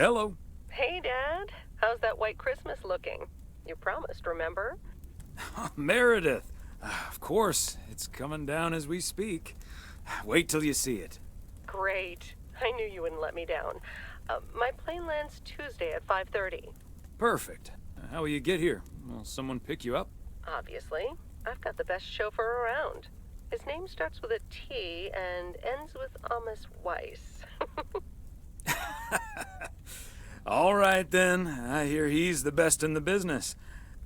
Hello. Hey, Dad. How's that white Christmas looking? You promised, remember? Meredith. Of course, it's coming down as we speak. Wait till you see it. Great. I knew you wouldn't let me down. My plane lands Tuesday at 5:30. Perfect. How will you get here? Will someone pick you up? Obviously. I've got the best chauffeur around. His name starts with a T and ends with Amos Weiss. All right, then. I hear he's the best in the business.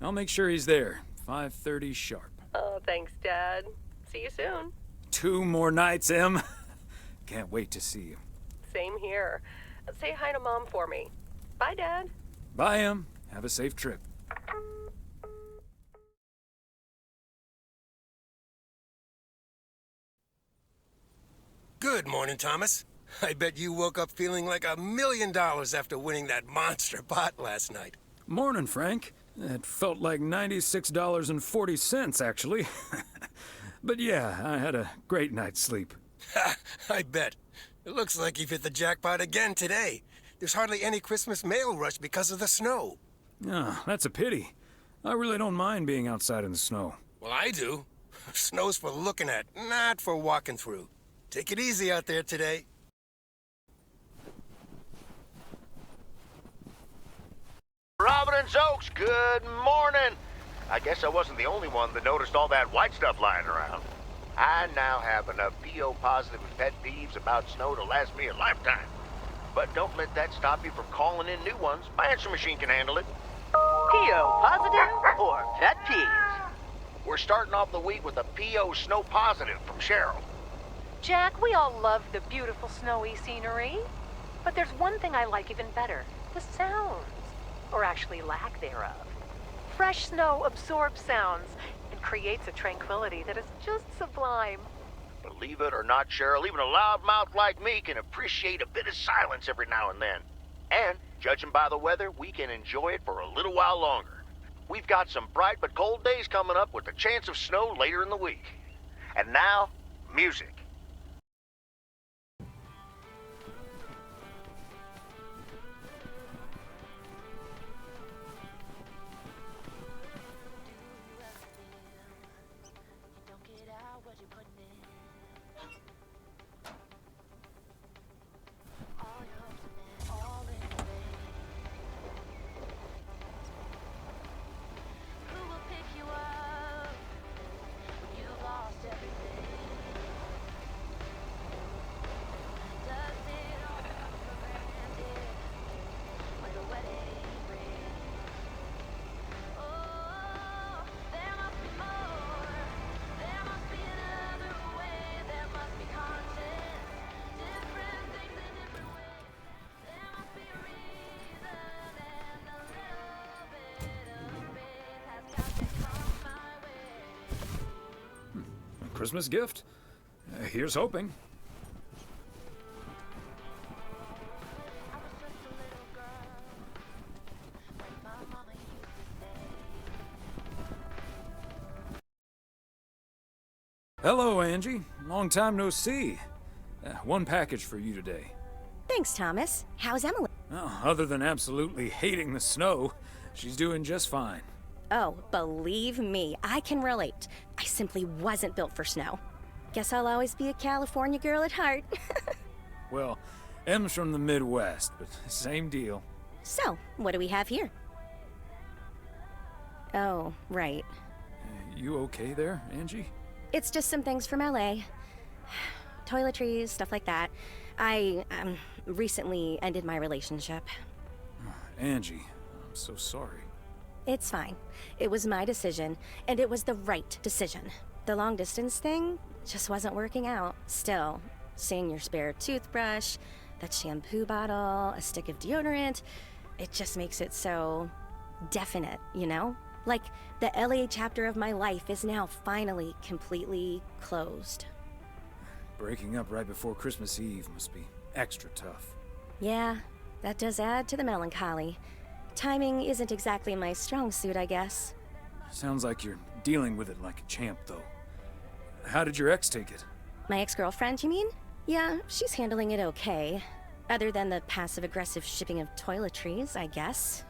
I'll make sure he's there. 5:30 sharp. Oh, thanks, Dad. See you soon. 2 more nights, Em. Can't wait to see you. Same here. Say hi to Mom for me. Bye, Dad. Bye, Em. Have a safe trip. Good morning, Thomas. I bet you woke up feeling like $1 million after winning that monster pot last night. Morning, Frank. It felt like $96.40, actually. But yeah, I had a great night's sleep. Ha! I bet. It looks like you've hit the jackpot again today. There's hardly any Christmas mail rush because of the snow. Oh, that's a pity. I really don't mind being outside in the snow. Well, I do. Snow's for looking at, not for walking through. Take it easy out there today. Providence Oaks, good morning. I guess I wasn't the only one that noticed all that white stuff lying around. I now have enough PO positive and pet peeves about snow to last me a lifetime. But don't let that stop you from calling in new ones. My answer machine can handle it. PO positive or pet peeves? We're starting off the week with a PO snow positive from Cheryl. Jack, we all love the beautiful snowy scenery. But there's one thing I like even better. The sounds. Or actually lack thereof. Fresh snow absorbs sounds and creates a tranquility that is just sublime. Believe it or not, Cheryl, even a loudmouth like me can appreciate a bit of silence every now and then. And, judging by the weather, we can enjoy it for a little while longer. We've got some bright but cold days coming up with a chance of snow later in the week. And now, music. Christmas gift? Here's hoping. Hello, Angie. Long time no see. One package for you today. Thanks, Thomas. How's Emily? Oh, other than absolutely hating the snow, she's doing just fine. Oh, believe me, I can relate. I simply wasn't built for snow. Guess I'll always be a California girl at heart. Well, Em's from the Midwest, but same deal. So, what do we have here? Oh, right. You okay there, Angie? It's just some things from LA. Toiletries, stuff like that. I, recently ended my relationship. Angie, I'm so sorry. It's fine. It was my decision, and it was the right decision. The long distance thing just wasn't working out. Still, seeing your spare toothbrush, that shampoo bottle, a stick of deodorant, it just makes it so definite, you know? Like the LA chapter of my life is now finally completely closed. Breaking up right before Christmas Eve must be extra tough. Yeah, that does add to the melancholy. Timing isn't exactly my strong suit, I guess. Sounds like you're dealing with it like a champ, though. How did your ex take it? My ex-girlfriend, you mean? Yeah, she's handling it okay. Other than the passive-aggressive shipping of toiletries, I guess.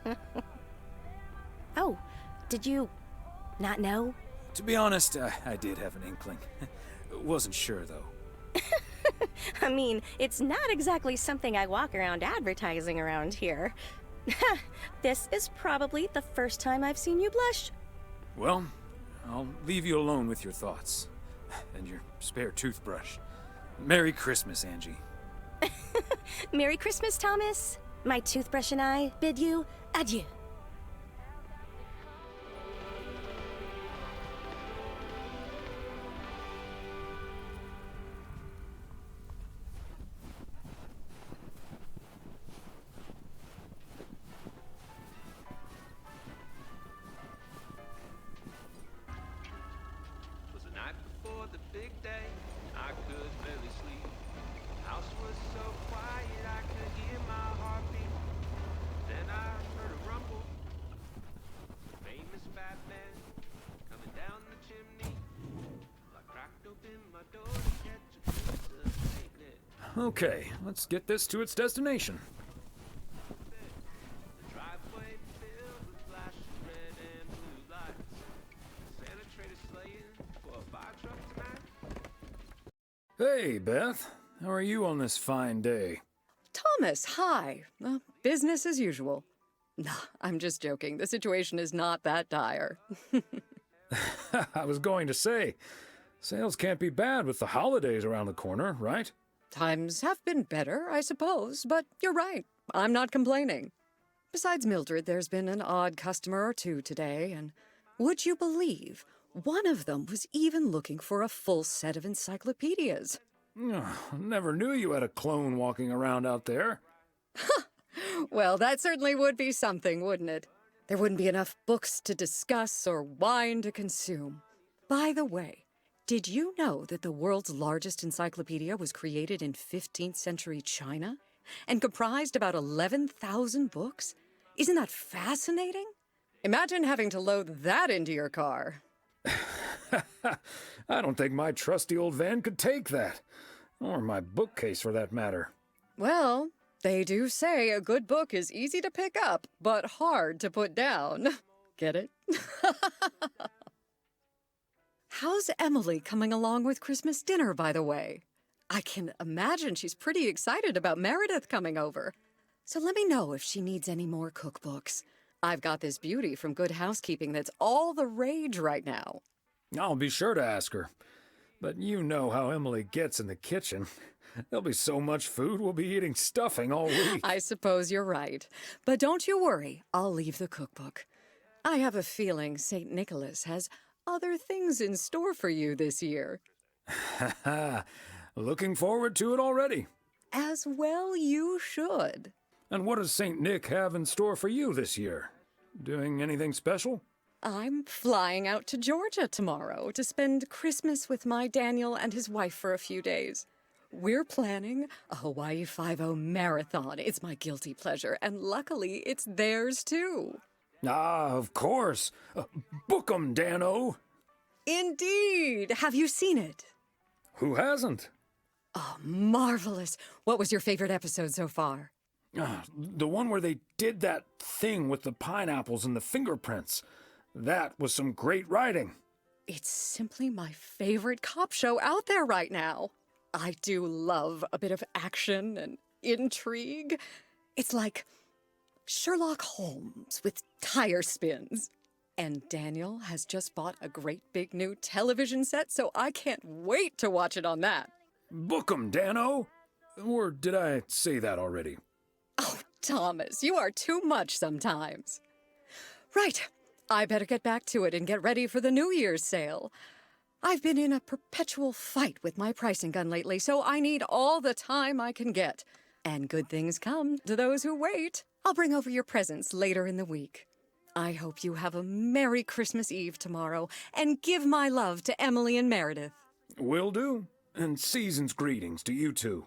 Oh, did you not know? To be honest, I did have an inkling. Wasn't sure, though. I mean, it's not exactly something I walk around advertising around here. This is probably the first time I've seen you blush. Well, I'll leave you alone with your thoughts. And your spare toothbrush. Merry Christmas, Angie. Merry Christmas, Thomas. My toothbrush and I bid you adieu. Was the night before the big day, I could barely sleep. House was so quiet, I could hear my heartbeat. Then I heard a rumble. Famous Batman coming down the chimney. I cracked open my door to catch a glimpse of Saint Nick. Okay, let's get this to its destination. The driveway filled with flashing red and blue lights. Santa traded sleighing for a fire truck tonight. Hey, Beth. How are you on this fine day? Thomas, hi. Business as usual. Nah, I'm just joking. The situation is not that dire. I was going to say, sales can't be bad with the holidays around the corner, right? Times have been better, I suppose, but you're right. I'm not complaining. Besides Mildred, there's been an odd customer or two today, and would you believe, one of them was even looking for a full set of encyclopedias. Never knew you had a clone walking around out there. Well, that certainly would be something, wouldn't it? There wouldn't be enough books to discuss or wine to consume. By the way, did you know that the world's largest encyclopedia was created in 15th century China and comprised about 11,000 books? Isn't that fascinating? Imagine having to load that into your car. I don't think my trusty old van could take that. Or my bookcase, for that matter. Well, they do say a good book is easy to pick up, but hard to put down. Get it? How's Emily coming along with Christmas dinner, by the way? I can imagine she's pretty excited about Meredith coming over. So let me know if she needs any more cookbooks. I've got this beauty from Good Housekeeping that's all the rage right now. I'll be sure to ask her. But you know how Emily gets in the kitchen. There'll be so much food, we'll be eating stuffing all week. I suppose you're right. But don't you worry, I'll leave the cookbook. I have a feeling St. Nicholas has other things in store for you this year. Looking forward to it already. As well you should. And what does St. Nick have in store for you this year? Doing anything special? I'm flying out to Georgia tomorrow to spend Christmas with my Daniel and his wife for a few days. We're planning a Hawaii Five-0 marathon. It's my guilty pleasure, and luckily it's theirs too. Ah, of course. Book 'em, Dan-O. Indeed. Have you seen it? Who hasn't? Oh, marvelous. What was your favorite episode so far? The one where they did that thing with the pineapples and the fingerprints. That was some great writing. It's simply my favorite cop show out there right now. I do love a bit of action and intrigue. It's like Sherlock Holmes with tire spins. And Daniel has just bought a great big new television set, so I can't wait to watch it on that. Book 'em, Dan-O. Or did I say that already? Oh, Thomas, you are too much sometimes. Right, I better get back to it and get ready for the New Year's sale. I've been in a perpetual fight with my pricing gun lately, so I need all the time I can get. And good things come to those who wait. I'll bring over your presents later in the week. I hope you have a Merry Christmas Eve tomorrow, and give my love to Emily and Meredith. Will do. And season's greetings to you two.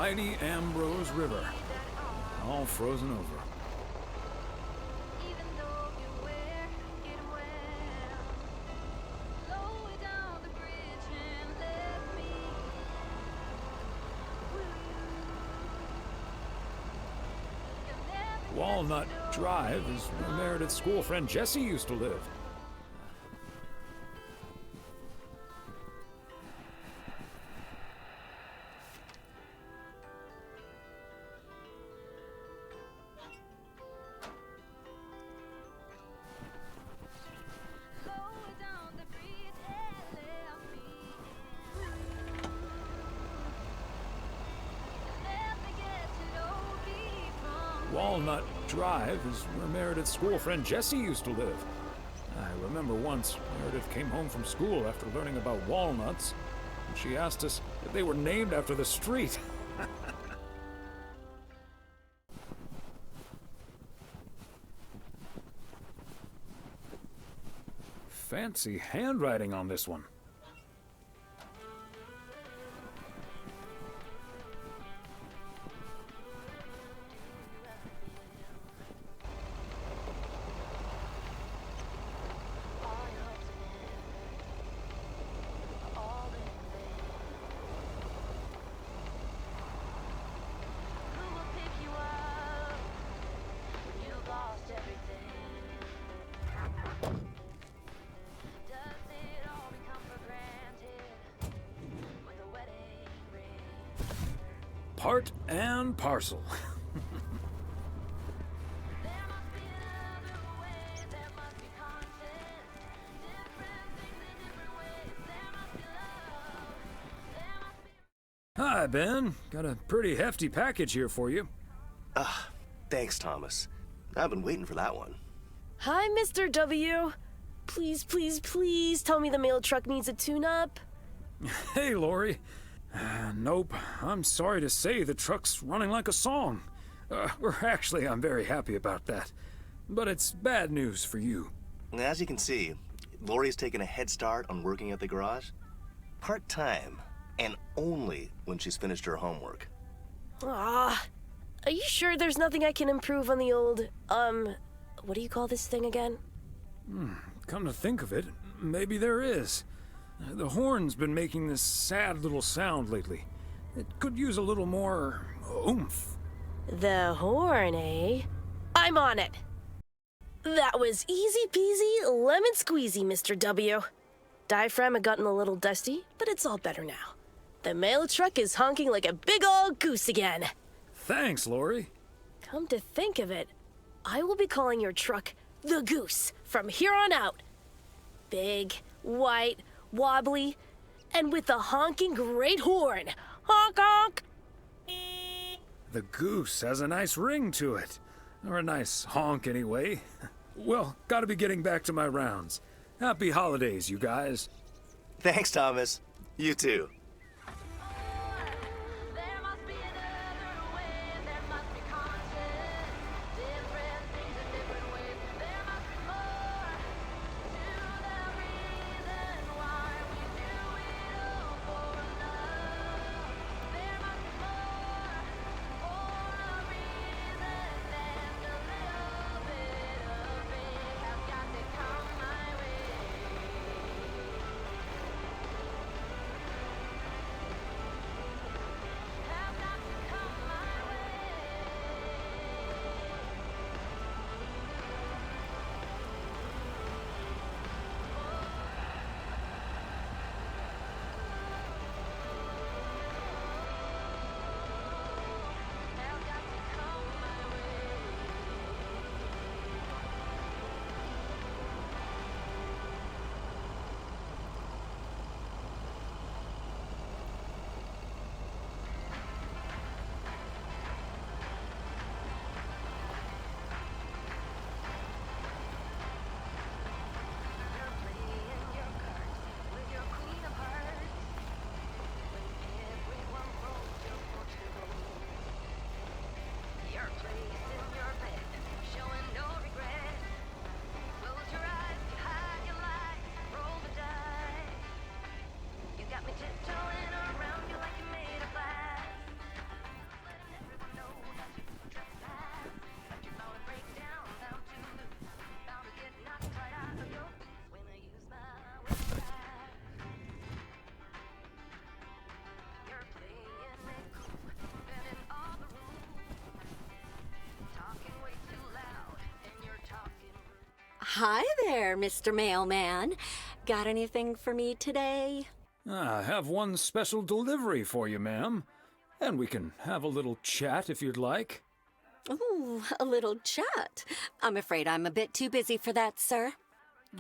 mighty Ambrose River, all frozen over. Walnut Drive is where Meredith's school friend Jesse used to live. Walnut Drive is where Meredith's school friend Jesse used to live. I remember once Meredith came home from school after learning about walnuts, and she asked us if they were named after the street. Fancy handwriting on this one. Part and parcel. Hi, Ben. Got a pretty hefty package here for you. Thanks, Thomas. I've been waiting for that one. Hi, Mr. W. Please, please, please tell me the mail truck needs a tune-up. Hey, Lori. Nope. I'm sorry to say the truck's running like a song. I'm very happy about that. But it's bad news for you. As you can see, Lori's taken a head start on working at the garage. Part-time, and only when she's finished her homework. Are you sure there's nothing I can improve on the old, what do you call this thing again? Come to think of it, maybe there is. The horn's been making this sad little sound lately. It could use a little more oomph. The horn, eh? I'm on it. That was easy peasy, lemon squeezy, Mr. W. Diaphragm had gotten a little dusty, but it's all better now. The mail truck is honking like a big old goose again. Thanks, Lori. Come to think of it, I will be calling your truck the Goose from here on out. Big, white, wobbly, and with a honking great horn. Honk, honk! The Goose has a nice ring to it. Or a nice honk, anyway. Well, gotta be getting back to my rounds. Happy holidays, you guys. Thanks, Thomas. You too. Hi there, Mr. Mailman. Got anything for me today? I have one special delivery for you, ma'am. And we can have a little chat if you'd like. Ooh, a little chat. I'm afraid I'm a bit too busy for that, sir.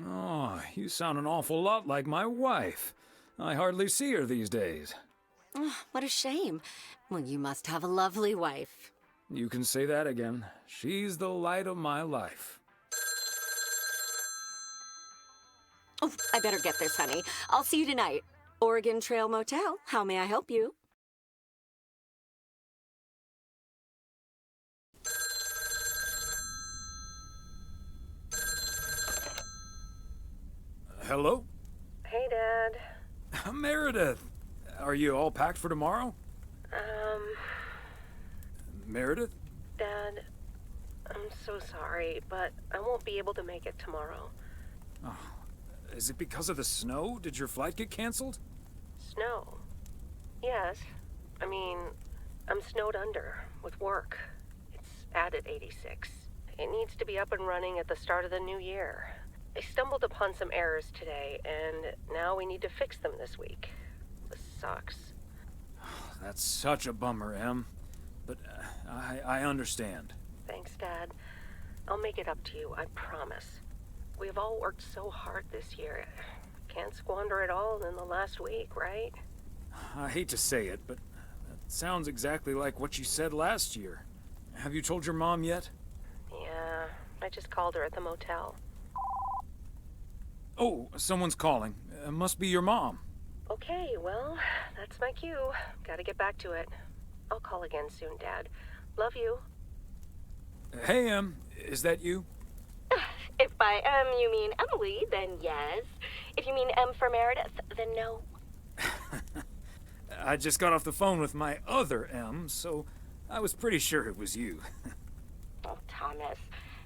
Oh, you sound an awful lot like my wife. I hardly see her these days. Oh, what a shame. Well, you must have a lovely wife. You can say that again. She's the light of my life. Oh, I better get this, honey. I'll see you tonight. Oregon Trail Motel. How may I help you? Hello? Hey, Dad. Meredith! Are you all packed for tomorrow? Meredith? Dad, I'm so sorry, but I won't be able to make it tomorrow. Oh, is it because of the snow? Did your flight get canceled? Snow? Yes. I mean, I'm snowed under with work. It's at 86. It needs to be up and running at the start of the new year. I stumbled upon some errors today, and now we need to fix them this week. This sucks. That's such a bummer, Em. But I understand. Thanks, Dad. I'll make it up to you, I promise. We've all worked so hard this year. Can't squander it all in the last week, right? I hate to say it, but that sounds exactly like what you said last year. Have you told your mom yet? Yeah, I just called her at the motel. Oh, someone's calling. Must be your mom. Okay, well, that's my cue. Gotta get back to it. I'll call again soon, Dad. Love you. Hey, Em, is that you? If by M you mean Emily, then yes. If you mean M for Meredith, then no. I just got off the phone with my other M, so I was pretty sure it was you. Oh, Thomas,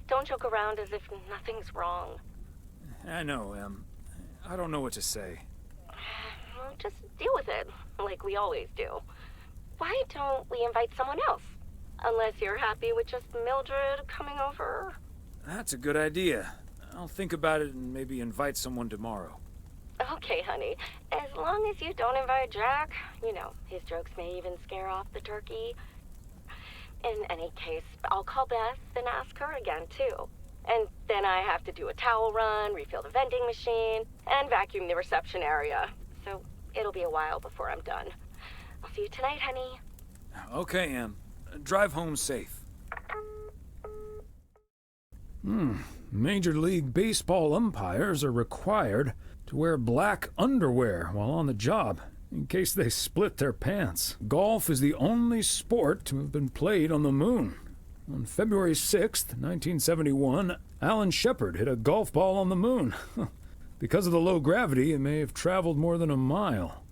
don't joke around as if nothing's wrong. I know, Em. I don't know what to say. Well, just deal with it, like we always do. Why don't we invite someone else? Unless you're happy with just Mildred coming over. That's a good idea. I'll think about it and maybe invite someone tomorrow. Okay, honey. As long as you don't invite Jack, you know, his jokes may even scare off the turkey. In any case, I'll call Beth and ask her again, too. And then I have to do a towel run, refill the vending machine, and vacuum the reception area. So it'll be a while before I'm done. I'll see you tonight, honey. Okay, Em. Drive home safe. Major League Baseball umpires are required to wear black underwear while on the job, in case they split their pants. Golf is the only sport to have been played on the moon. On February 6th, 1971, Alan Shepard hit a golf ball on the moon. Because of the low gravity, it may have traveled more than a mile.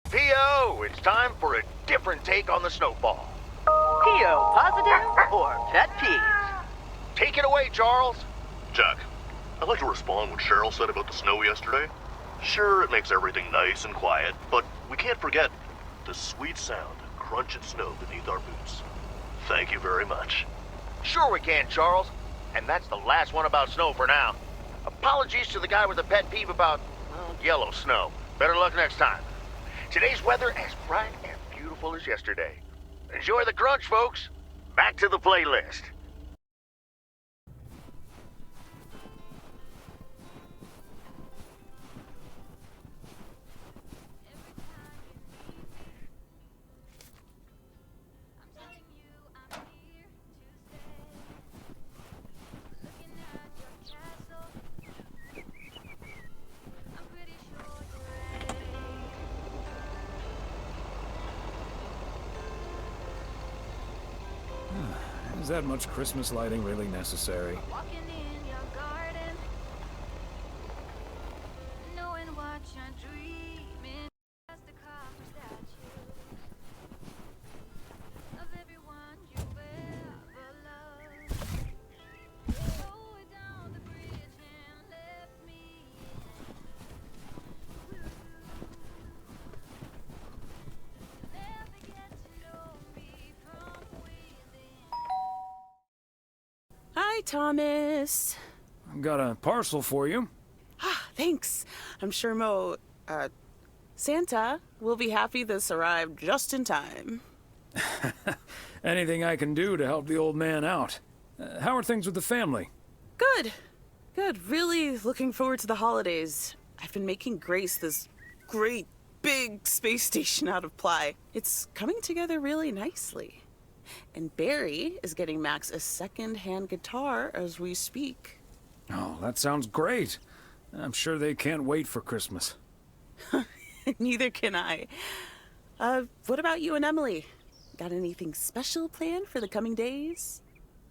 P.O., it's time for a different take on the snowfall. P.O. positive or pet peeves? Take it away, Charles. Jack, I'd like to respond what Cheryl said about the snow yesterday. Sure, it makes everything nice and quiet, but we can't forget the sweet sound of crunching snow beneath our boots. Thank you very much. Sure we can, Charles. And that's the last one about snow for now. Apologies to the guy with the pet peeve about, well, yellow snow. Better luck next time. Today's weather as bright and beautiful as yesterday. Enjoy the crunch, folks. Back to the playlist. Is that much Christmas lighting really necessary? Walking in your garden, knowing what you're dreaming, as the copper statue of everyone you've ever loved. Rolled down the bridge and left me in. Never Thomas. I've got a parcel for you. Thanks. I'm sure Santa will be happy this arrived just in time. Anything I can do to help the old man out. How are things with the family? Good. Good. Really looking forward to the holidays. I've been making Grace this great big space station out of ply. It's coming together really nicely. And Barry is getting Max a second-hand guitar as we speak. Oh, that sounds great. I'm sure they can't wait for Christmas. Neither can I. What about you and Emily? Got anything special planned for the coming days?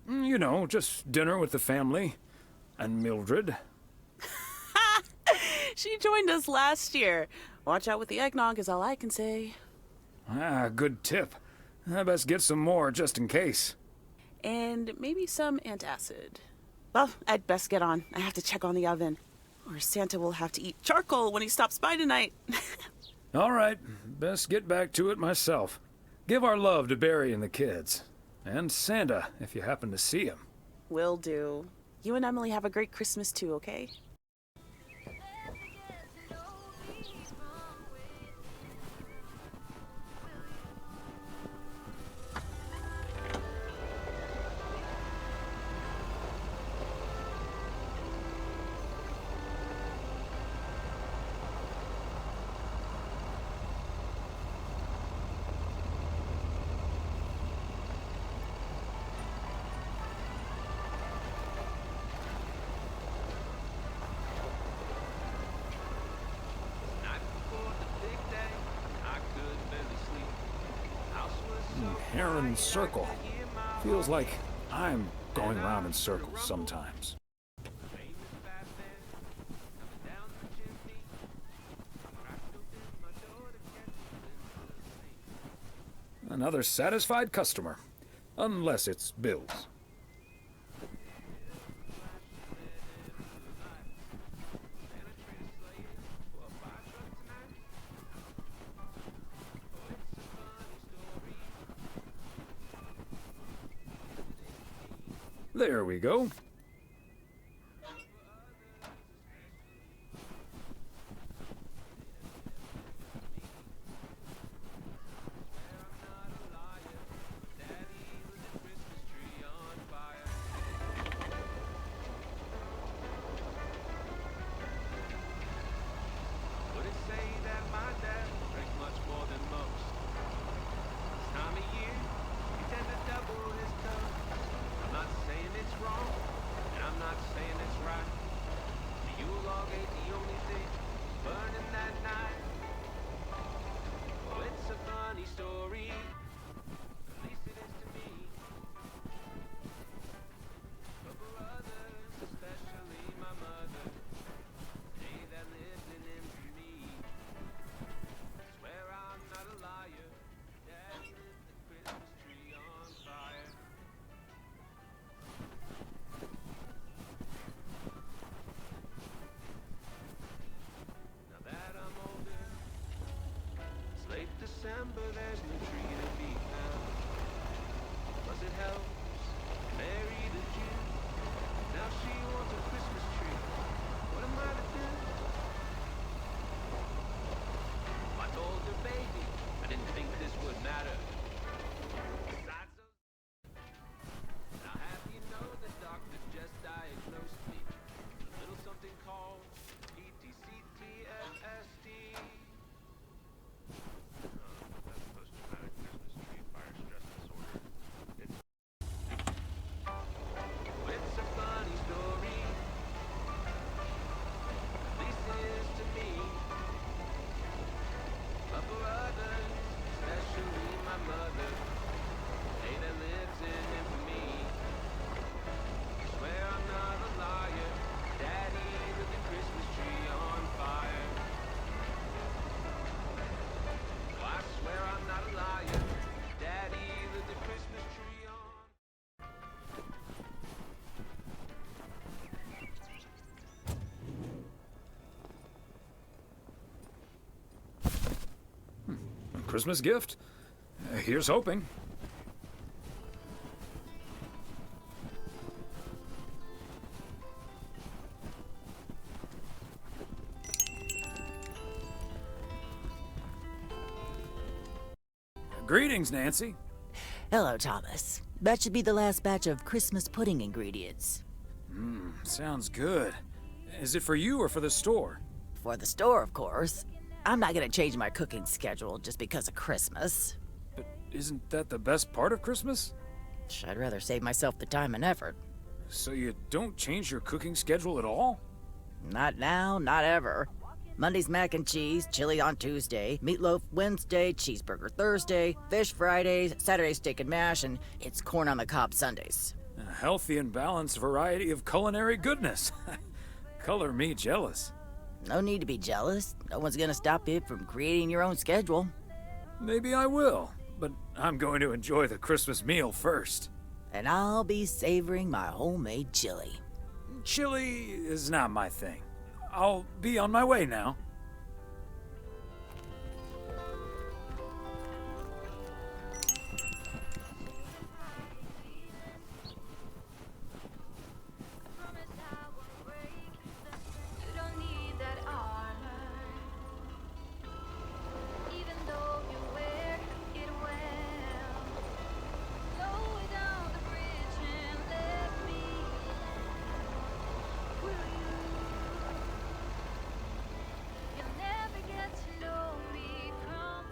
You know, just dinner with the family. And Mildred. She joined us last year. Watch out with the eggnog is all I can say. Good tip. I best get some more just in case. And maybe some antacid. Well, I'd best get on. I have to check on the oven. Or Santa will have to eat charcoal when he stops by tonight. All right, best get back to it myself. Give our love to Barry and the kids. And Santa, if you happen to see him. Will do. You and Emily have a great Christmas too, okay? Heron Circle. Feels like I'm going round in circles sometimes. Another satisfied customer. Unless it's Bill's. There we go. December, there's no tree to be found. Plus it helps Mary the Jew. Now she wants a Christmas tree. What am I to do? I told her, baby, I didn't think this would matter. Now have you know the doctor just diagnosed me with a little something called PTCTSD. Christmas gift? Here's hoping. Greetings, Nancy. Hello, Thomas. That should be the last batch of Christmas pudding ingredients. Sounds good. Is it for you or for the store? For the store, of course. I'm not gonna change my cooking schedule just because of Christmas. But isn't that the best part of Christmas? I'd rather save myself the time and effort. So you don't change your cooking schedule at all? Not now, not ever. Monday's mac and cheese, chili on Tuesday, meatloaf Wednesday, cheeseburger Thursday, fish Fridays, Saturday steak and mash, and it's corn on the cob Sundays. A healthy and balanced variety of culinary goodness. Color me jealous. No need to be jealous. No one's gonna stop you from creating your own schedule. Maybe I will, but I'm going to enjoy the Christmas meal first. And I'll be savoring my homemade chili. Chili is not my thing. I'll be on my way now. You don't need that armor. Even though you wear it well. Lower down the bridge and let me in. Will you? You'll never get to know me from.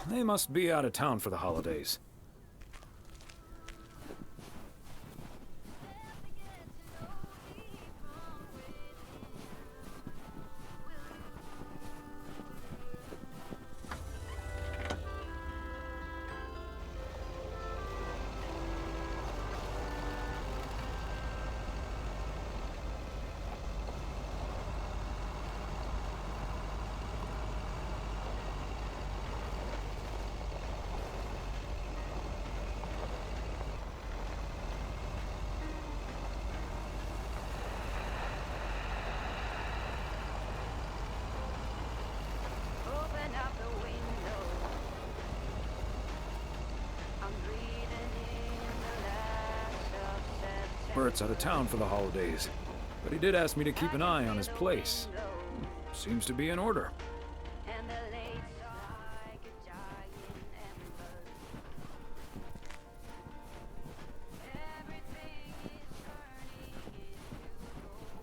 They must be out of town for the holidays. Open up the window. I'm breathing in the last of September. Bert's out of town for the holidays, but he did ask me to keep an eye on his place. Seems to be in order. And the lakes are like a giant ember. Everything is turning into gold.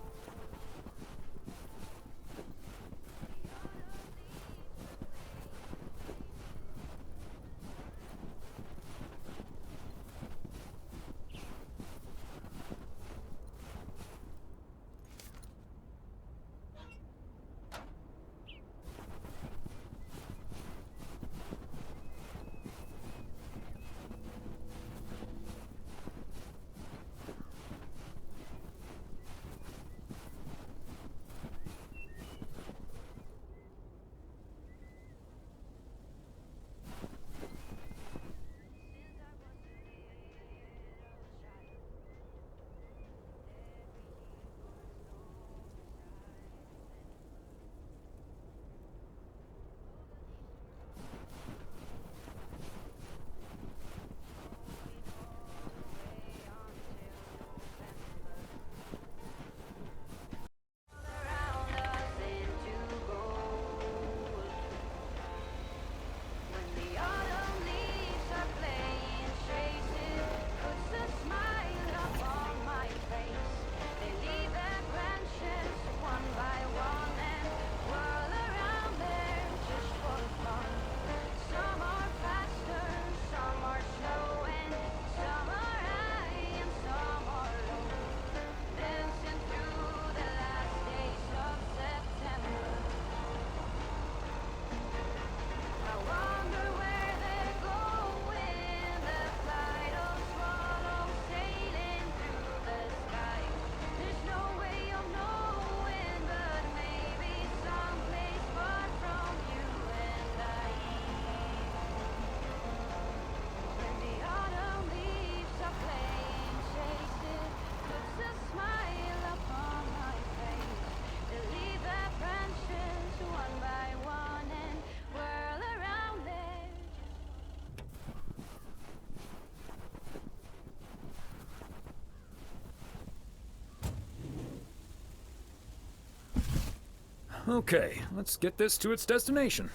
Okay, let's get this to its destination.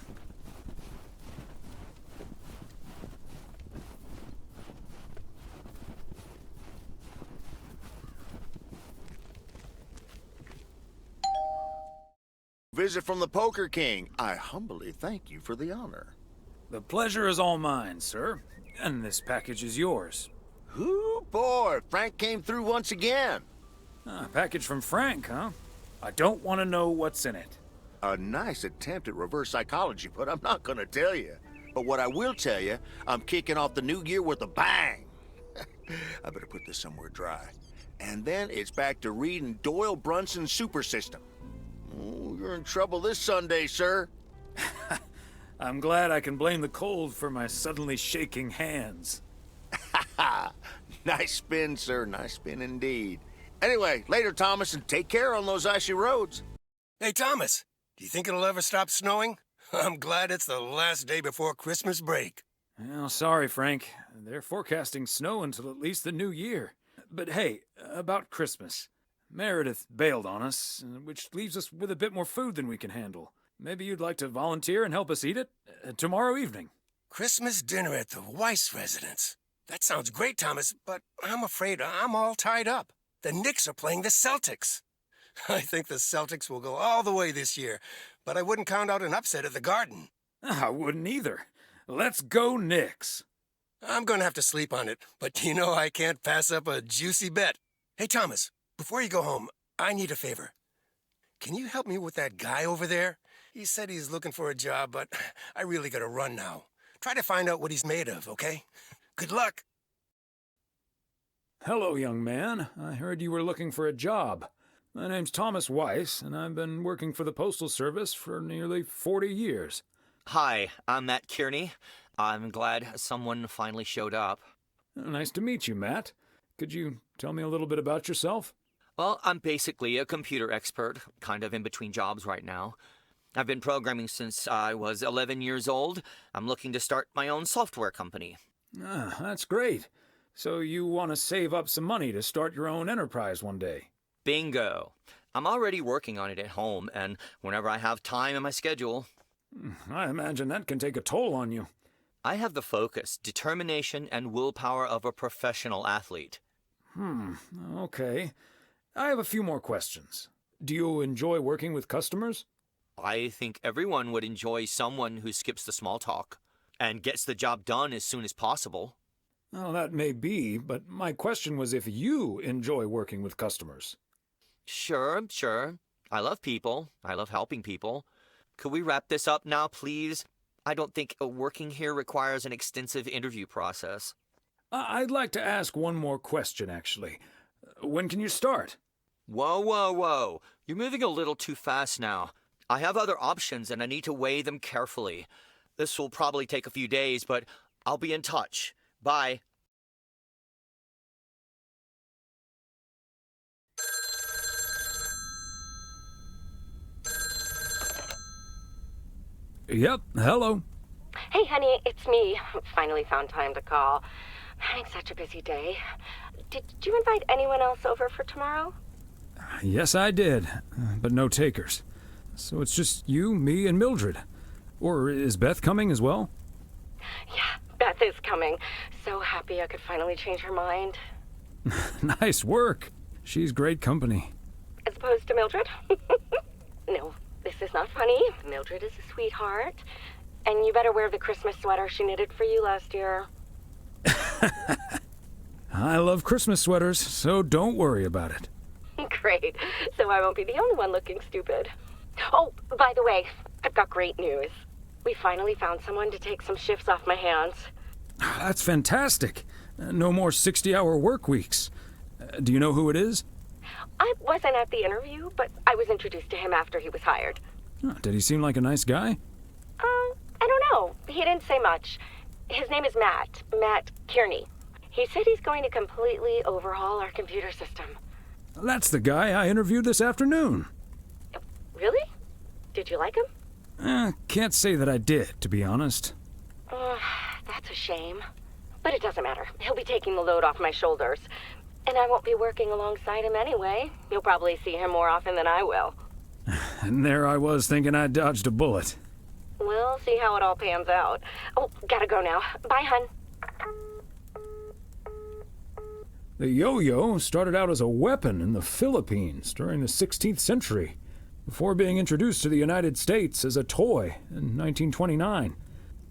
Visit from the Poker King. I humbly thank you for the honor. The pleasure is all mine, sir. And this package is yours. Ooh, boy, Frank came through once again. A package from Frank, huh? I don't want to know what's in it. A nice attempt at reverse psychology, but I'm not gonna tell you. But what I will tell you, I'm kicking off the new year with a bang. I better put this somewhere dry. And then it's back to reading Doyle Brunson's Super System. Oh, you're in trouble this Sunday, sir. I'm glad I can blame the cold for my suddenly shaking hands. Nice spin, sir. Nice spin indeed. Anyway, later, Thomas, and take care on those icy roads. Hey, Thomas, do you think it'll ever stop snowing? I'm glad it's the last day before Christmas break. Well, sorry, Frank. They're forecasting snow until at least the new year. But hey, about Christmas. Meredith bailed on us, which leaves us with a bit more food than we can handle. Maybe you'd like to volunteer and help us eat it tomorrow evening. Christmas dinner at the Weiss residence. That sounds great, Thomas, but I'm afraid I'm all tied up. The Knicks are playing the Celtics. I think the Celtics will go all the way this year, but I wouldn't count out an upset at the Garden. I wouldn't either. Let's go Knicks. I'm going to have to sleep on it, but you know I can't pass up a juicy bet. Hey, Thomas, before you go home, I need a favor. Can you help me with that guy over there? He said he's looking for a job, but I really gotta run now. Try to find out what he's made of, okay? Good luck. Hello, young man. I heard you were looking for a job. My name's Thomas Weiss, and I've been working for the Postal Service for nearly 40 years. Hi, I'm Matt Kearney. I'm glad someone finally showed up. Nice to meet you, Matt. Could you tell me a little bit about yourself? Well, I'm basically a computer expert, kind of in between jobs right now. I've been programming since I was 11 years old. I'm looking to start my own software company. Ah, that's great. So you want to save up some money to start your own enterprise one day? Bingo. I'm already working on it at home, and whenever I have time in my schedule. I imagine that can take a toll on you. I have the focus, determination, and willpower of a professional athlete. Okay. I have a few more questions. Do you enjoy working with customers? I think everyone would enjoy someone who skips the small talk and gets the job done as soon as possible. Well, that may be, but my question was if you enjoy working with customers. Sure. I love people. I love helping people. Could we wrap this up now, please? I don't think working here requires an extensive interview process. I'd like to ask one more question, actually. When can you start? Whoa. You're moving a little too fast now. I have other options and I need to weigh them carefully. This will probably take a few days, but I'll be in touch. Bye. Yep, hello. Hey, honey, it's me. Finally found time to call. Having such a busy day. Did you invite anyone else over for tomorrow? Yes, I did, but no takers. So it's just you, me, and Mildred. Or is Beth coming as well? Yeah, Beth is coming. So happy I could finally change her mind. Nice work. She's great company. As opposed to Mildred? No, this is not funny. Mildred is a sweetheart. And you better wear the Christmas sweater she knitted for you last year. I love Christmas sweaters, so don't worry about it. Great. So I won't be the only one looking stupid. Oh, by the way, I've got great news. We finally found someone to take some shifts off my hands. That's fantastic. No more 60-hour work weeks. Do you know who it is? I wasn't at the interview, but I was introduced to him after he was hired. Did he seem like a nice guy? I don't know. He didn't say much. His name is Matt Kearney. He said he's going to completely overhaul our computer system. That's the guy I interviewed this afternoon. Really? Did you like him? Can't say that I did, to be honest. That's a shame. But it doesn't matter. He'll be taking the load off my shoulders. And I won't be working alongside him anyway. You'll probably see him more often than I will. And there I was thinking I dodged a bullet. We'll see how it all pans out. Oh, gotta go now. Bye, hun. The yo-yo started out as a weapon in the Philippines during the 16th century, before being introduced to the United States as a toy in 1929.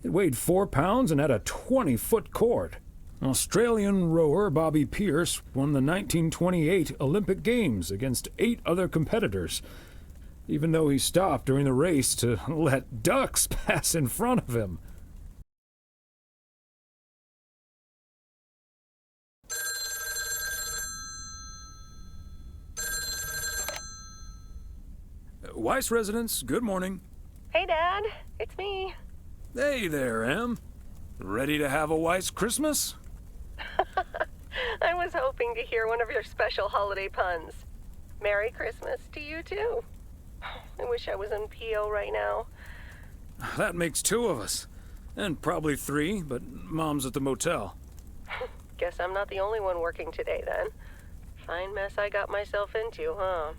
It weighed 4 pounds and had a 20-foot cord. Australian rower Bobby Pierce won the 1928 Olympic Games against 8 other competitors, even though he stopped during the race to let ducks pass in front of him. Weiss residence, good morning. Hey, Dad. It's me. Hey there, Em. Ready to have a Weiss Christmas? I was hoping to hear one of your special holiday puns. Merry Christmas to you, too. I wish I was in PO right now. That makes 2 of us. And probably 3, but Mom's at the motel. Guess I'm not the only one working today, then. Fine mess I got myself into, huh?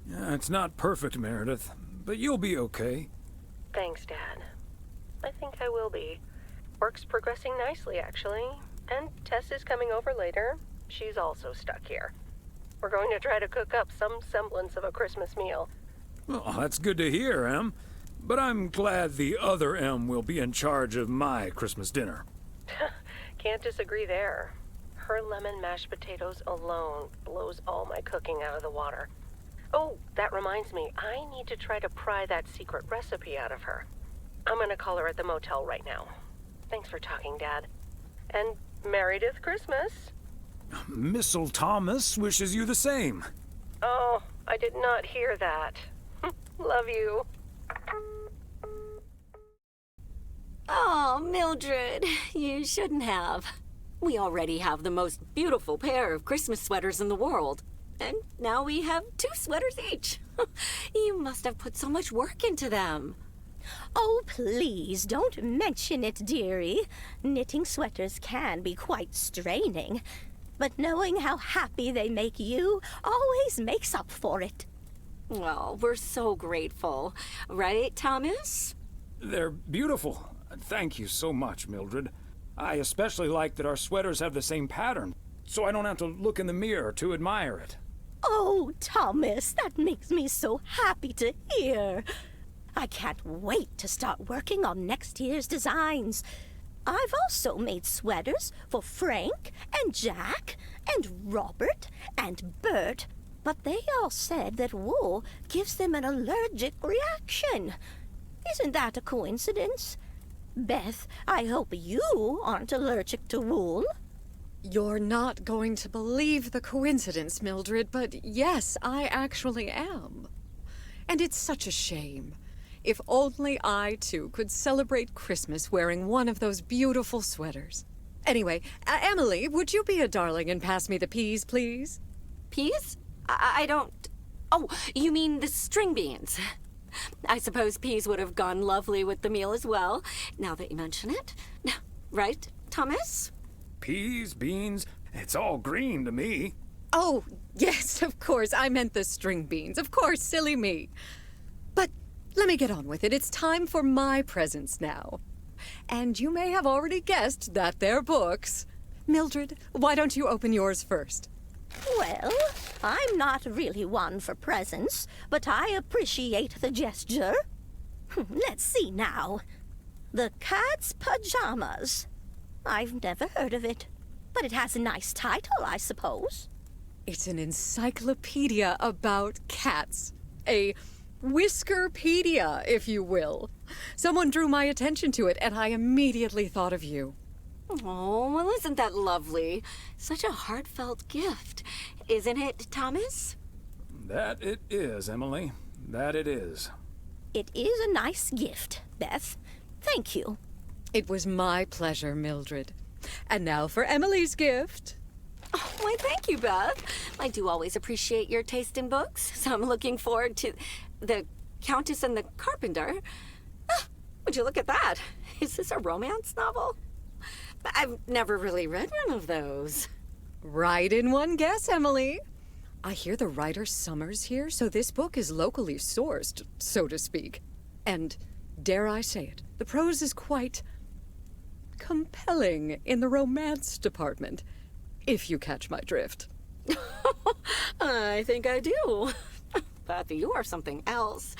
Yeah, it's not perfect, Meredith, but you'll be okay. Thanks, Dad. I think I will be. Work's progressing nicely, actually. And Tess is coming over later. She's also stuck here. We're going to try to cook up some semblance of a Christmas meal. Well, that's good to hear, Em. But I'm glad the other Em will be in charge of my Christmas dinner. Can't disagree there. Her lemon mashed potatoes alone blows all my cooking out of the water. Oh, that reminds me, I need to try to pry that secret recipe out of her. I'm gonna call her at the motel right now. Thanks for talking, Dad. And Meredith Christmas. Missile Thomas wishes you the same. Oh, I did not hear that. Love you. Oh, Mildred, you shouldn't have. We already have the most beautiful pair of Christmas sweaters in the world. And now we have 2 sweaters each. You must have put so much work into them. Oh, please, don't mention it, dearie. Knitting sweaters can be quite straining, but knowing how happy they make you always makes up for it. Well, we're so grateful. Right, Thomas? They're beautiful. Thank you so much, Mildred. I especially like that our sweaters have the same pattern, so I don't have to look in the mirror to admire it. Oh, Thomas, that makes me so happy to hear. I can't wait to start working on next year's designs. I've also made sweaters for Frank and Jack and Robert and Bert, but they all said that wool gives them an allergic reaction. Isn't that a coincidence? Beth, I hope you aren't allergic to wool. You're not going to believe the coincidence, Mildred, but yes, I actually am. And it's such a shame. If only I, too, could celebrate Christmas wearing one of those beautiful sweaters. Anyway, Emily, would you be a darling and pass me the peas, please? Peas? I don't... Oh, you mean the string beans. I suppose peas would have gone lovely with the meal as well, now that you mention it. Right, Thomas? Peas, beans, it's all green to me. Oh, yes, of course. I meant the string beans. Of course, silly me. But let me get on with it. It's time for my presents now. And you may have already guessed that they're books. Mildred, why don't you open yours first? Well, I'm not really one for presents, but I appreciate the gesture. Let's see now. The Cat's Pajamas. I've never heard of it, but it has a nice title, I suppose. It's an encyclopedia about cats. A Whiskerpedia, if you will. Someone drew my attention to it, and I immediately thought of you. Oh, well, isn't that lovely? Such a heartfelt gift. Isn't it, Thomas? That it is, Emily. That it is. It is a nice gift, Beth. Thank you. It was my pleasure, Mildred. And now for Emily's gift. Oh, why, thank you, Beth. I do always appreciate your taste in books, so I'm looking forward to The Countess and the Carpenter. Ah, would you look at that? Is this a romance novel? I've never really read one of those. Right in one guess, Emily. I hear the writer Summer's here, so this book is locally sourced, so to speak. And, dare I say it, the prose is quite compelling in the romance department, if you catch my drift. I think I do. But you are something else.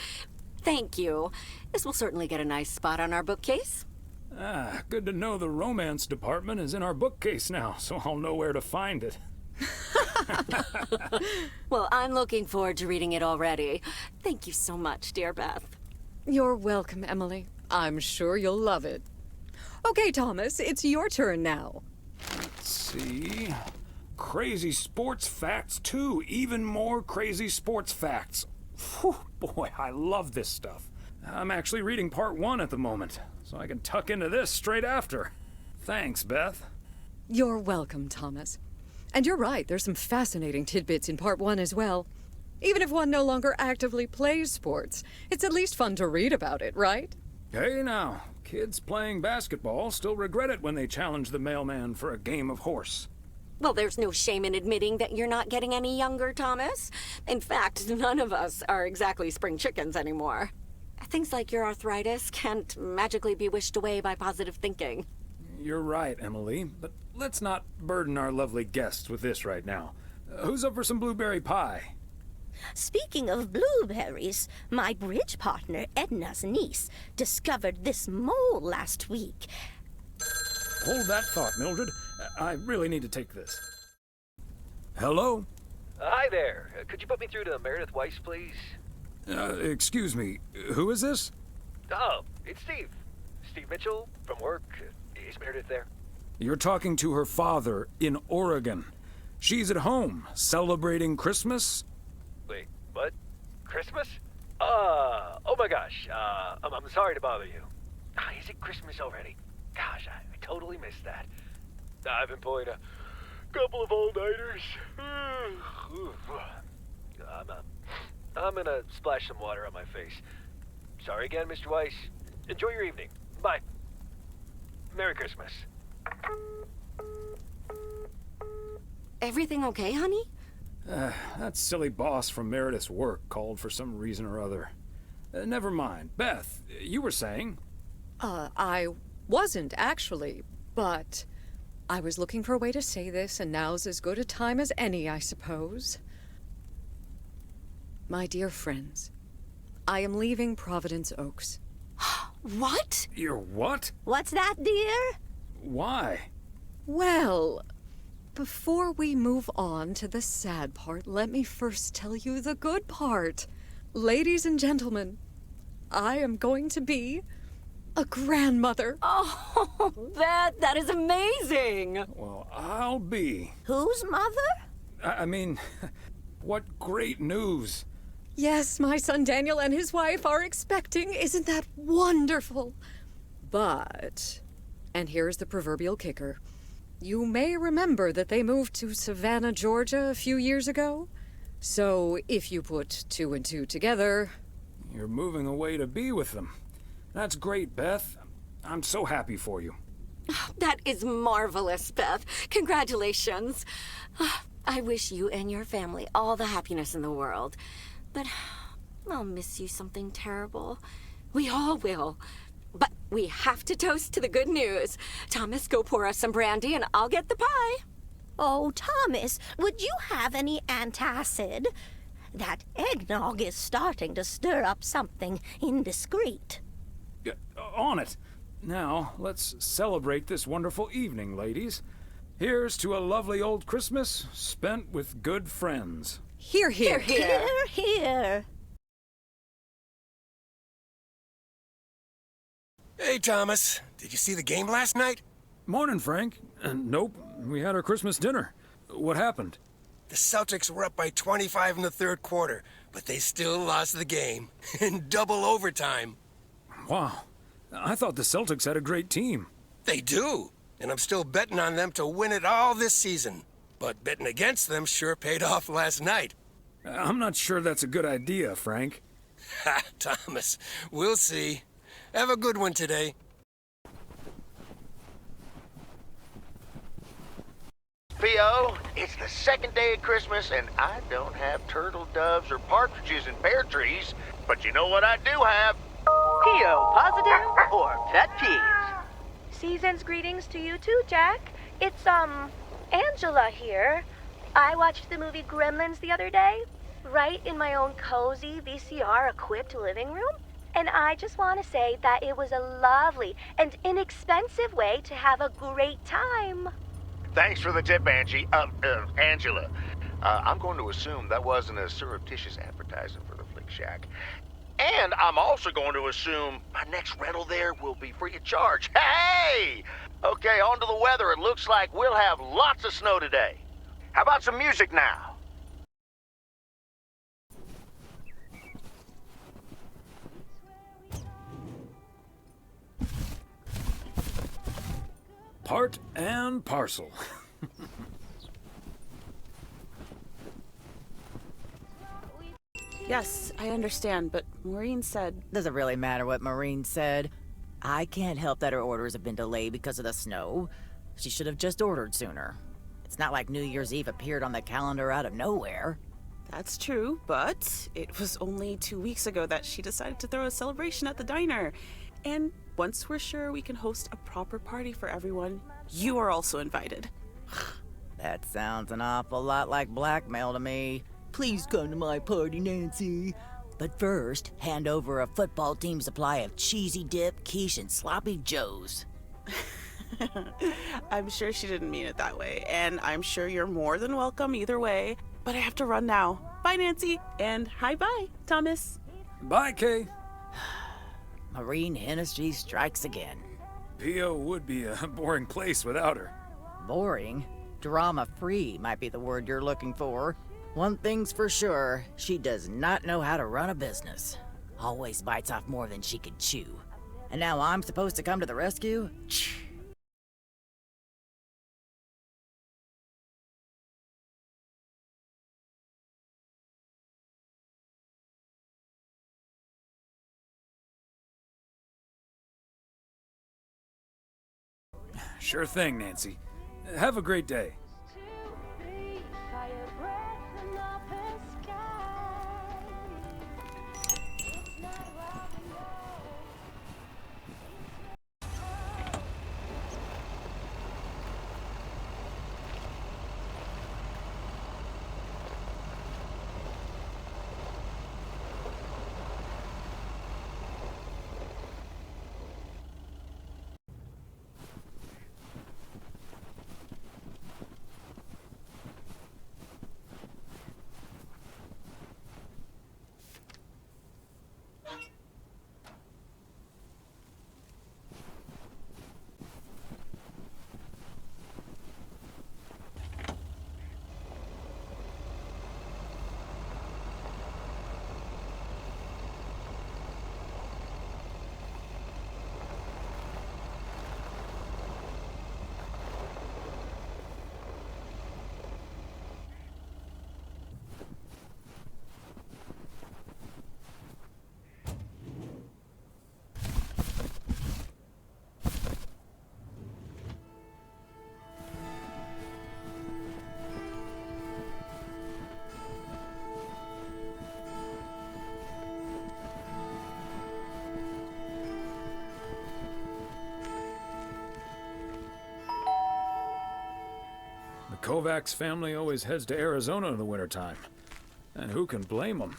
Thank you. This will certainly get a nice spot on our bookcase. Ah, good to know the romance department is in our bookcase now, so I'll know where to find it. Well, I'm looking forward to reading it already. Thank you so much, dear Beth. You're welcome, Emily. I'm sure you'll love it. Okay, Thomas, it's your turn now. Let's see. Crazy sports facts 2. Even more crazy sports facts. Whew, boy, I love this stuff. I'm actually reading part 1 at the moment, so I can tuck into this straight after. Thanks, Beth. You're welcome, Thomas. And you're right, there's some fascinating tidbits in part 1 as well. Even if one no longer actively plays sports, it's at least fun to read about it, right? Hey now, kids playing basketball still regret it when they challenge the mailman for a game of horse. Well, there's no shame in admitting that you're not getting any younger, Thomas. In fact, none of us are exactly spring chickens anymore. Things like your arthritis can't magically be wished away by positive thinking. You're right, Emily, but let's not burden our lovely guests with this right now. Who's up for some blueberry pie? Speaking of blueberries, my bridge partner Edna's niece discovered this mole last week. Hold that thought, Mildred. I really need to take this. Hello? Hi there. Could you put me through to Meredith Weiss, please? Excuse me, who is this? Oh, it's Steve. Steve Mitchell from work. Is Meredith there? You're talking to her father in Oregon. She's at home, celebrating Christmas. Wait, what? Christmas? Oh my gosh. I'm sorry to bother you. Is it Christmas already? Gosh, I totally missed that. I've been pulling a couple of all-nighters. I'm gonna splash some water on my face. Sorry again, Mr. Weiss. Enjoy your evening. Bye. Merry Christmas. Everything okay, honey? That silly boss from Meredith's work called for some reason or other. Never mind. Beth, you were saying? I wasn't actually, but I was looking for a way to say this, and now's as good a time as any, I suppose. My dear friends, I am leaving Providence Oaks. What? You're what? What's that, dear? Why? Well, before we move on to the sad part, let me first tell you the good part. Ladies and gentlemen, I am going to be a grandmother. Oh, Beth, that is amazing. Well, I'll be. Whose mother? I mean, what great news. Yes, my son Daniel and his wife are expecting. Isn't that wonderful? But, and here's the proverbial kicker, you may remember that they moved to Savannah, Georgia a few years ago. So if you put 2 and 2 together... You're moving away to be with them. That's great, Beth. I'm so happy for you. That is marvelous, Beth. Congratulations. I wish you and your family all the happiness in the world. But I'll miss you something terrible. We all will. But we have to toast to the good news. Thomas, go pour us some brandy and I'll get the pie. Oh, Thomas, would you have any antacid? That eggnog is starting to stir up something indiscreet. On it. Now, let's celebrate this wonderful evening, ladies. Here's to a lovely old Christmas spent with good friends. Hear, hear. Hear, hear. Hey, Thomas. Did you see the game last night? Morning, Frank. Nope. We had our Christmas dinner. What happened? The Celtics were up by 25 in the third quarter, but they still lost the game in double overtime. Wow. I thought the Celtics had a great team. They do, and I'm still betting on them to win it all this season. But betting against them sure paid off last night. I'm not sure that's a good idea, Frank. Ha, Thomas, we'll see. Have a good one today. P.O., it's the second day of Christmas, and I don't have turtle doves or partridges in pear trees. But you know what I do have? P.O. positive or pet peeves? Season's greetings to you too, Jack. It's, Angela here. I watched the movie Gremlins the other day, right in my own cozy VCR-equipped living room. And I just want to say that it was a lovely and inexpensive way to have a great time. Thanks for the tip, Angie. Angela. I'm going to assume that wasn't a surreptitious advertising for the Flick Shack. And I'm also going to assume my next rental there will be free of charge. Hey! Okay, on to the weather. It looks like we'll have lots of snow today. How about some music now? Part and parcel. Yes, I understand, but Maureen said... Does it really matter what Maureen said? I can't help that her orders have been delayed because of the snow. She should have just ordered sooner. It's not like New Year's Eve appeared on the calendar out of nowhere. That's true, but it was only 2 weeks ago that she decided to throw a celebration at the diner. And once we're sure we can host a proper party for everyone, you are also invited. That sounds an awful lot like blackmail to me. Please come to my party, Nancy. But first, hand over a football team supply of cheesy dip, quiche, and sloppy joes. I'm sure she didn't mean it that way, and I'm sure you're more than welcome either way. But I have to run now. Bye, Nancy, and hi-bye, Thomas. Bye, Kay. Maureen Hennessy strikes again. P.O. would be a boring place without her. Boring? Drama-free might be the word you're looking for. One thing's for sure, she does not know how to run a business. Always bites off more than she can chew. And now I'm supposed to come to the rescue? Sure thing, Nancy. Have a great day. The Kovacs family always heads to Arizona in the wintertime. And who can blame them?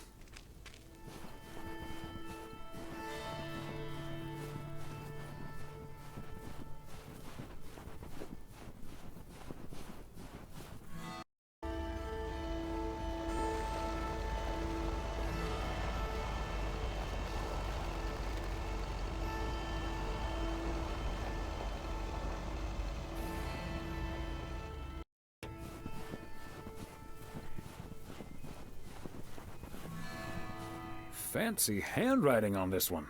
Fancy handwriting on this one.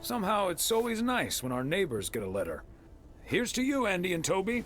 Somehow it's always nice when our neighbors get a letter. Here's to you, Andy and Toby.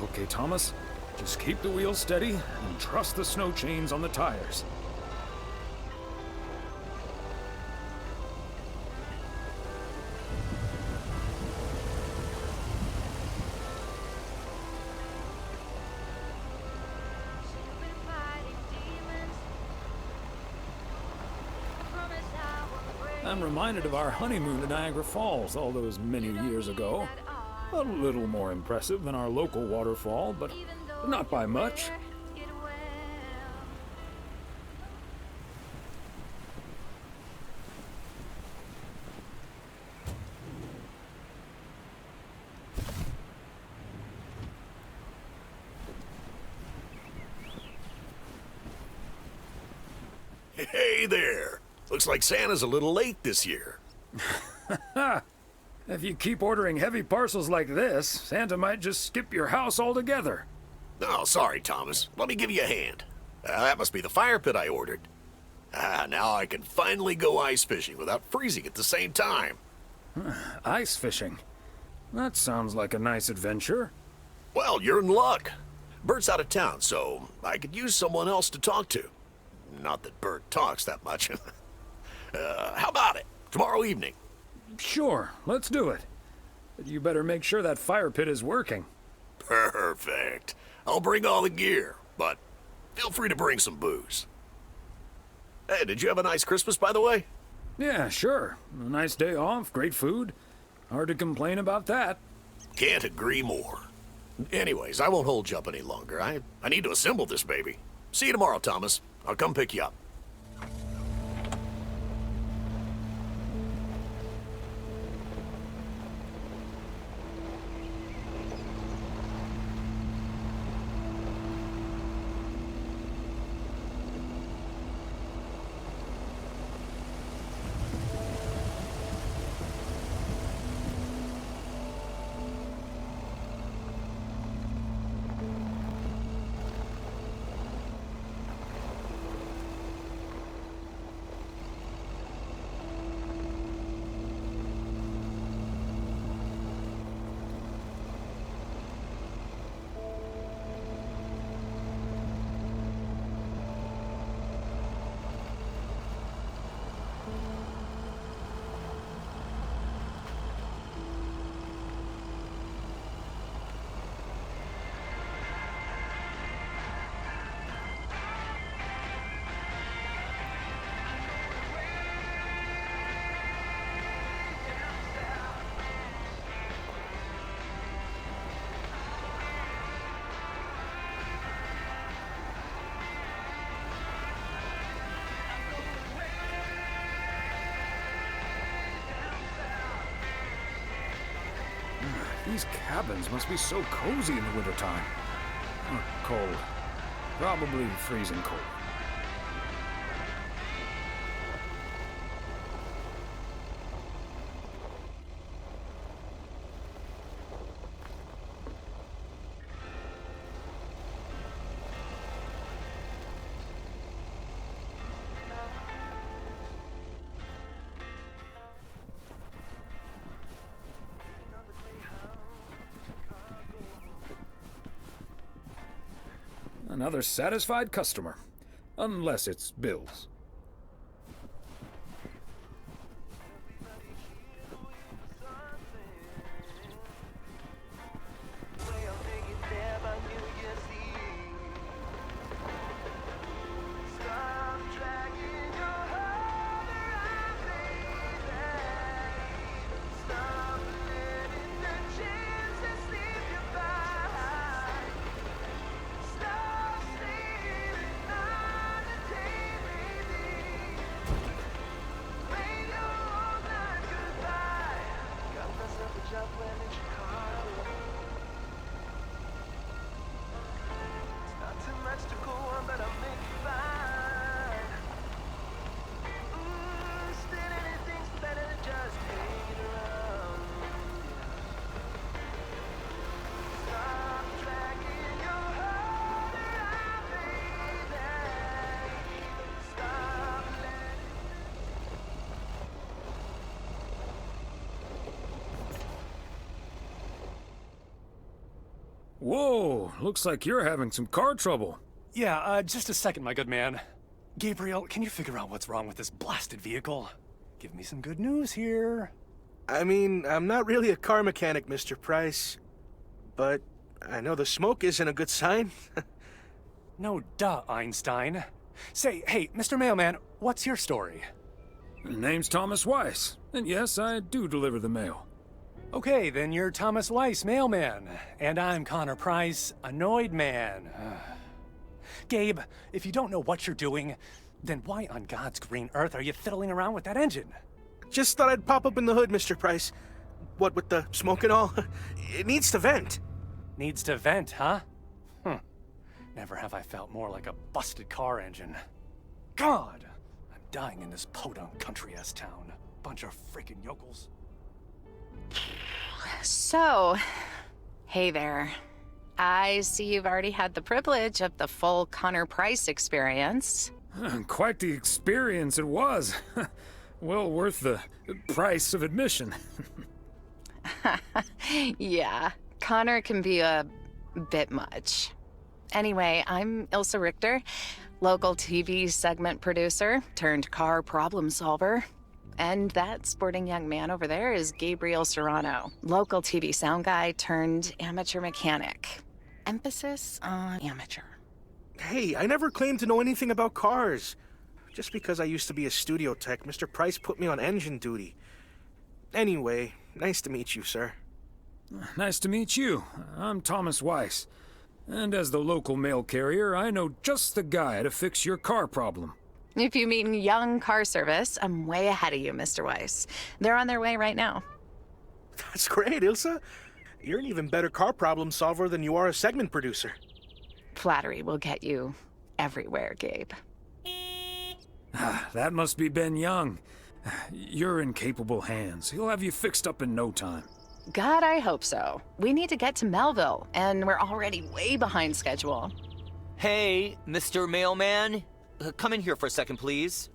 Okay, Thomas. Just keep the wheels steady and trust the snow chains on the tires. I'm reminded of our honeymoon at Niagara Falls all those many years ago. A little more impressive than our local waterfall, but not by much. Hey there! Looks like Santa's a little late this year. If you keep ordering heavy parcels like this, Santa might just skip your house altogether. Oh, sorry, Thomas. Let me give you a hand. That must be the fire pit I ordered. Now I can finally go ice fishing without freezing at the same time. Ice fishing? That sounds like a nice adventure. Well, you're in luck. Bert's out of town, so I could use someone else to talk to. Not that Bert talks that much. How about it? Tomorrow evening? Sure, let's do it. But you better make sure that fire pit is working. Perfect. I'll bring all the gear, but feel free to bring some booze. Hey, did you have a nice Christmas, by the way? Yeah, sure. A nice day off, great food. Hard to complain about that. Can't agree more. Anyways, I won't hold you up any longer. I need to assemble this baby. See you tomorrow, Thomas. I'll come pick you up. These cabins must be so cozy in the wintertime. Cold. Probably freezing cold. Another satisfied customer. Unless it's Bill's. Whoa, looks like you're having some car trouble. Yeah, just a second, my good man. Gabriel, can you figure out what's wrong with this blasted vehicle? Give me some good news here. I mean, I'm not really a car mechanic, Mr. Price. But I know the smoke isn't a good sign. No duh, Einstein. Say, hey, Mr. Mailman, what's your story? My name's Thomas Weiss, and yes, I do deliver the mail. Okay, then you're Thomas Weiss, mailman. And I'm Connor Price, annoyed man. Gabe, if you don't know what you're doing, then why on God's green earth are you fiddling around with that engine? Just thought I'd pop up in the hood, Mr. Price. What with the smoke and all? It needs to vent. Needs to vent, huh? Never have I felt more like a busted car engine. God! I'm dying in this podunk country-ass town. Bunch of freaking yokels. So, hey there. I see you've already had the privilege of the full Connor Price experience. Quite the experience it was. Well worth the price of admission. Yeah, Connor can be a bit much. Anyway, I'm Ilsa Richter, local TV segment producer turned car problem solver. And that sporting young man over there is Gabriel Serrano, local TV sound guy turned amateur mechanic. Emphasis on amateur. Hey, I never claimed to know anything about cars. Just because I used to be a studio tech, Mr. Price put me on engine duty. Anyway, nice to meet you, sir. Nice to meet you. I'm Thomas Weiss. And as the local mail carrier, I know just the guy to fix your car problem. If you mean Young Car Service, I'm way ahead of you, Mr. Weiss. They're on their way right now. That's great, Ilsa. You're an even better car problem solver than you are a segment producer. Flattery will get you everywhere, Gabe. That must be Ben Young. You're in capable hands. He'll have you fixed up in no time. God, I hope so. We need to get to Melville, and we're already way behind schedule. Hey, Mr. Mailman. Come in here for a second, please.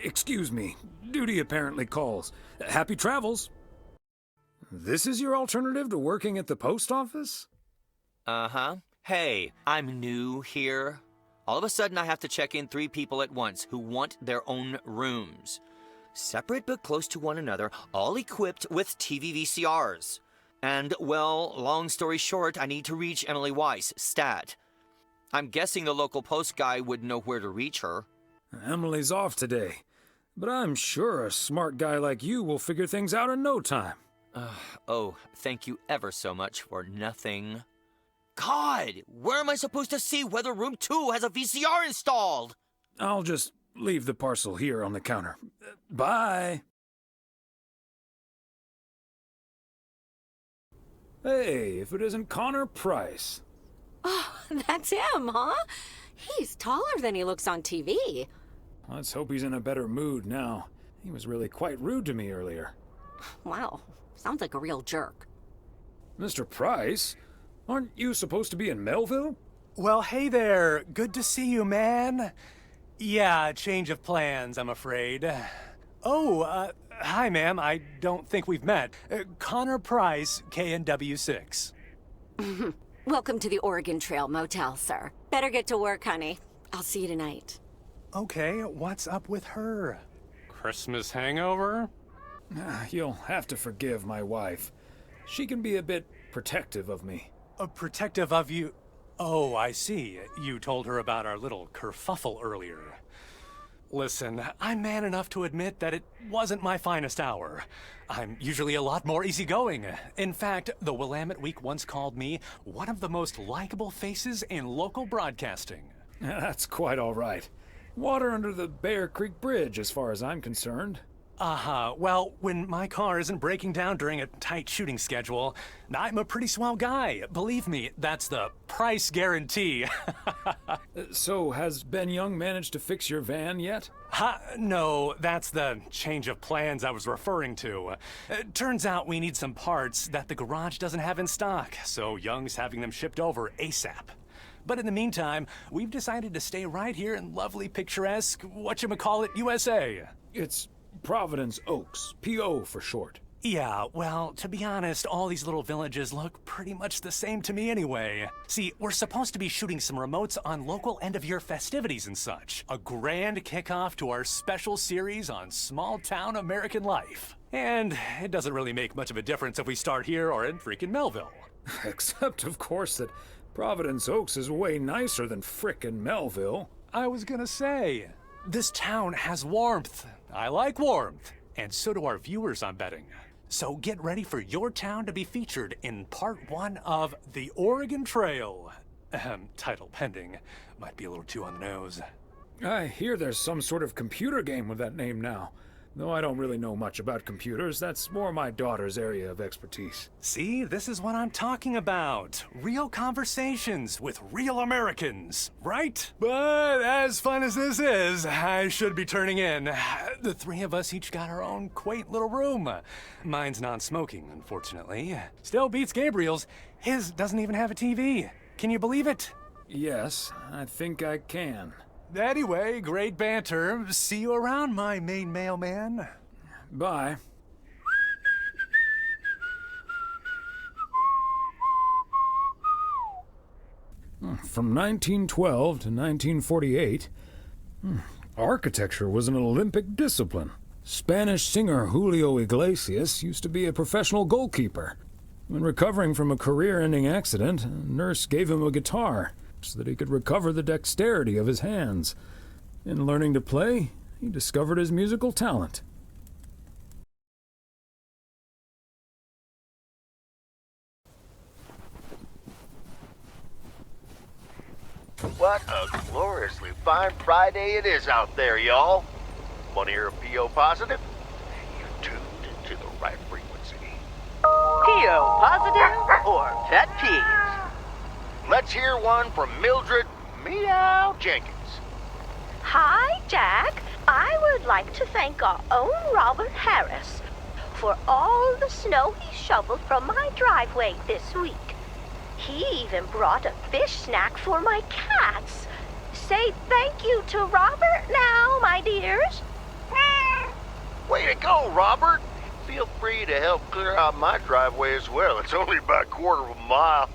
Excuse me. Duty apparently calls. Happy travels. This is your alternative to working at the post office? Uh-huh. Hey, I'm new here. All of a sudden, I have to check in 3 people at once who want their own rooms. Separate but close to one another, all equipped with TV VCRs. And, well, long story short, I need to reach Emily Weiss, stat. I'm guessing the local post guy would know where to reach her. Emily's off today, but I'm sure a smart guy like you will figure things out in no time. Oh, thank you ever so much for nothing. God, where am I supposed to see whether room 2 has a VCR installed? I'll just leave the parcel here on the counter. Bye. Hey, if it isn't Connor Price. Oh, that's him, huh? He's taller than he looks on TV. Let's hope he's in a better mood now. He was really quite rude to me earlier. Wow, sounds like a real jerk. Mr. Price, aren't you supposed to be in Melville? Well, hey there. Good to see you, man. Yeah, change of plans, I'm afraid. Oh, hi, ma'am. I don't think we've met. Connor Price, KNW6. Welcome to the Oregon Trail Motel, sir. Better get to work, honey. I'll see you tonight. Okay, what's up with her? Christmas hangover? You'll have to forgive my wife. She can be a bit protective of me. Protective of you? Oh, I see. You told her about our little kerfuffle earlier. Listen, I'm man enough to admit that it wasn't my finest hour. I'm usually a lot more easygoing. In fact, the Willamette Week once called me one of the most likable faces in local broadcasting. That's quite all right. Water under the Bear Creek Bridge, as far as I'm concerned. Well, when my car isn't breaking down during a tight shooting schedule, I'm a pretty swell guy. Believe me, that's the price guarantee. So, has Ben Young managed to fix your van yet? No, that's the change of plans I was referring to. Turns out we need some parts that the garage doesn't have in stock, so Young's having them shipped over ASAP. But in the meantime, we've decided to stay right here in lovely, picturesque, whatchamacallit, USA. It's Providence Oaks, P.O. for short. Yeah, well, to be honest, all these little villages look pretty much the same to me anyway. See, we're supposed to be shooting some remotes on local end-of-year festivities and such. A grand kickoff to our special series on small-town American life. And it doesn't really make much of a difference if we start here or in freaking Melville. Except, of course, that Providence Oaks is way nicer than frickin' Melville. I was gonna say, this town has warmth. I like warmth. And so do our viewers, I'm betting. So get ready for your town to be featured in part 1 of The Oregon Trail. Title pending. Might be a little too on the nose. I hear there's some sort of computer game with that name now. Though I don't really know much about computers, that's more my daughter's area of expertise. See, this is what I'm talking about. Real conversations with real Americans, right? But as fun as this is, I should be turning in. The three of us each got our own quaint little room. Mine's non-smoking, unfortunately. Still beats Gabriel's. His doesn't even have a TV. Can you believe it? Yes, I think I can. Anyway, great banter. See you around, my main mailman. Bye. From 1912 to 1948, architecture was an Olympic discipline. Spanish singer Julio Iglesias used to be a professional goalkeeper. When recovering from a career-ending accident, a nurse gave him a guitar so that he could recover the dexterity of his hands. In learning to play, he discovered his musical talent. What a gloriously fine Friday it is out there, y'all. Want to hear a P.O. positive? You tuned into the right frequency. P.O. positive or pet peeves? Let's hear one from Mildred Meow Jenkins. Hi, Jack. I would like to thank our own Robert Harris for all the snow he shoveled from my driveway this week. He even brought a fish snack for my cats. Say thank you to Robert now, my dears. Way to go, Robert. Feel free to help clear out my driveway as well. It's only about a quarter of a mile.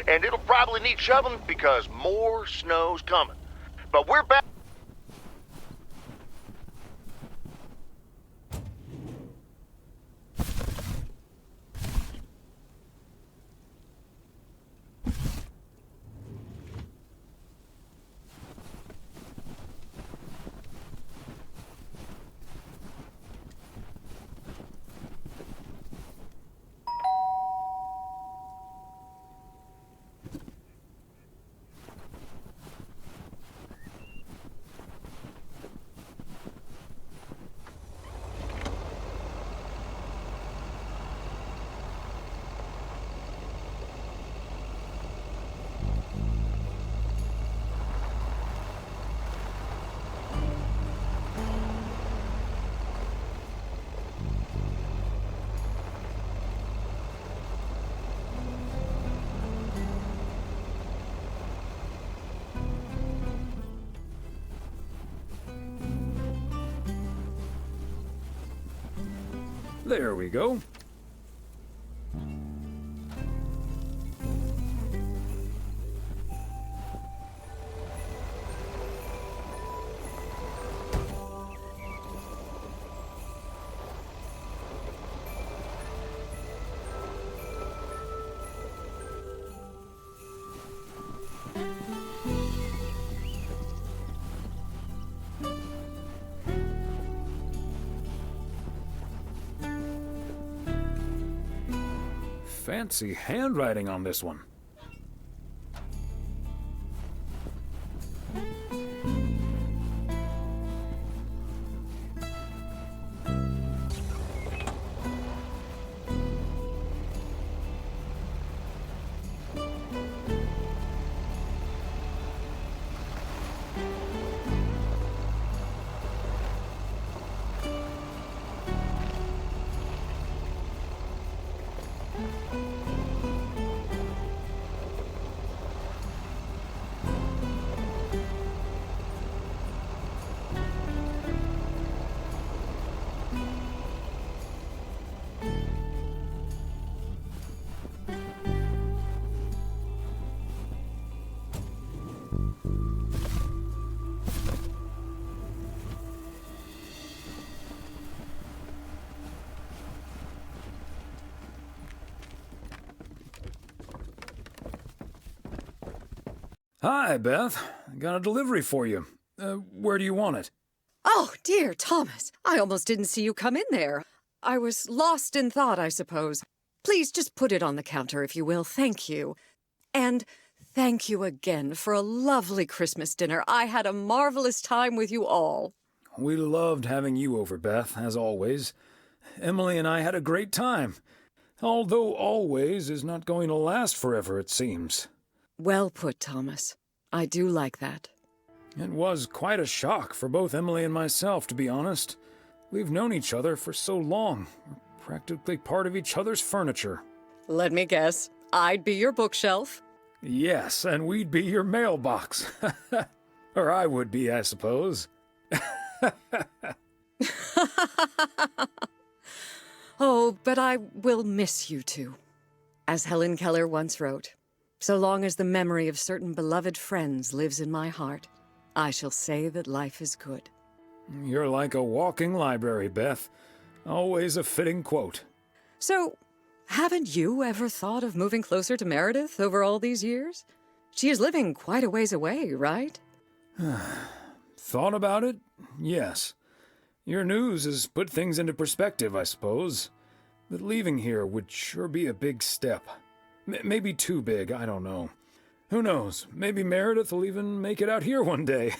And it'll probably need shoveling because more snow's coming. But we're back. There we go. fancy handwriting on this one. Hi, Beth. Got a delivery for you. Where do you want it? Oh, dear Thomas, I almost didn't see you come in there. I was lost in thought, I suppose. Please just put it on the counter, if you will. Thank you. And thank you again for a lovely Christmas dinner. I had a marvelous time with you all. We loved having you over, Beth, as always. Emily and I had a great time. Although always is not going to last forever, it seems. Well put, Thomas. I do like that. It was quite a shock for both Emily and myself, to be honest. We've known each other for so long. We're practically part of each other's furniture. Let me guess. I'd be your bookshelf. Yes, and we'd be your mailbox. Or I would be, I suppose. Oh, but I will miss you two. As Helen Keller once wrote, so long as the memory of certain beloved friends lives in my heart, I shall say that life is good. You're like a walking library, Beth. Always a fitting quote. So, haven't you ever thought of moving closer to Meredith over all these years? She is living quite a ways away, right? Thought about it? Yes. Your news has put things into perspective, I suppose. But leaving here would sure be a big step. Maybe too big, I don't know. Who knows? Maybe Meredith will even make it out here one day.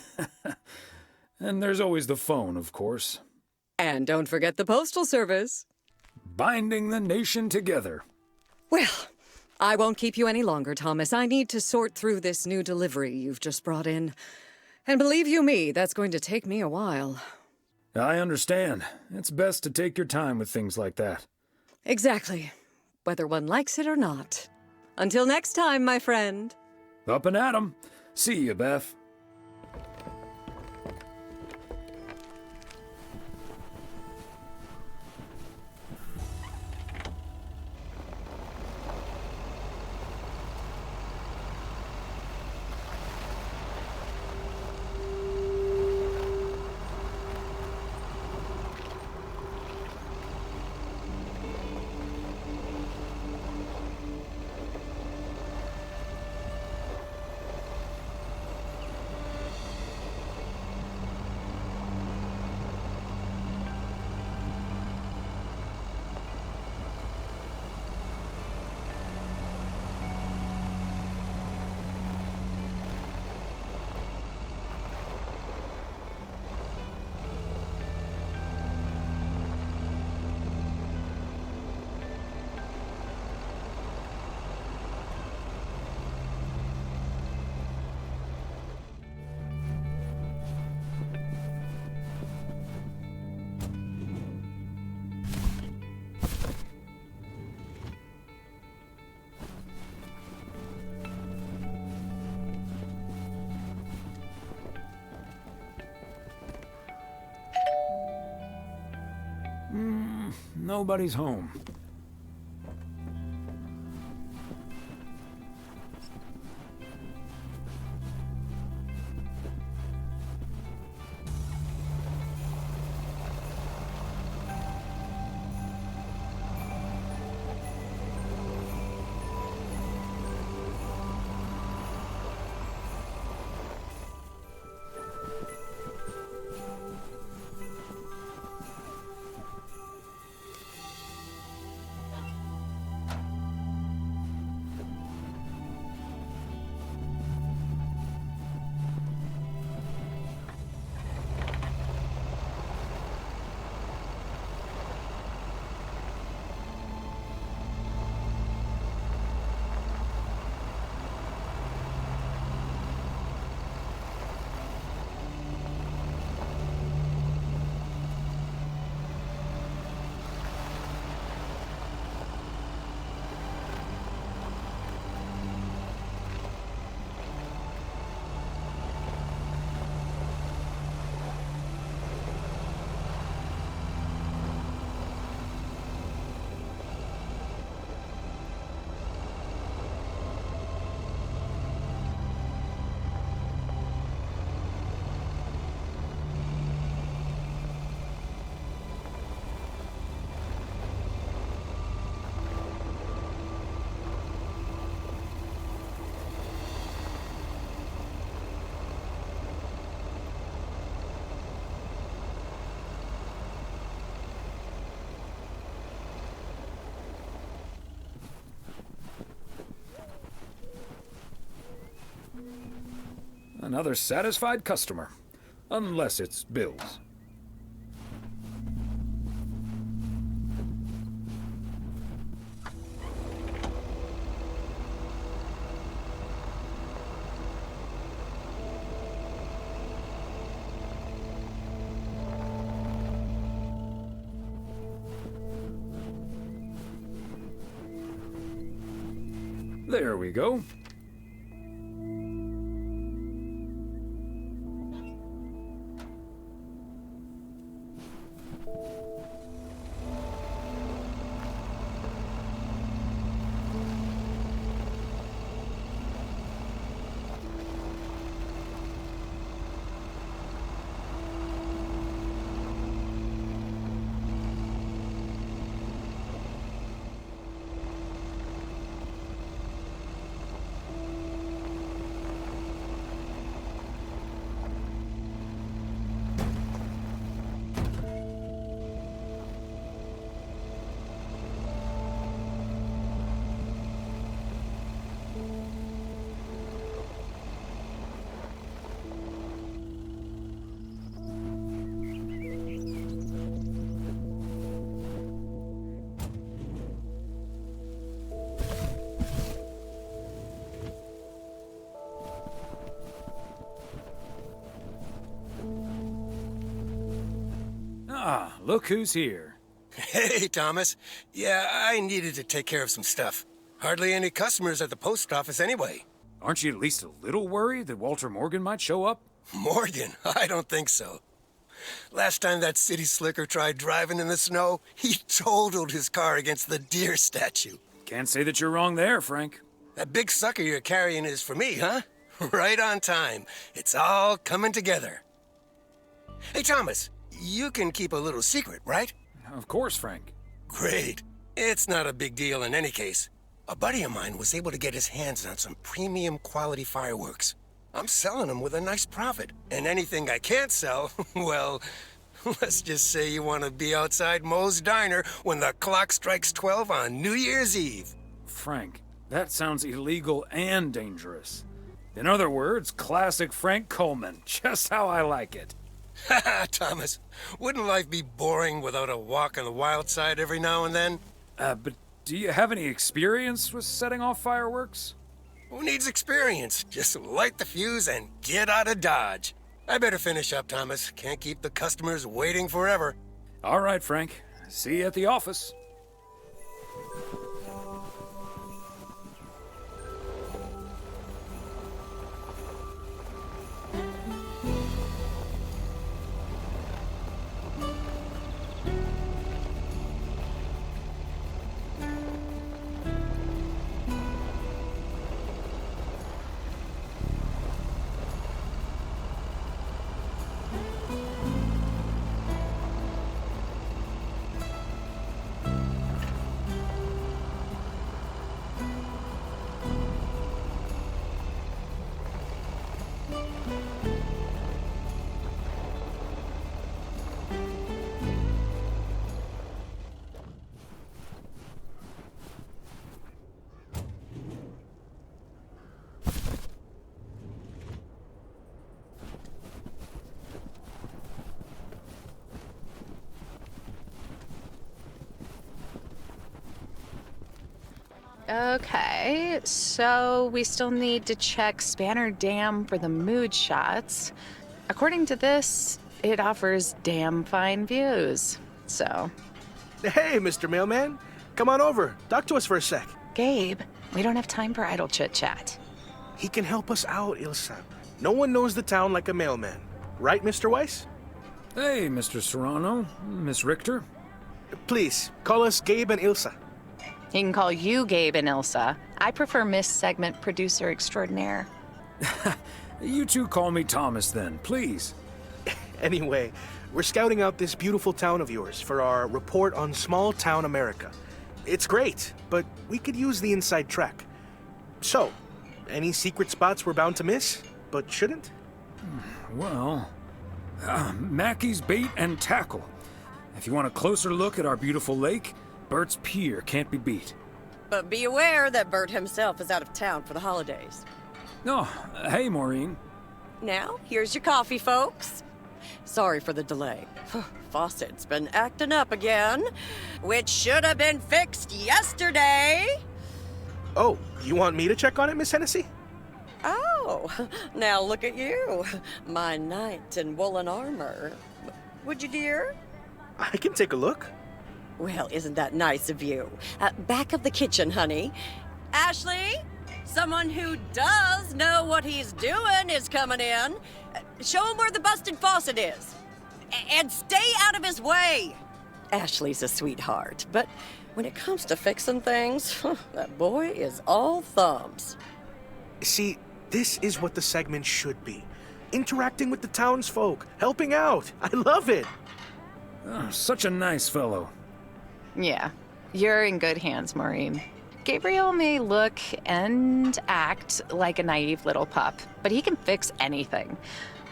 And there's always the phone, of course. And don't forget the Postal Service. Binding the nation together. Well, I won't keep you any longer, Thomas. I need to sort through this new delivery you've just brought in. And believe you me, that's going to take me a while. I understand. It's best to take your time with things like that. Exactly. Whether one likes it or not. Until next time, my friend. Up and at 'em. See you, Beth. Nobody's home. another satisfied customer. Unless it's Bill's. There we go. Ah, look who's here. Hey, Thomas. Yeah, I needed to take care of some stuff. Hardly any customers at the post office anyway. Aren't you at least a little worried that Walter Morgan might show up? Morgan? I don't think so. Last time that city slicker tried driving in the snow, he totaled his car against the deer statue. Can't say that you're wrong there, Frank. That big sucker you're carrying is for me, huh? Right on time. It's all coming together. Hey, Thomas, you can keep a little secret, right? Of course, Frank. Great. It's not a big deal in any case. A buddy of mine was able to get his hands on some premium quality fireworks. I'm selling them with a nice profit. And anything I can't sell, well, let's just say you want to be outside Moe's Diner when the clock strikes 12 on New Year's Eve. Frank, that sounds illegal and dangerous. In other words, classic Frank Coleman, just how I like it. Haha, Thomas, wouldn't life be boring without a walk on the wild side every now and then? But do you have any experience with setting off fireworks? Who needs experience? Just light the fuse and get out of Dodge. I better finish up, Thomas. Can't keep the customers waiting forever. All right, Frank. See you at the office. Okay, so we still need to check Spanner Dam for the mood shots. According to this, it offers damn fine views, so... Hey, Mr. Mailman. Come on over. Talk to us for a sec. Gabe, we don't have time for idle chit-chat. He can help us out, Ilsa. No one knows the town like a mailman. Right, Mr. Weiss? Hey, Mr. Serrano, Miss Richter. Please, call us Gabe and Ilsa. He can call you Gabe and Ilsa. I prefer Miss Segment Producer Extraordinaire. You two call me Thomas then, please. Anyway, we're scouting out this beautiful town of yours for our report on small town America. It's great, but we could use the inside track. So, any secret spots we're bound to miss, but shouldn't? Well, Mackey's Bait and Tackle. If you want a closer look at our beautiful lake, Bert's Pier can't be beat. But be aware that Bert himself is out of town for the holidays. Oh, hey, Maureen. Now, here's your coffee, folks. Sorry for the delay. Faucet's been acting up again, which should have been fixed yesterday. Oh, you want me to check on it, Miss Hennessy? Oh, now look at you, my knight in woolen armor. Would you, dear? I can take a look. Well, isn't that nice of you? Back of the kitchen, honey. Ashley, someone who does know what he's doing is coming in. Show him where the busted faucet is. And stay out of his way. Ashley's a sweetheart, but when it comes to fixing things, that boy is all thumbs. See, this is what the segment should be. Interacting with the townsfolk, helping out. I love it. Oh, such a nice fellow. Yeah, you're in good hands, Maureen. Gabriel may look and act like a naive little pup, but he can fix anything.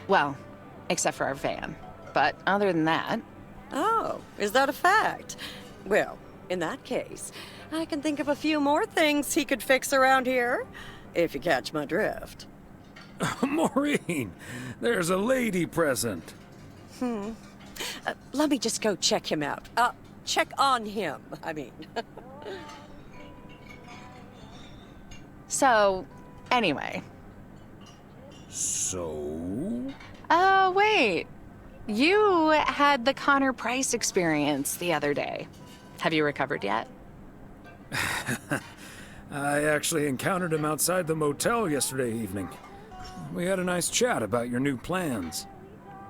Well, except for our van. But other than that... Oh, is that a fact? Well, in that case, I can think of a few more things he could fix around here, if you catch my drift. Maureen, there's a lady present. Let me just go check him out. Check on him, I mean. So, anyway. So? Oh, wait. You had the Connor Price experience the other day. Have you recovered yet? I actually encountered him outside the motel yesterday evening. We had a nice chat about your new plans.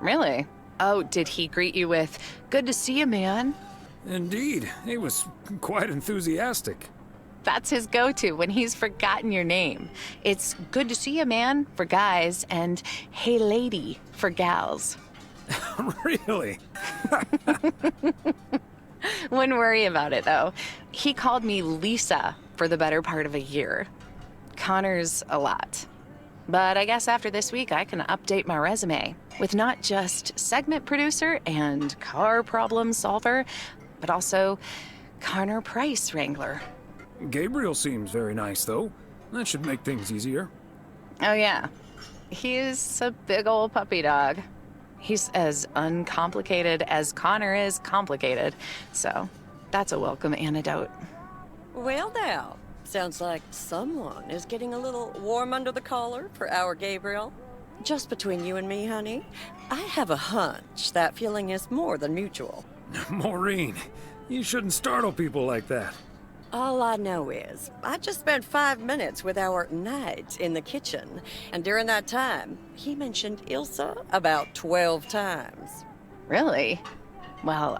Really? Oh, did he greet you with, "Good to see you, man"? Indeed. He was quite enthusiastic. That's his go-to when he's forgotten your name. It's "Good to see you, man" for guys and "Hey, lady" for gals. Really? Wouldn't worry about it, though. He called me Lisa for the better part of a year. Connor's a lot. But I guess after this week, I can update my resume with not just segment producer and car problem solver, but also Connor Price wrangler. Gabriel seems very nice, though. That should make things easier. Oh, yeah. He's a big old puppy dog. He's as uncomplicated as Connor is complicated, so that's a welcome antidote. Well, now, sounds like someone is getting a little warm under the collar for our Gabriel. Just between you and me, honey, I have a hunch that feeling is more than mutual. Maureen, you shouldn't startle people like that. All I know is, I just spent 5 minutes with our knight in the kitchen, and during that time, he mentioned Ilsa about 12 times. Really? Well,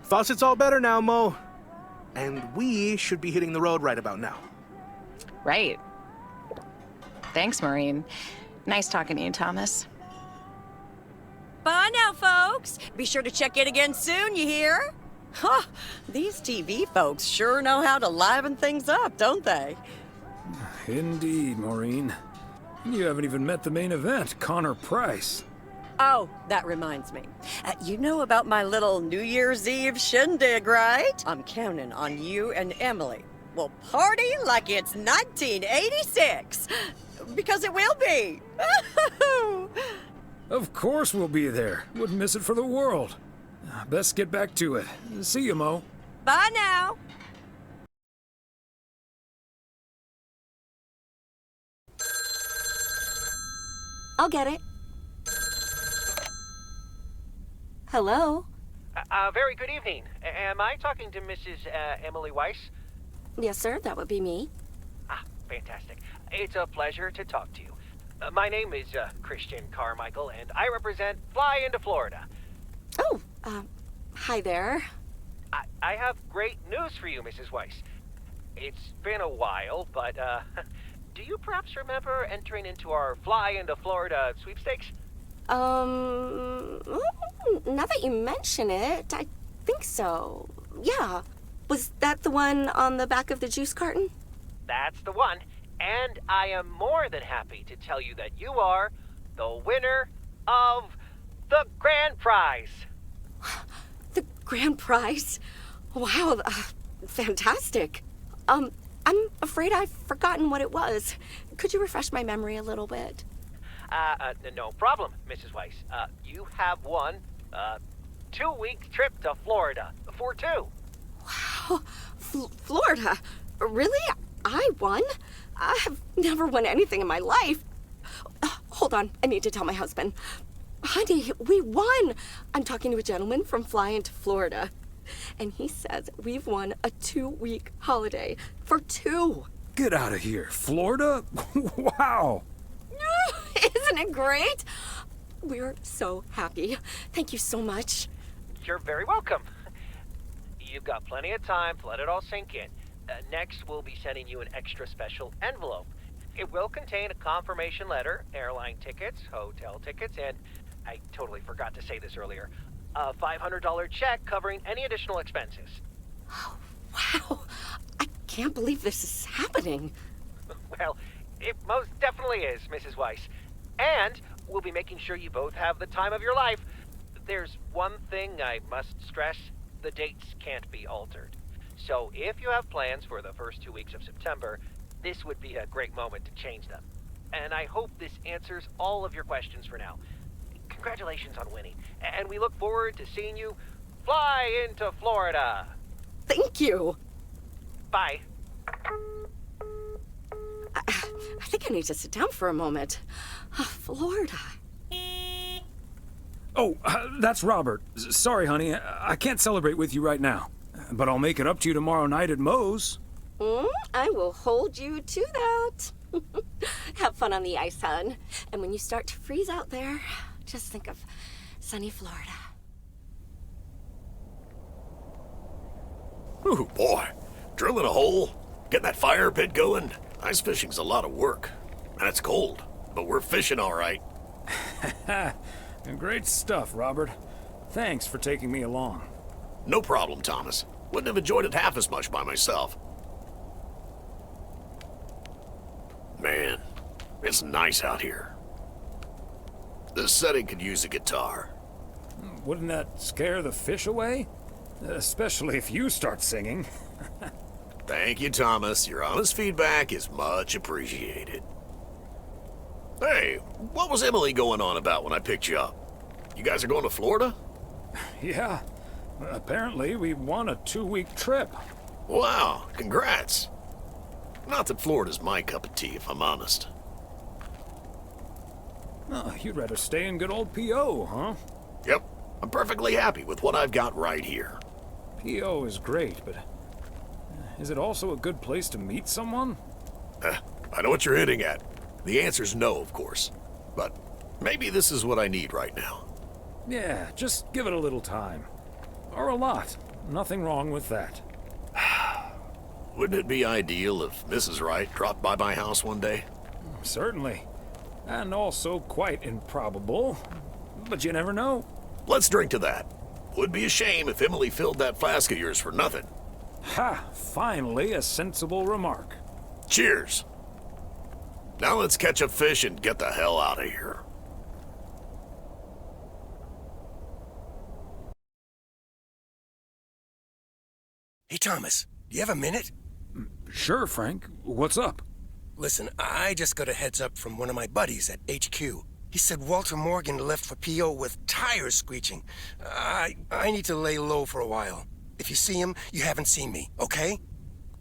Faucet's all better now, Mo. And we should be hitting the road right about now. Right. Thanks, Maureen. Nice talking to you, Thomas. Bye now, folks. Be sure to check in again soon, you hear? Huh, these TV folks sure know how to liven things up, don't they? Indeed, Maureen. You haven't even met the main event, Connor Price. Oh, that reminds me. You know about my little New Year's Eve shindig, right? I'm counting on you and Emily. We'll party like it's 1986. Because it will be. Of course we'll be there. Wouldn't miss it for the world. Best get back to it. See you, Mo. Bye now. I'll get it. Hello? Very good evening. Am I talking to Mrs. Emily Weiss? Yes, sir, that would be me. Ah, fantastic. It's a pleasure to talk to you. My name is Christian Carmichael, and I represent Fly into Florida. Oh, hi there. I have great news for you, Mrs. Weiss. It's been a while, but, do you perhaps remember entering into our Fly into Florida sweepstakes? Now that you mention it, I think so. Yeah. Was that the one on the back of the juice carton? That's the one. And I am more than happy to tell you that you are the winner of the grand prize. The grand prize? Wow, fantastic. I'm afraid I've forgotten what it was. Could you refresh my memory a little bit? No problem, Mrs. Weiss. You have won a 2-week trip to Florida for 2. Wow, Florida? Really? I won? I have never won anything in my life. Hold on, I need to tell my husband. Honey, we won! I'm talking to a gentleman from flying to Florida. And he says we've won a 2-week holiday for 2. Get out of here. Florida? Wow. Isn't it great? We're so happy. Thank you so much. You're very welcome. You've got plenty of time to let it all sink in. Next, we'll be sending you an extra special envelope. It will contain a confirmation letter, airline tickets, hotel tickets, and I totally forgot to say this earlier, a $500 check covering any additional expenses. Wow, I can't believe this is happening. Well, it most definitely is, Mrs. Weiss. And we'll be making sure you both have the time of your life. There's one thing I must stress. The dates can't be altered. So if you have plans for the first 2 weeks of September, this would be a great moment to change them. And I hope this answers all of your questions for now. Congratulations on winning. And we look forward to seeing you fly into Florida. Thank you. Bye. I think I need to sit down for a moment. Florida. Oh, that's Robert. Sorry, honey. I can't celebrate with you right now. But I'll make it up to you tomorrow night at Moe's. I will hold you to that. Have fun on the ice, hon. And when you start to freeze out there, just think of sunny Florida. Ooh, boy. Drilling a hole, getting that fire pit going. Ice fishing's a lot of work. And it's cold, but we're fishing all right. Great stuff, Robert. Thanks for taking me along. No problem, Thomas. Wouldn't have enjoyed it half as much by myself. Man, it's nice out here. This setting could use a guitar. Wouldn't that scare the fish away? Especially if you start singing. Thank you, Thomas. Your honest feedback is much appreciated. Hey, what was Emily going on about when I picked you up? You guys are going to Florida? Yeah. Apparently, we won a 2-week trip. Wow, congrats. Not that Florida's my cup of tea, if I'm honest. Oh, you'd rather stay in good old P.O., huh? Yep. I'm perfectly happy with what I've got right here. P.O. is great, but is it also a good place to meet someone? I know what you're hitting at. The answer's no, of course. But maybe this is what I need right now. Yeah, just give it a little time. Or a lot. Nothing wrong with that. Wouldn't it be ideal if Mrs. Wright dropped by my house one day? Certainly. And also quite improbable. But you never know. Let's drink to that. Would be a shame if Emily filled that flask of yours for nothing. Ha! Finally, a sensible remark. Cheers. Now let's catch a fish and get the hell out of here. Hey, Thomas, do you have a minute? Sure, Frank. What's up? Listen, I just got a heads up from one of my buddies at HQ. He said Walter Morgan left for P.O. with tires screeching. I need to lay low for a while. If you see him, you haven't seen me, okay?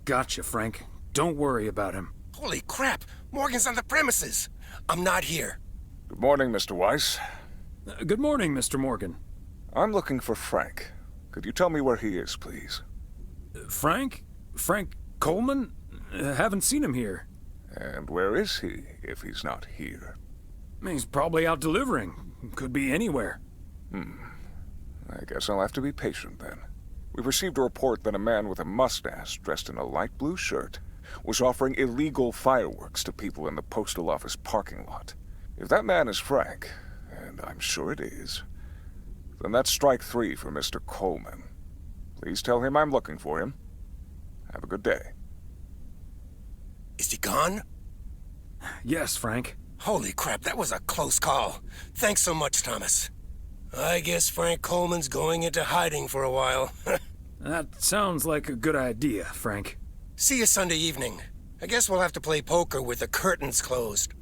Gotcha, Frank. Don't worry about him. Holy crap! Morgan's on the premises! I'm not here. Good morning, Mr. Weiss. Good morning, Mr. Morgan. I'm looking for Frank. Could you tell me where he is, please? Frank? Frank Coleman? Haven't seen him here. And where is he, if he's not here? He's probably out delivering. Could be anywhere. I guess I'll have to be patient then. We've received a report that a man with a mustache dressed in a light blue shirt was offering illegal fireworks to people in the postal office parking lot. If that man is Frank, and I'm sure it is, then that's strike 3 for Mr. Coleman. Please tell him I'm looking for him. Have a good day. Is he gone? Yes, Frank. Holy crap, that was a close call. Thanks so much, Thomas. I guess Frank Coleman's going into hiding for a while. That sounds like a good idea, Frank. See you Sunday evening. I guess we'll have to play poker with the curtains closed.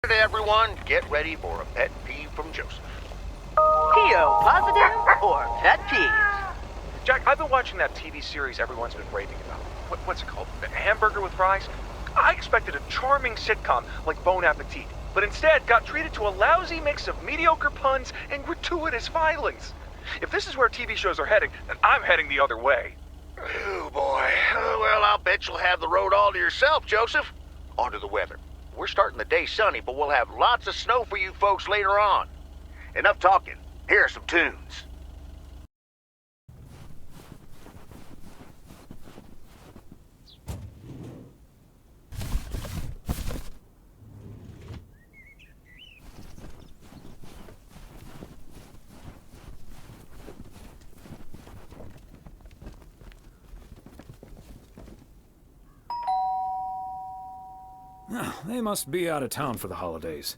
Everyone, get ready for a pet peeve from Joseph. PO positive or pet peeve? Jack, I've been watching that TV series everyone's been raving about. What's it called? Hamburger with Fries? I expected a charming sitcom like Bon Appetit, but instead got treated to a lousy mix of mediocre puns and gratuitous violence. If this is where TV shows are heading, then I'm heading the other way. Oh, boy. Well, I'll bet you'll have the road all to yourself, Joseph. On to the weather. We're starting the day sunny, but we'll have lots of snow for you folks later on. Enough talking. Here are some tunes. They must be out of town for the holidays.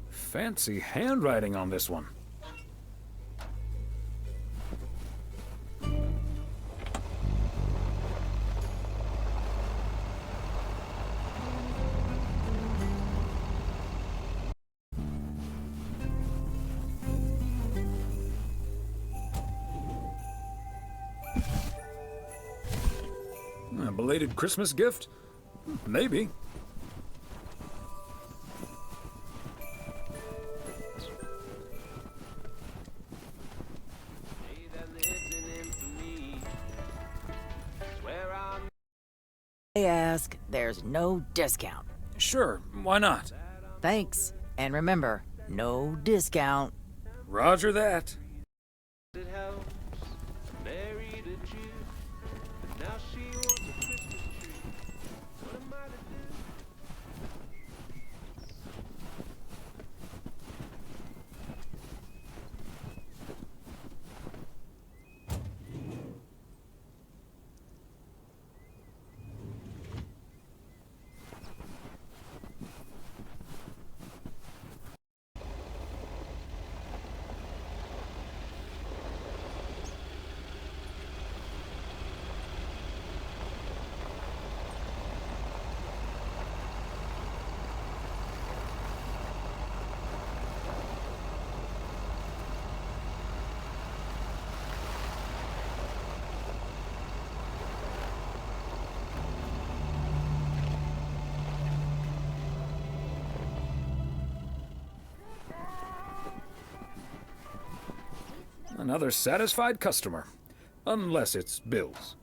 Fancy handwriting on this one. A belated Christmas gift? Maybe. They ask, there's no discount. Sure, why not? Thanks. And remember, no discount. Roger that. Another satisfied customer. Unless it's Bill's.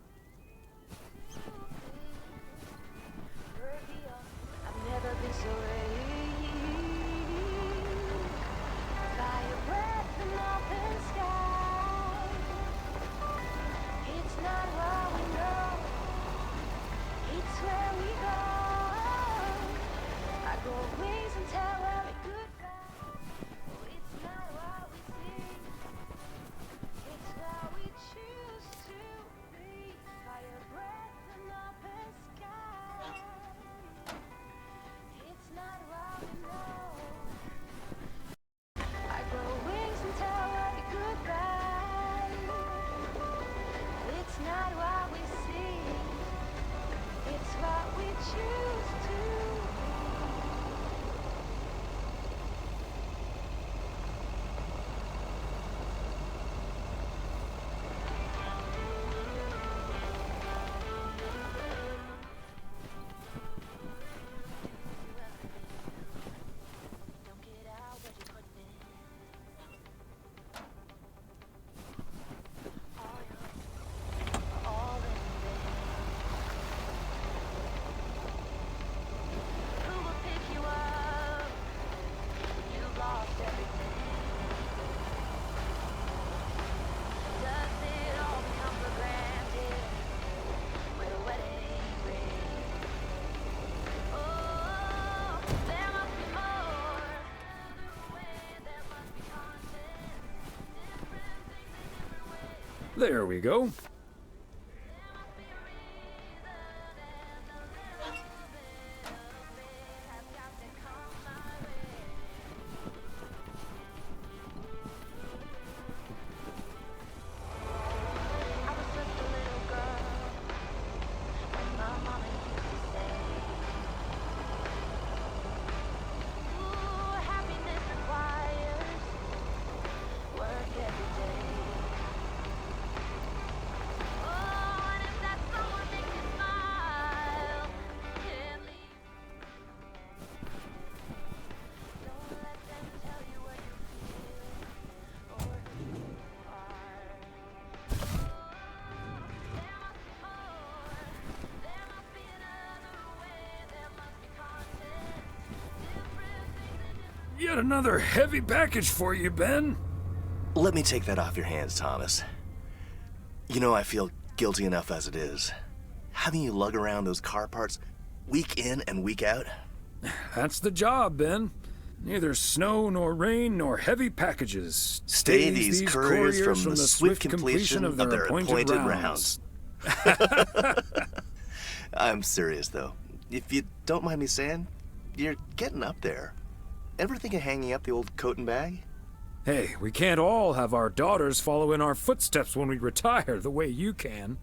There we go. Yet another heavy package for you, Ben. Let me take that off your hands, Thomas. You know, I feel guilty enough as it is. Having you lug around those car parts week in and week out. That's the job, Ben. Neither snow nor rain nor heavy packages Stay these couriers from the swift completion of their appointed rounds. I'm serious, though. If you don't mind me saying, you're getting up there. Ever think of hanging up the old coat and bag? Hey, we can't all have our daughters follow in our footsteps when we retire the way you can.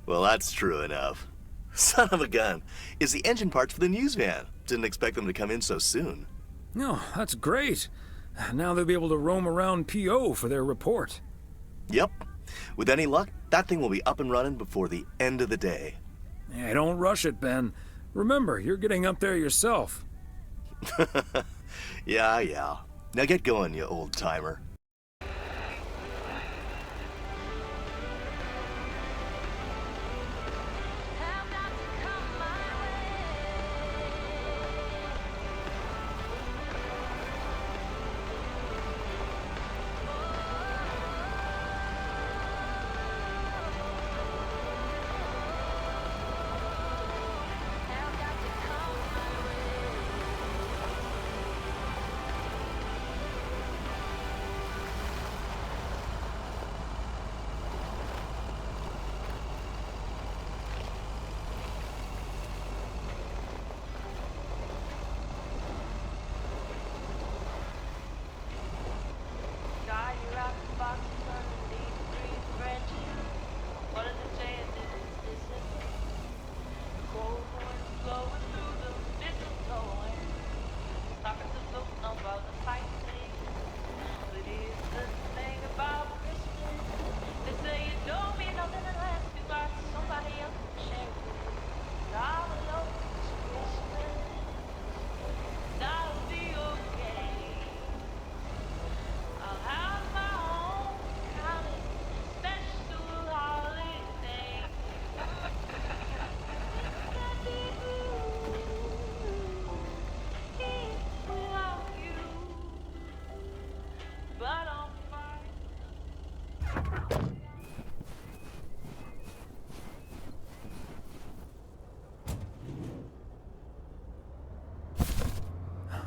Well, that's true enough. Son of a gun. It's the engine parts for the news van. Didn't expect them to come in so soon. No, that's great. Now they'll be able to roam around PO for their report. Yep. With any luck, that thing will be up and running before the end of the day. Hey, don't rush it, Ben. Remember, you're getting up there yourself. Yeah. Now get going, you old timer.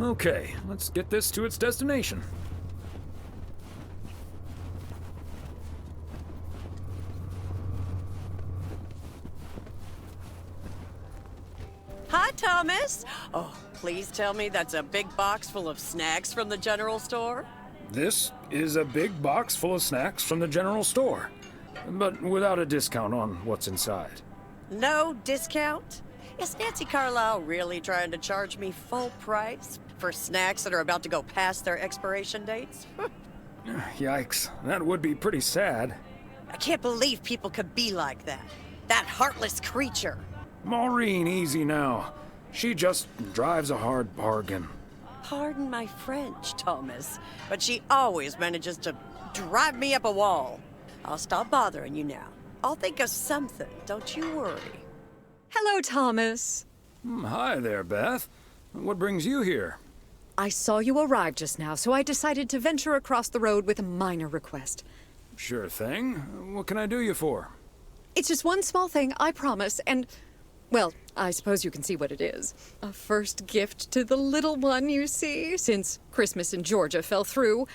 Okay, let's get this to its destination. Hi, Thomas. Oh, please tell me that's a big box full of snacks from the general store? This is a big box full of snacks from the general store, but without a discount on what's inside. No discount? Is Nancy Carlisle really trying to charge me full price for snacks that are about to go past their expiration dates? Yikes, that would be pretty sad. I can't believe people could be like that. That heartless creature. Maureen, easy now. She just drives a hard bargain. Pardon my French, Thomas, but she always manages to drive me up a wall. I'll stop bothering you now. I'll think of something, don't you worry. Hello, Thomas. Hi there, Beth. What brings you here? I saw you arrive just now, so I decided to venture across the road with a minor request. Sure thing. What can I do you for? It's just one small thing, I promise, and, well, I suppose you can see what it is. A first gift to the little one, you see, since Christmas in Georgia fell through.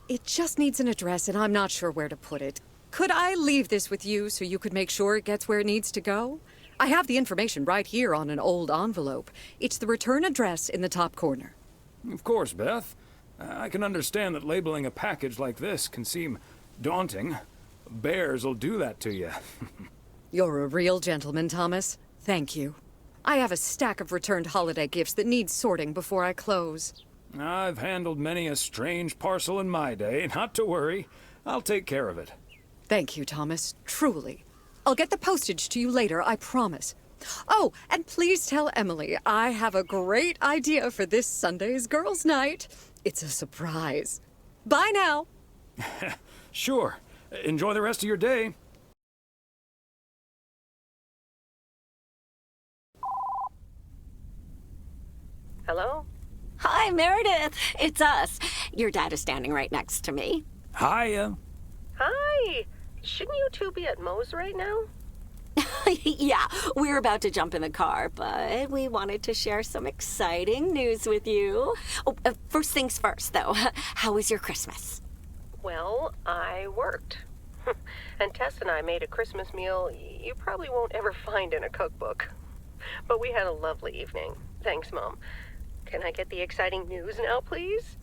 It just needs an address, and I'm not sure where to put it. Could I leave this with you so you could make sure it gets where it needs to go? I have the information right here on an old envelope. It's the return address in the top corner. Of course, Beth. I can understand that labeling a package like this can seem daunting. Bears will do that to you. You're a real gentleman, Thomas. Thank you. I have a stack of returned holiday gifts that need sorting before I close. I've handled many a strange parcel in my day. Not to worry. I'll take care of it. Thank you, Thomas. Truly. I'll get the postage to you later, I promise. Oh, and please tell Emily I have a great idea for this Sunday's girls' night. It's a surprise. Bye now. Sure. Enjoy the rest of your day. Hello? Hi, Meredith. It's us. Your dad is standing right next to me. Hiya. Hi. Shouldn't you two be at Moe's right now? Yeah, we're about to jump in the car, but we wanted to share some exciting news with you. Oh, first things first, though. How was your Christmas? Well, I worked. And Tess and I made a Christmas meal you probably won't ever find in a cookbook. But we had a lovely evening. Thanks, Mom. Can I get the exciting news now, please?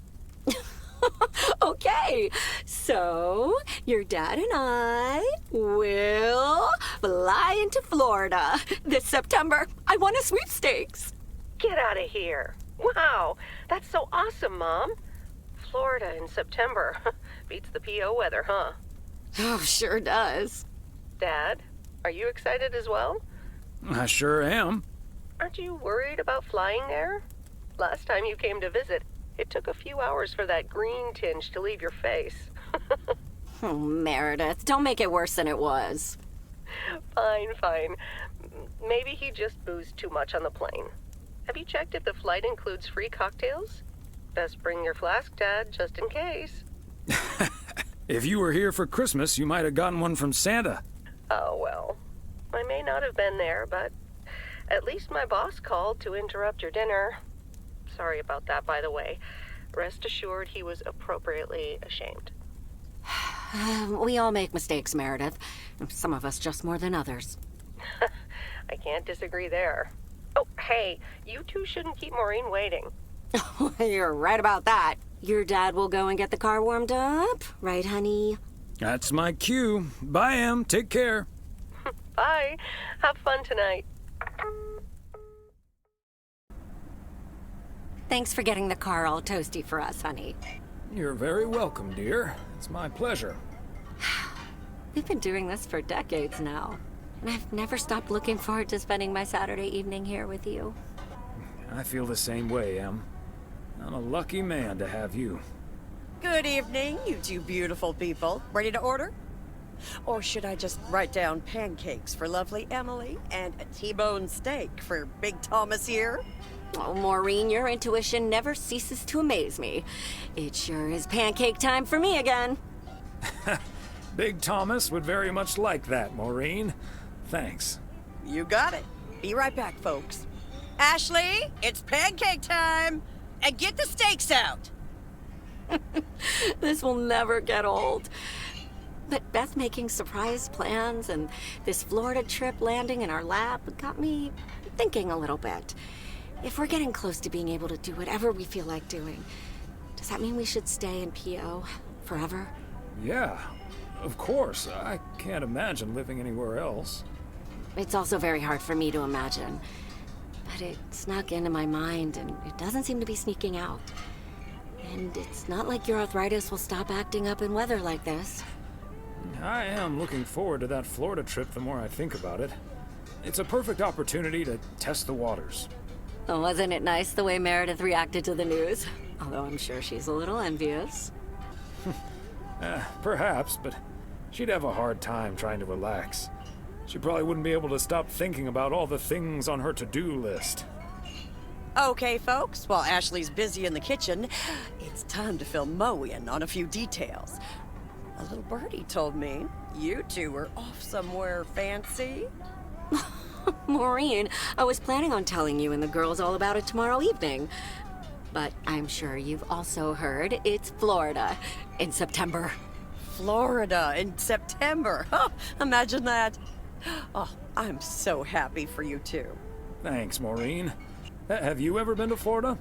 Okay, so your dad and I will fly into Florida this September. I won a sweepstakes. Get out of here. Wow, that's so awesome, Mom. Florida in September. Beats the PO weather, huh? Oh, sure does. Dad, are you excited as well? I sure am. Aren't you worried about flying there? Last time you came to visit, it took a few hours for that green tinge to leave your face. Oh, Meredith, don't make it worse than it was. Fine. Maybe he just boozed too much on the plane. Have you checked if the flight includes free cocktails? Best bring your flask, Dad, just in case. If you were here for Christmas, you might have gotten one from Santa. Oh, well. I may not have been there, but at least my boss called to interrupt your dinner. Sorry about that, by the way. Rest assured he was appropriately ashamed. We all make mistakes, Meredith. Some of us just more than others. I can't disagree there. Oh, hey, you two shouldn't keep Maureen waiting. You're right about that. Your dad will go and get the car warmed up, right, honey? That's my cue. Bye, Em. Take care. Bye. Have fun tonight. Thanks for getting the car all toasty for us, honey. You're very welcome, dear. It's my pleasure. We've been doing this for decades now, and I've never stopped looking forward to spending my Saturday evening here with you. I feel the same way, Em. I'm a lucky man to have you. Good evening, you two beautiful people. Ready to order? Or should I just write down pancakes for lovely Emily and a T-bone steak for Big Thomas here? Oh, Maureen, your intuition never ceases to amaze me. It sure is pancake time for me again. Big Thomas would very much like that, Maureen. Thanks. You got it. Be right back, folks. Ashley, it's pancake time! And get the steaks out! This will never get old. But Beth making surprise plans and this Florida trip landing in our lap got me thinking a little bit. If we're getting close to being able to do whatever we feel like doing, does that mean we should stay in PO forever? Yeah, of course. I can't imagine living anywhere else. It's also very hard for me to imagine. But it snuck into my mind and it doesn't seem to be sneaking out. And it's not like your arthritis will stop acting up in weather like this. I am looking forward to that Florida trip the more I think about it. It's a perfect opportunity to test the waters. Oh, wasn't it nice the way Meredith reacted to the news? Although I'm sure she's a little envious. Perhaps, but she'd have a hard time trying to relax. She probably wouldn't be able to stop thinking about all the things on her to-do list. Okay, folks, while Ashley's busy in the kitchen, it's time to fill Moe in on a few details. A little birdie told me you two were off somewhere fancy. Maureen, I was planning on telling you and the girls all about it tomorrow evening. But I'm sure you've also heard it's Florida in September. Florida in September. Oh, imagine that. Oh, I'm so happy for you two. Thanks, Maureen. Have you ever been to Florida?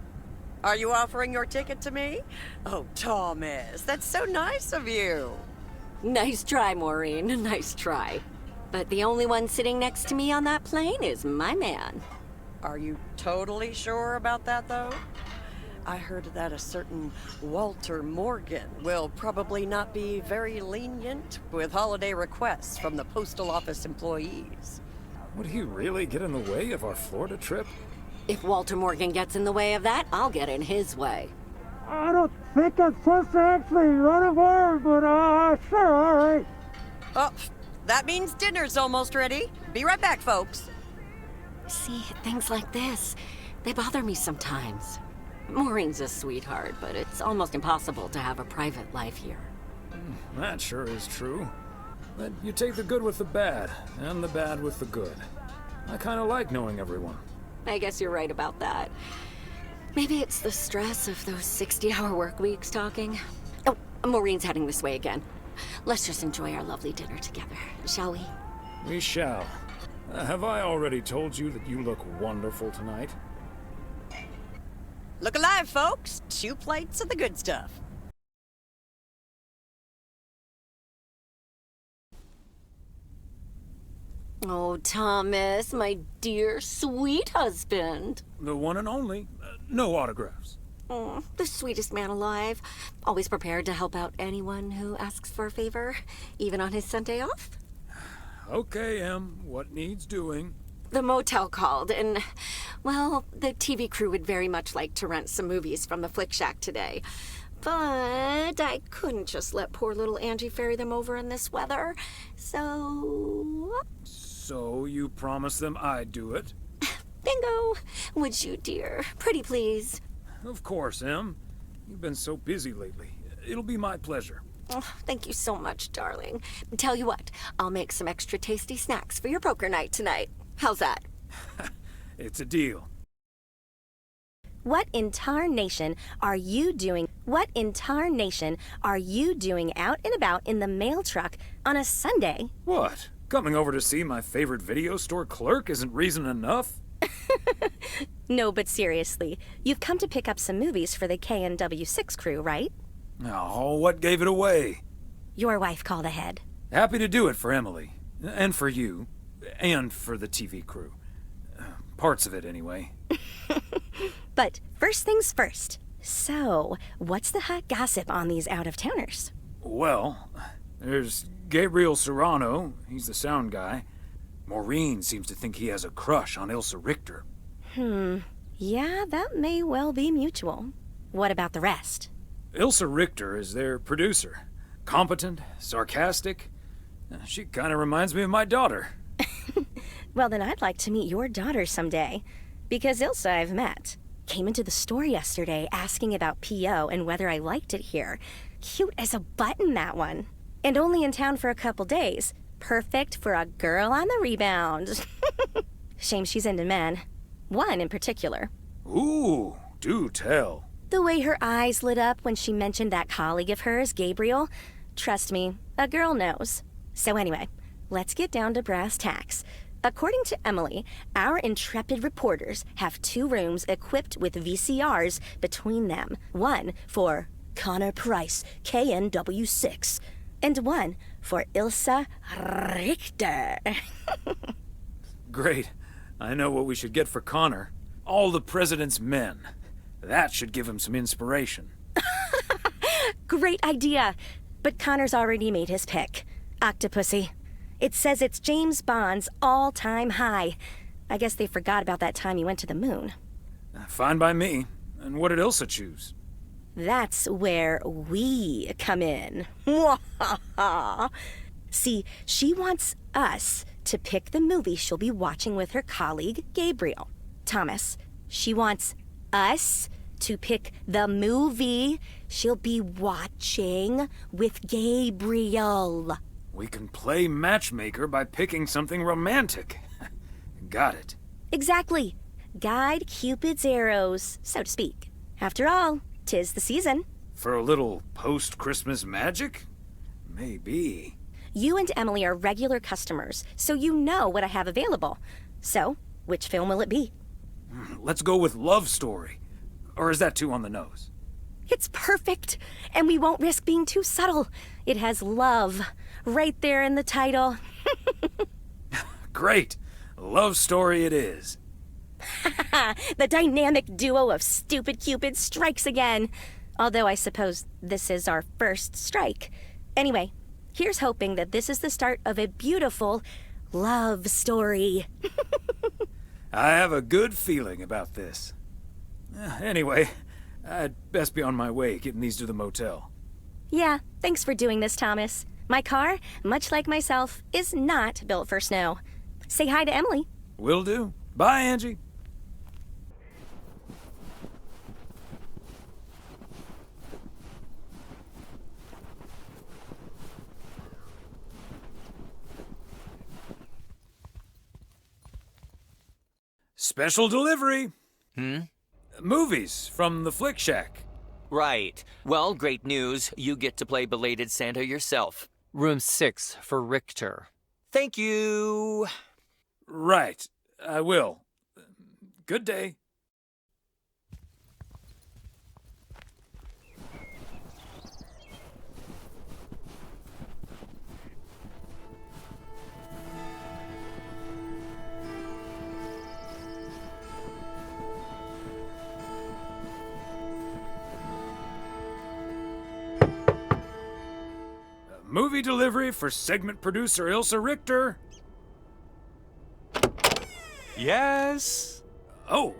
Are you offering your ticket to me? Oh, Thomas, that's so nice of you. Nice try, Maureen. Nice try. But the only one sitting next to me on that plane is my man. Are you totally sure about that, though? I heard that a certain Walter Morgan will probably not be very lenient with holiday requests from the postal office employees. Would he really get in the way of our Florida trip? If Walter Morgan gets in the way of that, I'll get in his way. I don't think I'm supposed to actually run a bar, but sure, all right. Oh, that means dinner's almost ready. Be right back, folks. See, things like this, they bother me sometimes. Maureen's a sweetheart, but it's almost impossible to have a private life here. That sure is true. But you take the good with the bad, and the bad with the good. I kind of like knowing everyone. I guess you're right about that. Maybe it's the stress of those 60-hour work weeks talking. Oh, Maureen's heading this way again. Let's just enjoy our lovely dinner together, shall we? We shall. Have I already told you that you look wonderful tonight? Look alive, folks. 2 plates of the good stuff. Oh, Thomas, my dear, sweet husband. The one and only. No autographs. The sweetest man alive. Always prepared to help out anyone who asks for a favor, even on his Sunday off. Okay, Em. What needs doing? The motel called, and, well, the TV crew would very much like to rent some movies from the Flick Shack today. But I couldn't just let poor little Angie ferry them over in this weather, so... So you promised them I'd do it? Bingo! Would you, dear? Pretty please. Of course, Em. You've been so busy lately. It'll be my pleasure. Oh, thank you so much, darling. Tell you what, I'll make some extra tasty snacks for your poker night tonight. How's that? It's a deal. What in tarnation are you doing? What in tarnation are you doing out and about in the mail truck on a Sunday? What? Coming over to see my favorite video store clerk isn't reason enough? No, but seriously, you've come to pick up some movies for the KNW6 crew, right? Oh, what gave it away? Your wife called ahead. Happy to do it for Emily. And for you. And for the TV crew. Parts of it, anyway. But first things first. So, what's the hot gossip on these out-of-towners? Well, there's Gabriel Serrano. He's the sound guy. Maureen seems to think he has a crush on Ilsa Richter. Yeah, that may well be mutual. What about the rest? Ilsa Richter is their producer. Competent, sarcastic. She kind of reminds me of my daughter. Well, then I'd like to meet your daughter someday. Because Ilsa I've met. Came into the store yesterday asking about P.O. and whether I liked it here. Cute as a button, that one. And only in town for a couple days. Perfect for a girl on the rebound. Shame she's into men. One in particular. Ooh, do tell. The way her eyes lit up when she mentioned that colleague of hers, Gabriel. Trust me, a girl knows. So anyway, let's get down to brass tacks. According to Emily, our intrepid reporters have 2 rooms equipped with VCRs between them. One for Connor Price, KNW6, and one for Ilsa Richter. Great. I know what we should get for Connor. All the President's Men. That should give him some inspiration. Great idea. But Connor's already made his pick. Octopussy. It says it's James Bond's all-time high. I guess they forgot about that time he went to the moon. Fine by me. And what did Ilsa choose? That's where we come in. See, she wants us to pick the movie she'll be watching with her colleague, Gabriel. Thomas, she wants us to pick the movie she'll be watching with Gabriel. We can play matchmaker by picking something romantic. Got it. Exactly. Guide Cupid's arrows, so to speak. After all, 'tis the season. For a little post-Christmas magic? Maybe. You and Emily are regular customers, so you know what I have available. So, which film will it be? Let's go with Love Story. Or is that too on the nose? It's perfect, and we won't risk being too subtle. It has love right there in the title. Great. Love Story it is. The dynamic duo of stupid Cupid strikes again. Although I suppose this is our first strike. Anyway, here's hoping that this is the start of a beautiful love story. I have a good feeling about this. Anyway, I'd best be on my way getting these to the motel. Yeah, thanks for doing this, Thomas. My car, much like myself, is not built for snow. Say hi to Emily. Will do. Bye, Angie. Special delivery. Hmm? Movies from the Flick Shack. Right. Well, great news. You get to play belated Santa yourself. Room 6 for Richter. Thank you. Right. I will. Good day. Movie delivery for segment producer Ilsa Richter. Yes? Oh,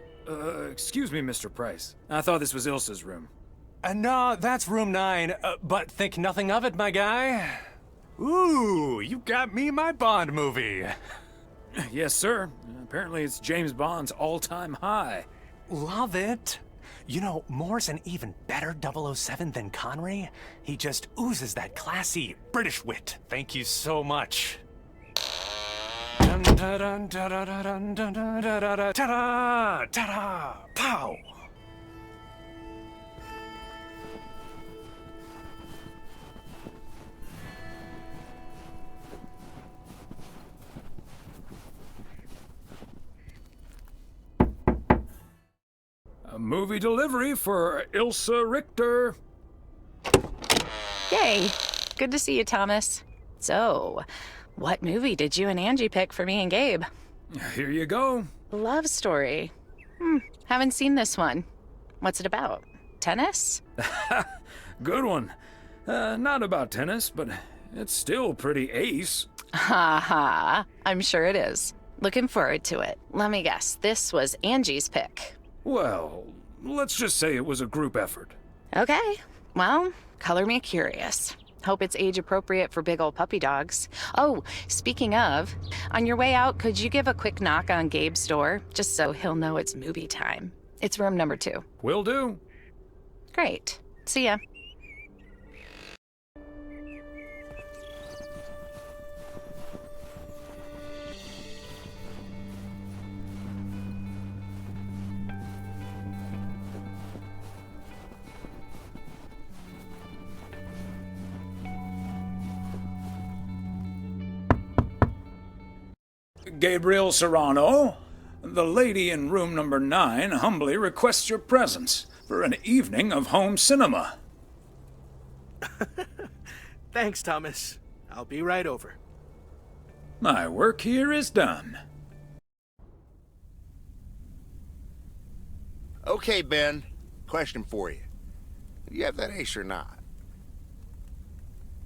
excuse me, Mr. Price. I thought this was Ilsa's room. No, that's room 9, but think nothing of it, my guy. Ooh, you got me my Bond movie. Yes, sir. Apparently it's James Bond's all-time high. Love it. You know, Moore's an even better 007 than Connery. He just oozes that classy British wit. Thank you so much. Dun, dun, dun, dun, dun, dun, dun, dun, dun, dun, ta-da, ta-da, pow. A movie delivery for Ilsa Richter. Yay. Good to see you, Thomas. So, what movie did you and Angie pick for me and Gabe? Here you go. Love story. Haven't seen this one. What's it about? Tennis? Good one. Not about tennis, but it's still pretty ace. Ha ha. I'm sure it is. Looking forward to it. Let me guess. This was Angie's pick. Well, let's just say it was a group effort. Okay. Well, color me curious. Hope it's age appropriate for big old puppy dogs. Oh, speaking of, on your way out, could you give a quick knock on Gabe's door, just so he'll know it's movie time? It's room number 2. Will do. Great. See ya. Gabriel Serrano, the lady in room number 9 humbly requests your presence for an evening of home cinema. Thanks, Thomas. I'll be right over. My work here is done. Okay, Ben. Question for you. Do you have that ace or not?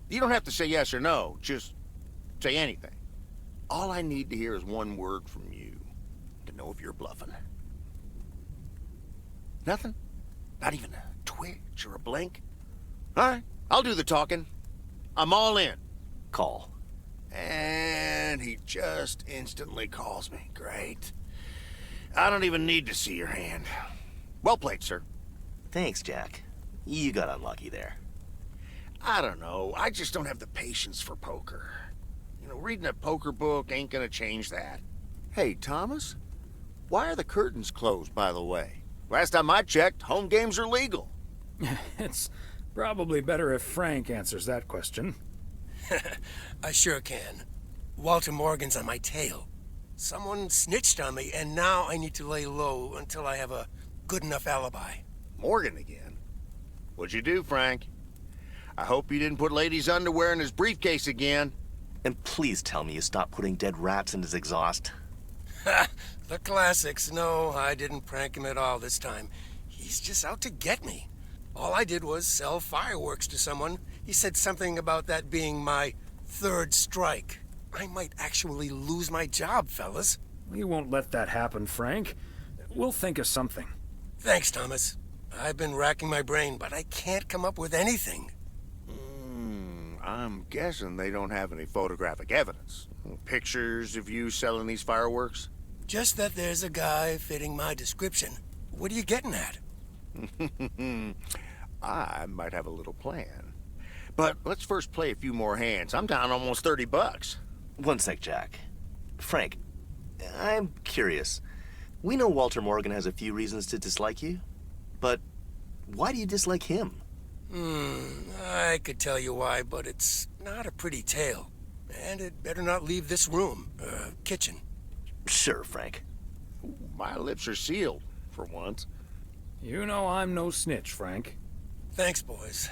You don't have to say yes or no. Just say anything. All I need to hear is one word from you to know if you're bluffing. Nothing? Not even a twitch or a blink? All right, I'll do the talking. I'm all in. Call. And he just instantly calls me. Great. I don't even need to see your hand. Well played, sir. Thanks, Jack. You got unlucky there. I don't know. I just don't have the patience for poker. You know, reading a poker book ain't gonna change that. Hey, Thomas? Why are the curtains closed, by the way? Last time I checked, home games are legal. It's probably better if Frank answers that question. I sure can. Walter Morgan's on my tail. Someone snitched on me, and now I need to lay low until I have a good enough alibi. Morgan again? What'd you do, Frank? I hope you didn't put ladies' underwear in his briefcase again. And please tell me you stopped putting dead rats in his exhaust. The classics. No, I didn't prank him at all this time. He's just out to get me. All I did was sell fireworks to someone. He said something about that being my 3rd strike. I might actually lose my job, fellas. We won't let that happen, Frank. We'll think of something. Thanks, Thomas. I've been racking my brain, but I can't come up with anything. I'm guessing they don't have any photographic evidence. Pictures of you selling these fireworks? Just that there's a guy fitting my description. What are you getting at? I might have a little plan. But let's first play a few more hands. I'm down almost $30. One sec, Jack. Frank, I'm curious. We know Walter Morgan has a few reasons to dislike you, but why do you dislike him? I could tell you why, but it's not a pretty tale. And it better not leave this room, kitchen. Sure, Frank. My lips are sealed, for once. You know I'm no snitch, Frank. Thanks, boys.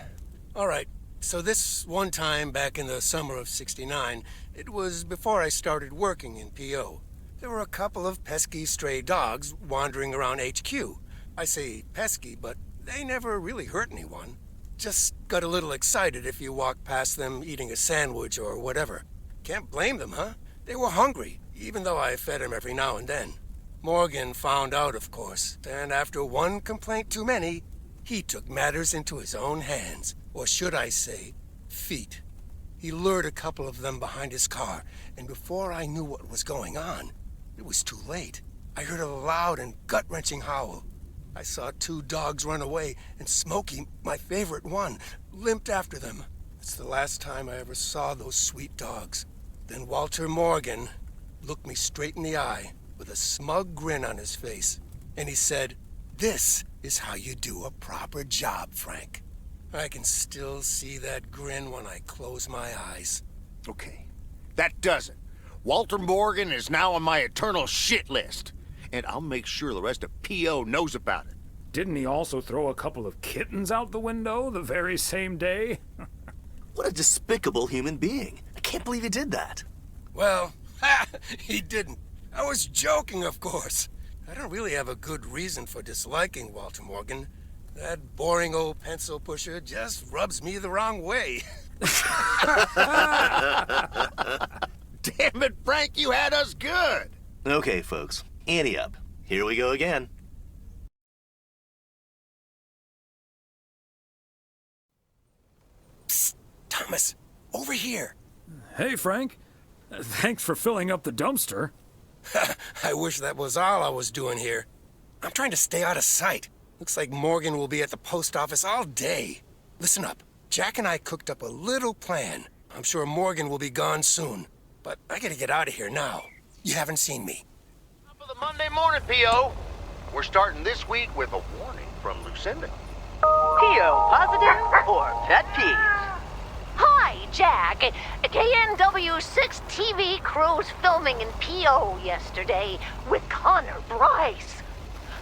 All right, so this one time back in the summer of '69, it was before I started working in P.O. There were a couple of pesky stray dogs wandering around HQ. I say pesky, but they never really hurt anyone. Just got a little excited if you walked past them eating a sandwich or whatever. Can't blame them, huh? They were hungry, even though I fed them every now and then. Morgan found out, of course, and after one complaint too many, he took matters into his own hands, or should I say, feet. He lured a couple of them behind his car, and before I knew what was going on, it was too late. I heard a loud and gut-wrenching howl. I saw two dogs run away, and Smokey, my favorite one, limped after them. It's the last time I ever saw those sweet dogs. Then Walter Morgan looked me straight in the eye with a smug grin on his face, and he said, "This is how you do a proper job, Frank." I can still see that grin when I close my eyes. Okay, that does it. Walter Morgan is now on my eternal shit list. And I'll make sure the rest of P.O. knows about it. Didn't he also throw a couple of kittens out the window the very same day? What a despicable human being. I can't believe he did that. Well, he didn't. I was joking, of course. I don't really have a good reason for disliking Walter Morgan. That boring old pencil pusher just rubs me the wrong way. Damn it, Frank, you had us good. Okay, folks. Ante up. Here we go again. Psst, Thomas, over here. Hey, Frank. Thanks for filling up the dumpster. I wish that was all I was doing here. I'm trying to stay out of sight. Looks like Morgan will be at the post office all day. Listen up. Jack and I cooked up a little plan. I'm sure Morgan will be gone soon. But I gotta get out of here now. You haven't seen me. For the Monday morning, P.O. We're starting this week with a warning from Lucinda. P.O. positive or pet peeves? Hi, Jack. KNW6 TV crews filming in P.O. yesterday with Connor Bryce.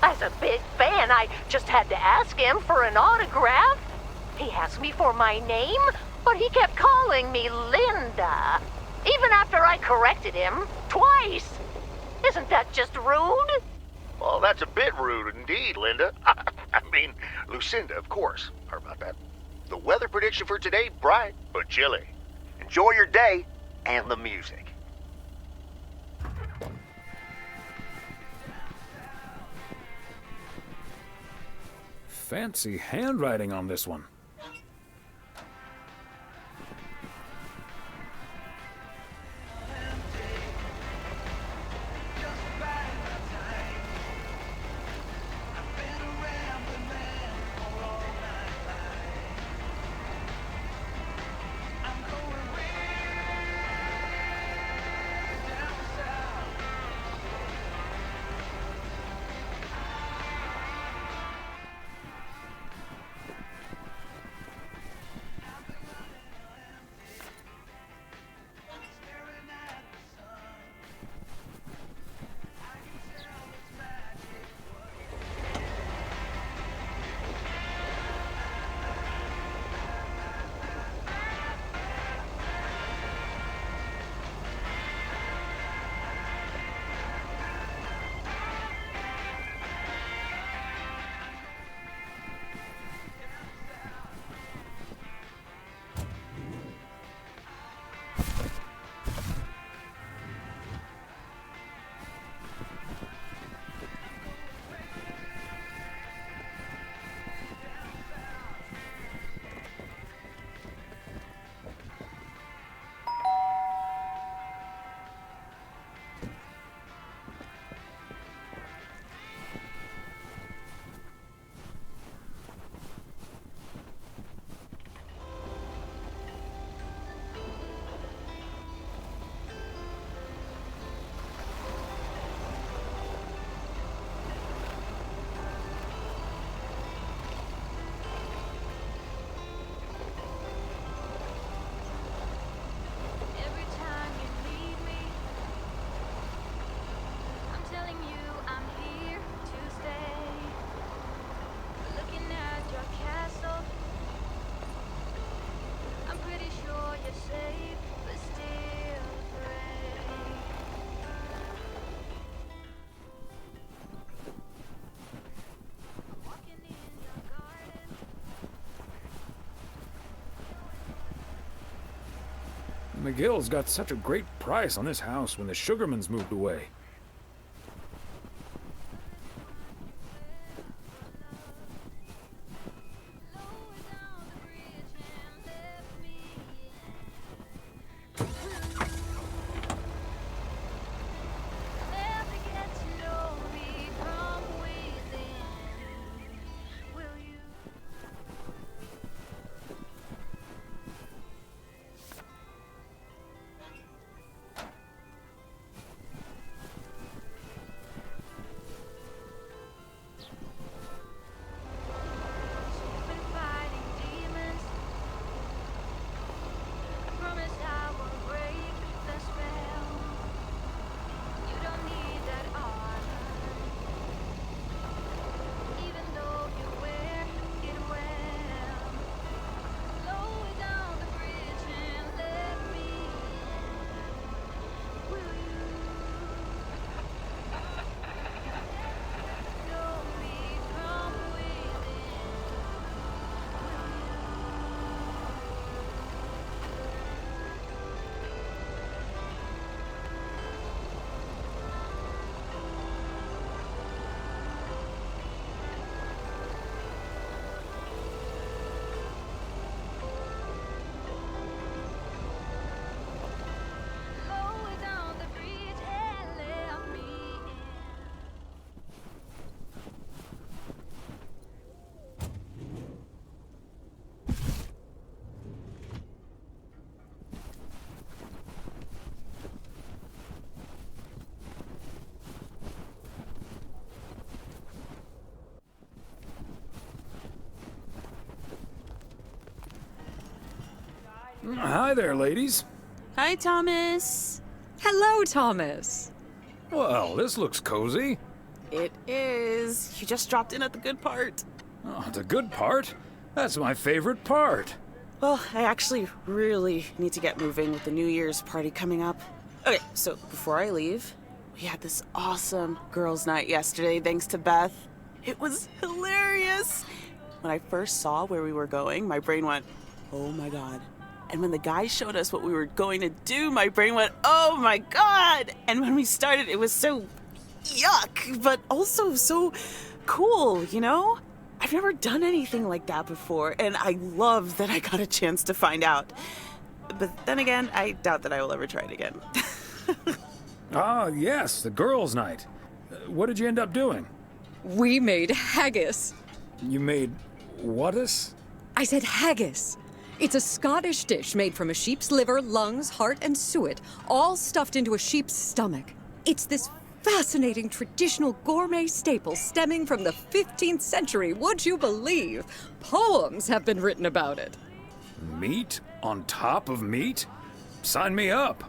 As a big fan, I just had to ask him for an autograph. He asked me for my name, but he kept calling me Linda. Even after I corrected him twice. Isn't that just rude? Well, that's a bit rude indeed, Linda. I mean, Lucinda, of course. How about that? The weather prediction for today, bright but chilly. Enjoy your day and the music. Fancy handwriting on this one. McGill's got such a great price on this house when the Sugarmans moved away. Hi there, ladies. Hi, Thomas. Hello, Thomas. Well, this looks cozy. It is. You just dropped in at the good part. Oh, the good part? That's my favorite part. Well, I actually really need to get moving with the New Year's party coming up. Okay, so before I leave, we had this awesome girls' night yesterday thanks to Beth. It was hilarious. When I first saw where we were going, my brain went, oh my god. And when the guys showed us what we were going to do, my brain went, oh my god! And when we started, it was so yuck, but also so cool, you know? I've never done anything like that before, and I love that I got a chance to find out. But then again, I doubt that I will ever try it again. Ah, yes, the girls' night. What did you end up doing? We made haggis. You made what-us? I said haggis. It's a Scottish dish made from a sheep's liver, lungs, heart, and suet, all stuffed into a sheep's stomach. It's this fascinating traditional gourmet staple stemming from the 15th century, would you believe? Poems have been written about it. Meat on top of meat? Sign me up.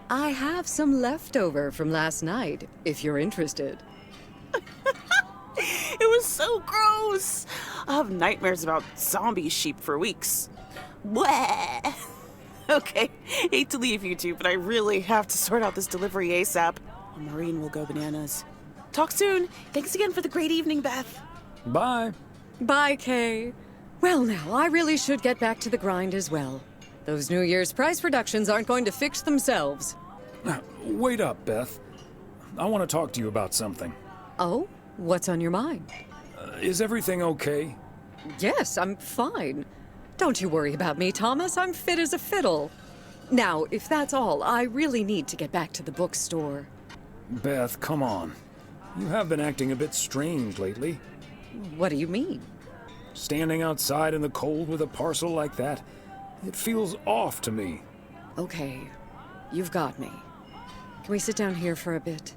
I have some leftover from last night, if you're interested. It was so gross. I'll have nightmares about zombie sheep for weeks. Bleh. Okay, hate to leave you two, but I really have to sort out this delivery ASAP. Or Maureen will go bananas. Talk soon. Thanks again for the great evening, Beth. Bye. Bye, Kay. Well, now, I really should get back to the grind as well. Those New Year's prize reductions aren't going to fix themselves. Wait up, Beth. I want to talk to you about something. Oh? What's on your mind? Is everything okay? Yes, I'm fine. Don't you worry about me, Thomas. I'm fit as a fiddle. Now, if that's all, I really need to get back to the bookstore. Beth, come on. You have been acting a bit strange lately. What do you mean? Standing outside in the cold with a parcel like that, it feels off to me. Okay, you've got me. Can we sit down here for a bit?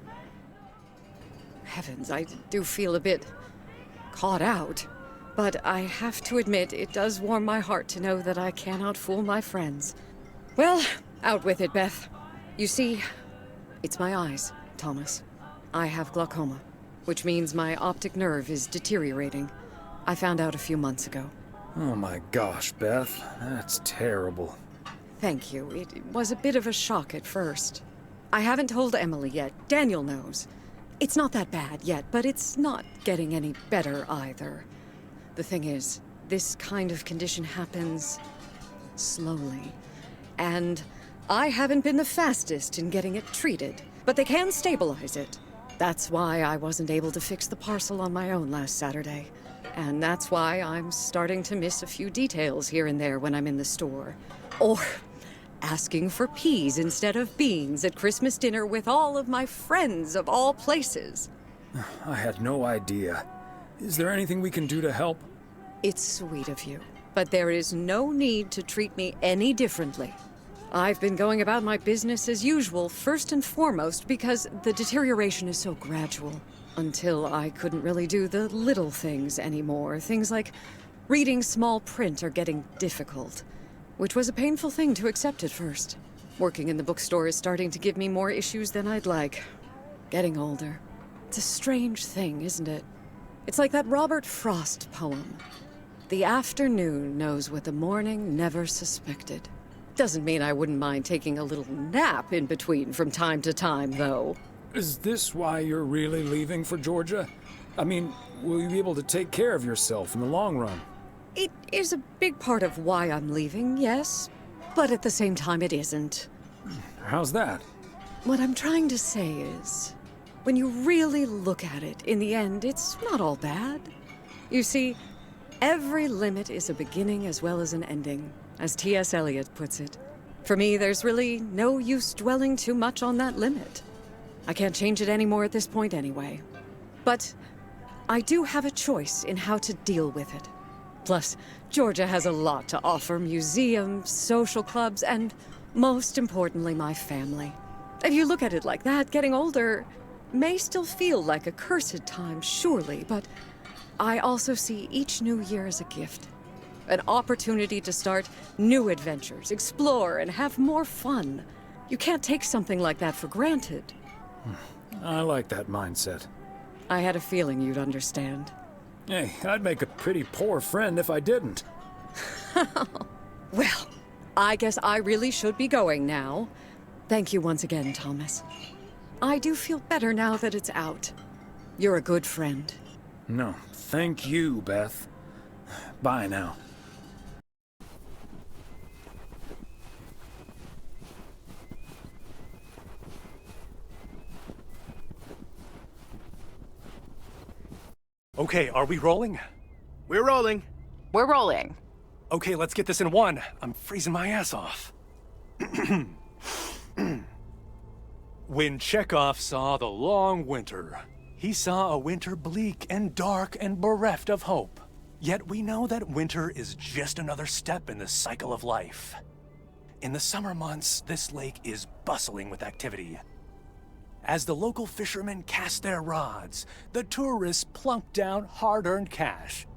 Heavens, I do feel a bit caught out. But I have to admit, it does warm my heart to know that I cannot fool my friends. Well, out with it, Beth. You see, it's my eyes, Thomas. I have glaucoma, which means my optic nerve is deteriorating. I found out a few months ago. Oh my gosh, Beth. That's terrible. Thank you. It was a bit of a shock at first. I haven't told Emily yet. Daniel knows. It's not that bad yet, but it's not getting any better either. The thing is, this kind of condition happens slowly. And I haven't been the fastest in getting it treated, but they can stabilize it. That's why I wasn't able to fix the parcel on my own last Saturday. And that's why I'm starting to miss a few details here and there when I'm in the store. Or asking for peas instead of beans at Christmas dinner with all of my friends of all places. I had no idea. Is there anything we can do to help? It's sweet of you, but there is no need to treat me any differently. I've been going about my business as usual, first and foremost, because the deterioration is so gradual. Until I couldn't really do the little things anymore. Things like reading small print are getting difficult, which was a painful thing to accept at first. Working in the bookstore is starting to give me more issues than I'd like. Getting older. It's a strange thing, isn't it? It's like that Robert Frost poem. The afternoon knows what the morning never suspected. Doesn't mean I wouldn't mind taking a little nap in between from time to time, though. Is this why you're really leaving for Georgia? I mean, will you be able to take care of yourself in the long run? It is a big part of why I'm leaving, yes. But at the same time, it isn't. How's that? What I'm trying to say is, when you really look at it, in the end, it's not all bad. You see, every limit is a beginning as well as an ending, as T.S. Eliot puts it. For me, there's really no use dwelling too much on that limit. I can't change it anymore at this point anyway. But I do have a choice in how to deal with it. Plus, Georgia has a lot to offer: museums, social clubs, and most importantly, my family. If you look at it like that, getting older may still feel like a cursed time, surely, but I also see each new year as a gift. An opportunity to start new adventures, explore, and have more fun. You can't take something like that for granted. I like that mindset. I had a feeling you'd understand. Hey, I'd make a pretty poor friend if I didn't. Well, I guess I really should be going now. Thank you once again, Thomas. I do feel better now that it's out. You're a good friend. No, thank you, Beth. Bye now. Okay, are we rolling? We're rolling. We're rolling. Okay, let's get this in one. I'm freezing my ass off. When Chekhov saw the long winter, he saw a winter bleak and dark and bereft of hope. Yet we know that winter is just another step in the cycle of life. In the summer months, this lake is bustling with activity. As the local fishermen cast their rods, the tourists plunk down hard-earned cash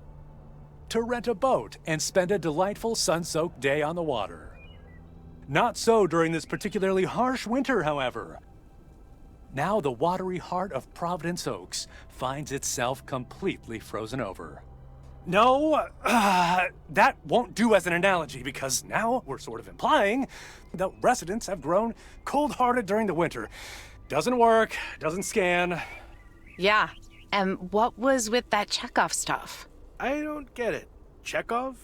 to rent a boat and spend a delightful sun-soaked day on the water. Not so during this particularly harsh winter, however. Now the watery heart of Providence Oaks finds itself completely frozen over. No, that won't do as an analogy, because now we're sort of implying that residents have grown cold-hearted during the winter. Doesn't work, doesn't scan. Yeah, and what was with that Chekhov stuff? I don't get it. Chekhov?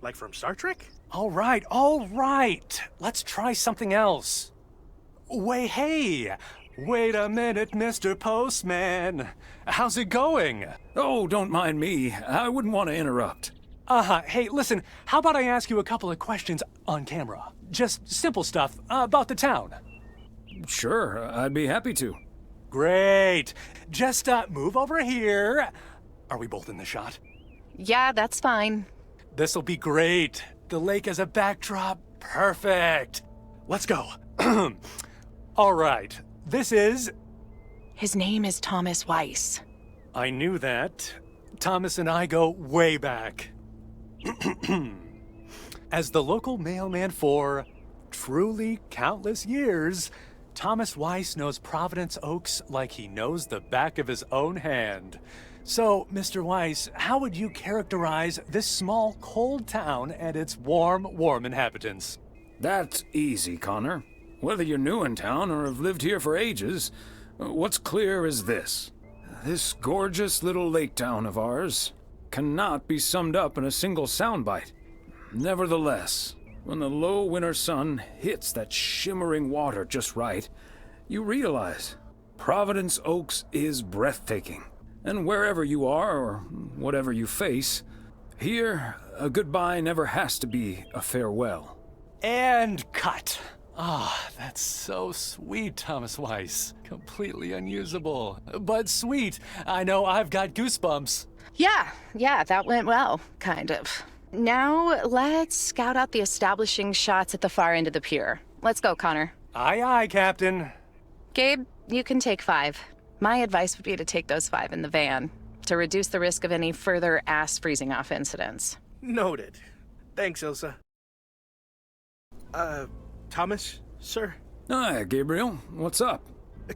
Like from Star Trek? All right. Let's try something else. Hey, wait a minute, Mr. Postman. How's it going? Oh, don't mind me. I wouldn't want to interrupt. Hey, listen, how about I ask you a couple of questions on camera? Just simple stuff about the town. Sure, I'd be happy to. Great. Just move over here. Are we both in the shot? Yeah, that's fine. This'll be great. The lake as a backdrop. Perfect. Let's go. All right. This is... His name is Thomas Weiss. I knew that. Thomas and I go way back. As the local mailman for truly countless years, Thomas Weiss knows Providence Oaks like he knows the back of his own hand. So, Mr. Weiss, how would you characterize this small, cold town and its warm inhabitants? That's easy, Connor. Whether you're new in town or have lived here for ages, what's clear is this. This gorgeous little lake town of ours cannot be summed up in a single soundbite. Nevertheless, When the low winter sun hits that shimmering water just right, you realize Providence Oaks is breathtaking. And wherever you are, or whatever you face, here, a goodbye never has to be a farewell. And cut. Ah, that's so sweet, Thomas Weiss. Completely unusable, but sweet. I know I've got goosebumps. Yeah, that went well, kind of. Now, let's scout out the establishing shots at the far end of the pier. Let's go, Connor. Aye, aye, Captain. Gabe, you can take 5. My advice would be to take those 5 in the van, to reduce the risk of any further ass freezing off incidents. Noted. Thanks, Ilsa. Thomas, sir? Hi, Gabriel. What's up?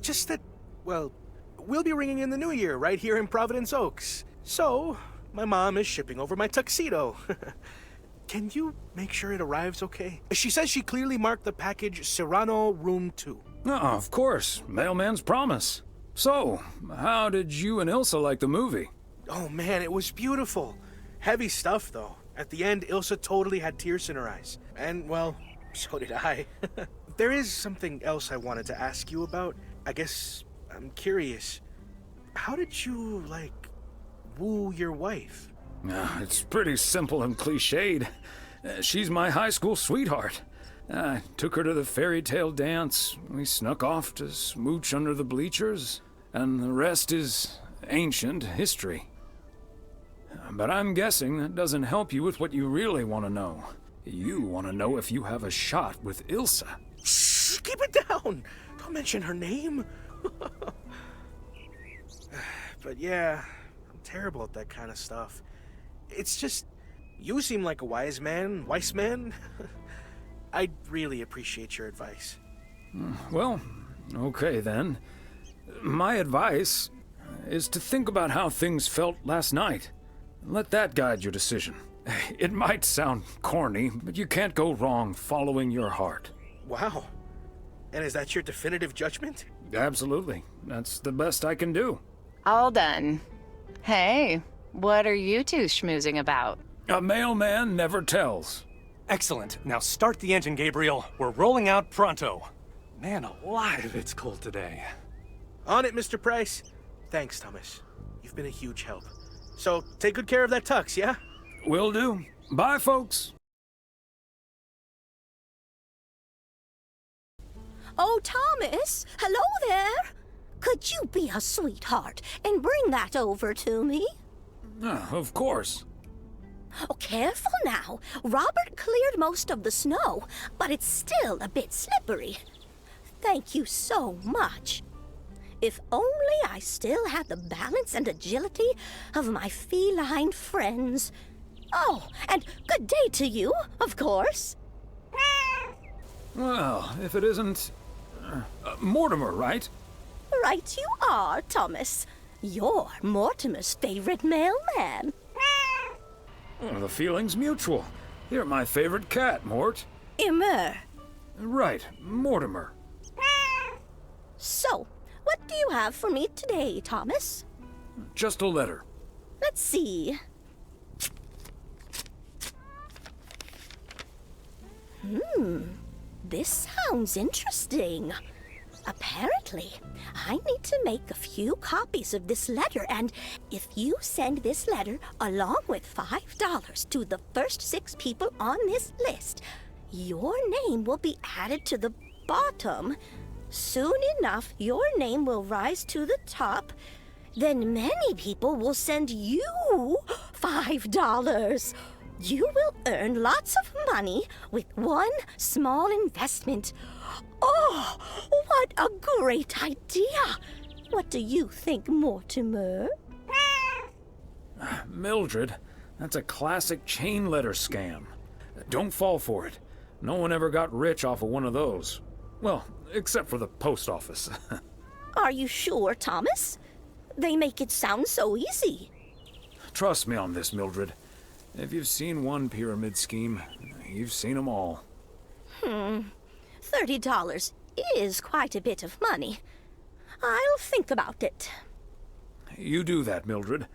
Just that, well, we'll be ringing in the new year right here in Providence Oaks. So, my mom is shipping over my tuxedo. Can you make sure it arrives okay? She says she clearly marked the package Serrano Room 2. Oh, of course. Mailman's promise. So, how did you and Ilsa like the movie? Oh man, it was beautiful. Heavy stuff, though. At the end, Ilsa totally had tears in her eyes. And, well, so did I. There is something else I wanted to ask you about. I guess I'm curious. How did you, woo your wife? It's pretty simple and cliched. She's my high school sweetheart. I took her to the fairy tale dance. We snuck off to smooch under the bleachers, and the rest is ancient history. But I'm guessing that doesn't help you with what you really want to know. You want to know if you have a shot with Ilsa. Shh, keep it down. Don't mention her name. But yeah, I'm terrible at that kind of stuff. It's just, you seem like a wise man. I'd really appreciate your advice. Well, okay then. My advice is to think about how things felt last night. Let that guide your decision. It might sound corny, but you can't go wrong following your heart. Wow. And is that your definitive judgment? Absolutely. That's the best I can do. All done. Hey, what are you two schmoozing about? A mailman never tells. Excellent. Now start the engine, Gabriel. We're rolling out pronto. Man alive, it's cold today. On it, Mr. Price. Thanks, Thomas. You've been a huge help. So, take good care of that tux, yeah? Will do. Bye, folks. Oh, Thomas, hello there. Could you be a sweetheart and bring that over to me? Of course. Oh, careful now. Robert cleared most of the snow, but it's still a bit slippery. Thank you so much. If only I still had the balance and agility of my feline friends. Oh, and good day to you, of course. Well, if it isn't... Mortimer, right? Right you are, Thomas. You're Mortimer's favorite mailman. The feeling's mutual. You're my favorite cat, Mort. Immer. Right, Mortimer. So, what do you have for me today, Thomas? Just a letter. Let's see. This sounds interesting. Apparently, I need to make a few copies of this letter, and if you send this letter along with $5 to the first 6 people on this list, your name will be added to the bottom. Soon enough, your name will rise to the top. Then many people will send you $5. You will earn lots of money with one small investment. Oh, what a great idea! What do you think, Mortimer? Mildred, that's a classic chain letter scam. Don't fall for it. No one ever got rich off of one of those. Well, except for the post office. Are you sure, Thomas? They make it sound so easy. Trust me on this, Mildred. If you've seen one pyramid scheme, you've seen them all. $30 is quite a bit of money. I'll think about it. You do that, Mildred.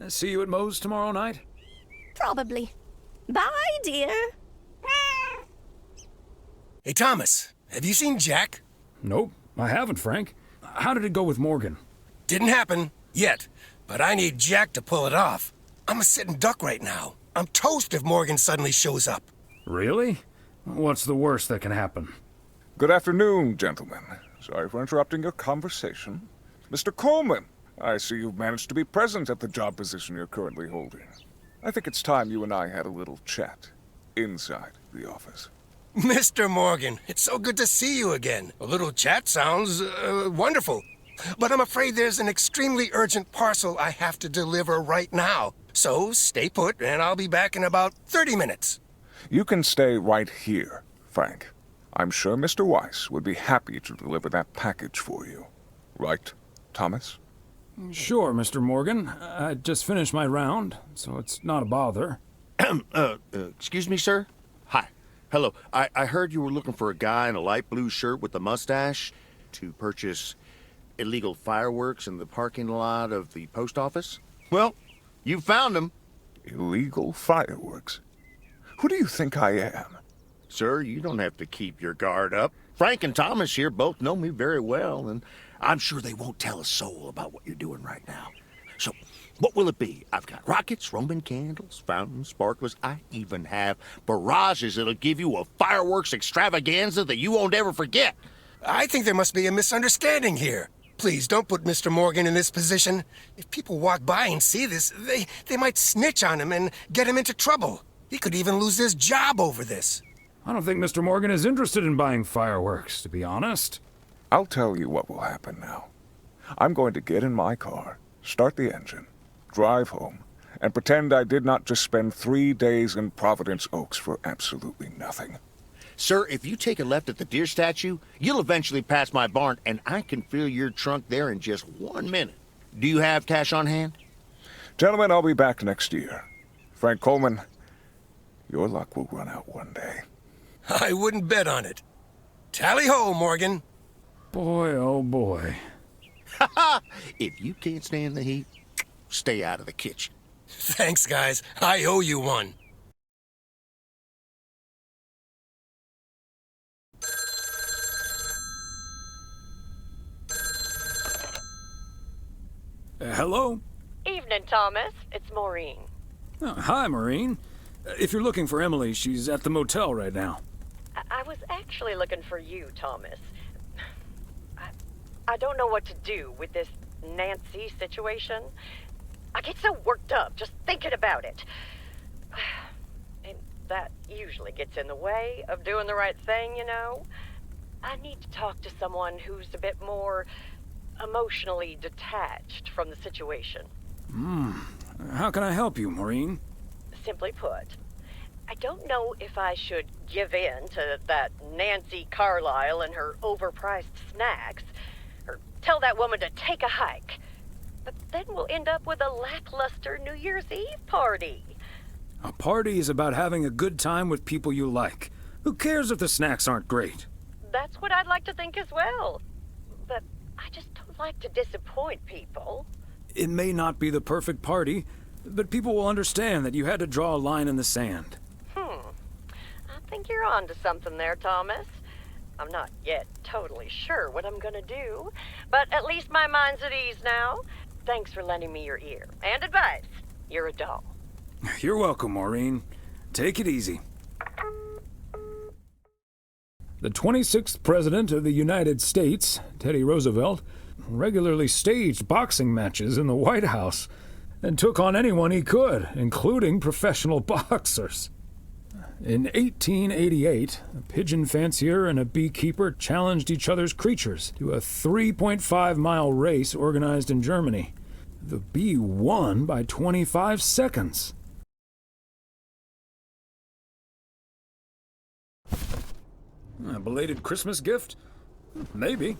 See you at Moe's tomorrow night? Probably. Bye, dear. Hey, Thomas, have you seen Jack? Nope, I haven't, Frank. How did it go with Morgan? Didn't happen, yet. But I need Jack to pull it off. I'm a sitting duck right now. I'm toast if Morgan suddenly shows up. Really? What's the worst that can happen? Good afternoon, gentlemen. Sorry for interrupting your conversation. Mr. Coleman, I see you've managed to be present at the job position you're currently holding. I think it's time you and I had a little chat inside the office. Mr. Morgan, it's so good to see you again. A little chat sounds wonderful. But I'm afraid there's an extremely urgent parcel I have to deliver right now. So stay put, and I'll be back in about 30 minutes. You can stay right here, Frank. I'm sure Mr. Weiss would be happy to deliver that package for you. Right, Thomas? Sure, Mr. Morgan. I just finished my round, so it's not a bother. Excuse me, sir? Hi. Hello. I heard you were looking for a guy in a light blue shirt with a mustache to purchase illegal fireworks in the parking lot of the post office? Well, you found him. Illegal fireworks? Who do you think I am? Sir, you don't have to keep your guard up. Frank and Thomas here both know me very well, and I'm sure they won't tell a soul about what you're doing right now. So, what will it be? I've got rockets, Roman candles, fountains, sparklers. I even have barrages that'll give you a fireworks extravaganza that you won't ever forget. I think there must be a misunderstanding here. Please, don't put Mr. Morgan in this position. If people walk by and see this, they might snitch on him and get him into trouble. He could even lose his job over this. I don't think Mr. Morgan is interested in buying fireworks, to be honest. I'll tell you what will happen now. I'm going to get in my car, start the engine, drive home, and pretend I did not just spend 3 days in Providence Oaks for absolutely nothing. Sir, if you take a left at the deer statue, you'll eventually pass my barn, and I can fill your trunk there in just 1 minute. Do you have cash on hand? Gentlemen, I'll be back next year. Frank Coleman, your luck will run out one day. I wouldn't bet on it. Tally-ho, Morgan. Boy, oh boy. If you can't stand the heat, stay out of the kitchen. Thanks, guys. I owe you one. Hello? Evening, Thomas. It's Maureen. Oh, hi, Maureen. If you're looking for Emily, she's at the motel right now. I was actually looking for you, Thomas. I don't know what to do with this Nancy situation. I get so worked up just thinking about it. And that usually gets in the way of doing the right thing, you know? I need to talk to someone who's a bit more emotionally detached from the situation. How can I help you, Maureen? Simply put, I don't know if I should give in to that Nancy Carlisle and her overpriced snacks, or tell that woman to take a hike. But then we'll end up with a lackluster New Year's Eve party. A party is about having a good time with people you like. Who cares if the snacks aren't great? That's what I'd like to think as well. But I just don't like to disappoint people. It may not be the perfect party, but people will understand that you had to draw a line in the sand. I think you're on to something there, Thomas. I'm not yet totally sure what I'm gonna do, but at least my mind's at ease now. Thanks for lending me your ear and advice. You're a doll. You're welcome, Maureen. Take it easy. The 26th President of the United States, Teddy Roosevelt, regularly staged boxing matches in the White House and took on anyone he could, including professional boxers. In 1888, a pigeon fancier and a beekeeper challenged each other's creatures to a 3.5-mile race organized in Germany. The bee won by 25 seconds. A belated Christmas gift? Maybe.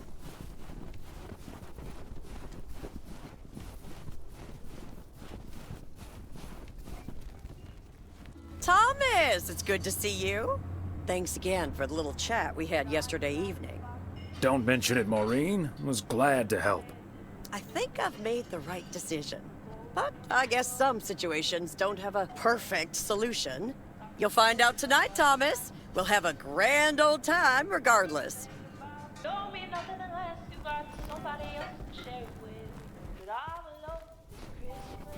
Thomas, it's good to see you. Thanks again for the little chat we had yesterday evening. Don't mention it, Maureen. Was glad to help. I think I've made the right decision. But I guess some situations don't have a perfect solution. You'll find out tonight, Thomas, We'll have a grand old time regardless. Don't be nothing unless you got somebody else to share it with. But I'm alone for Christmas.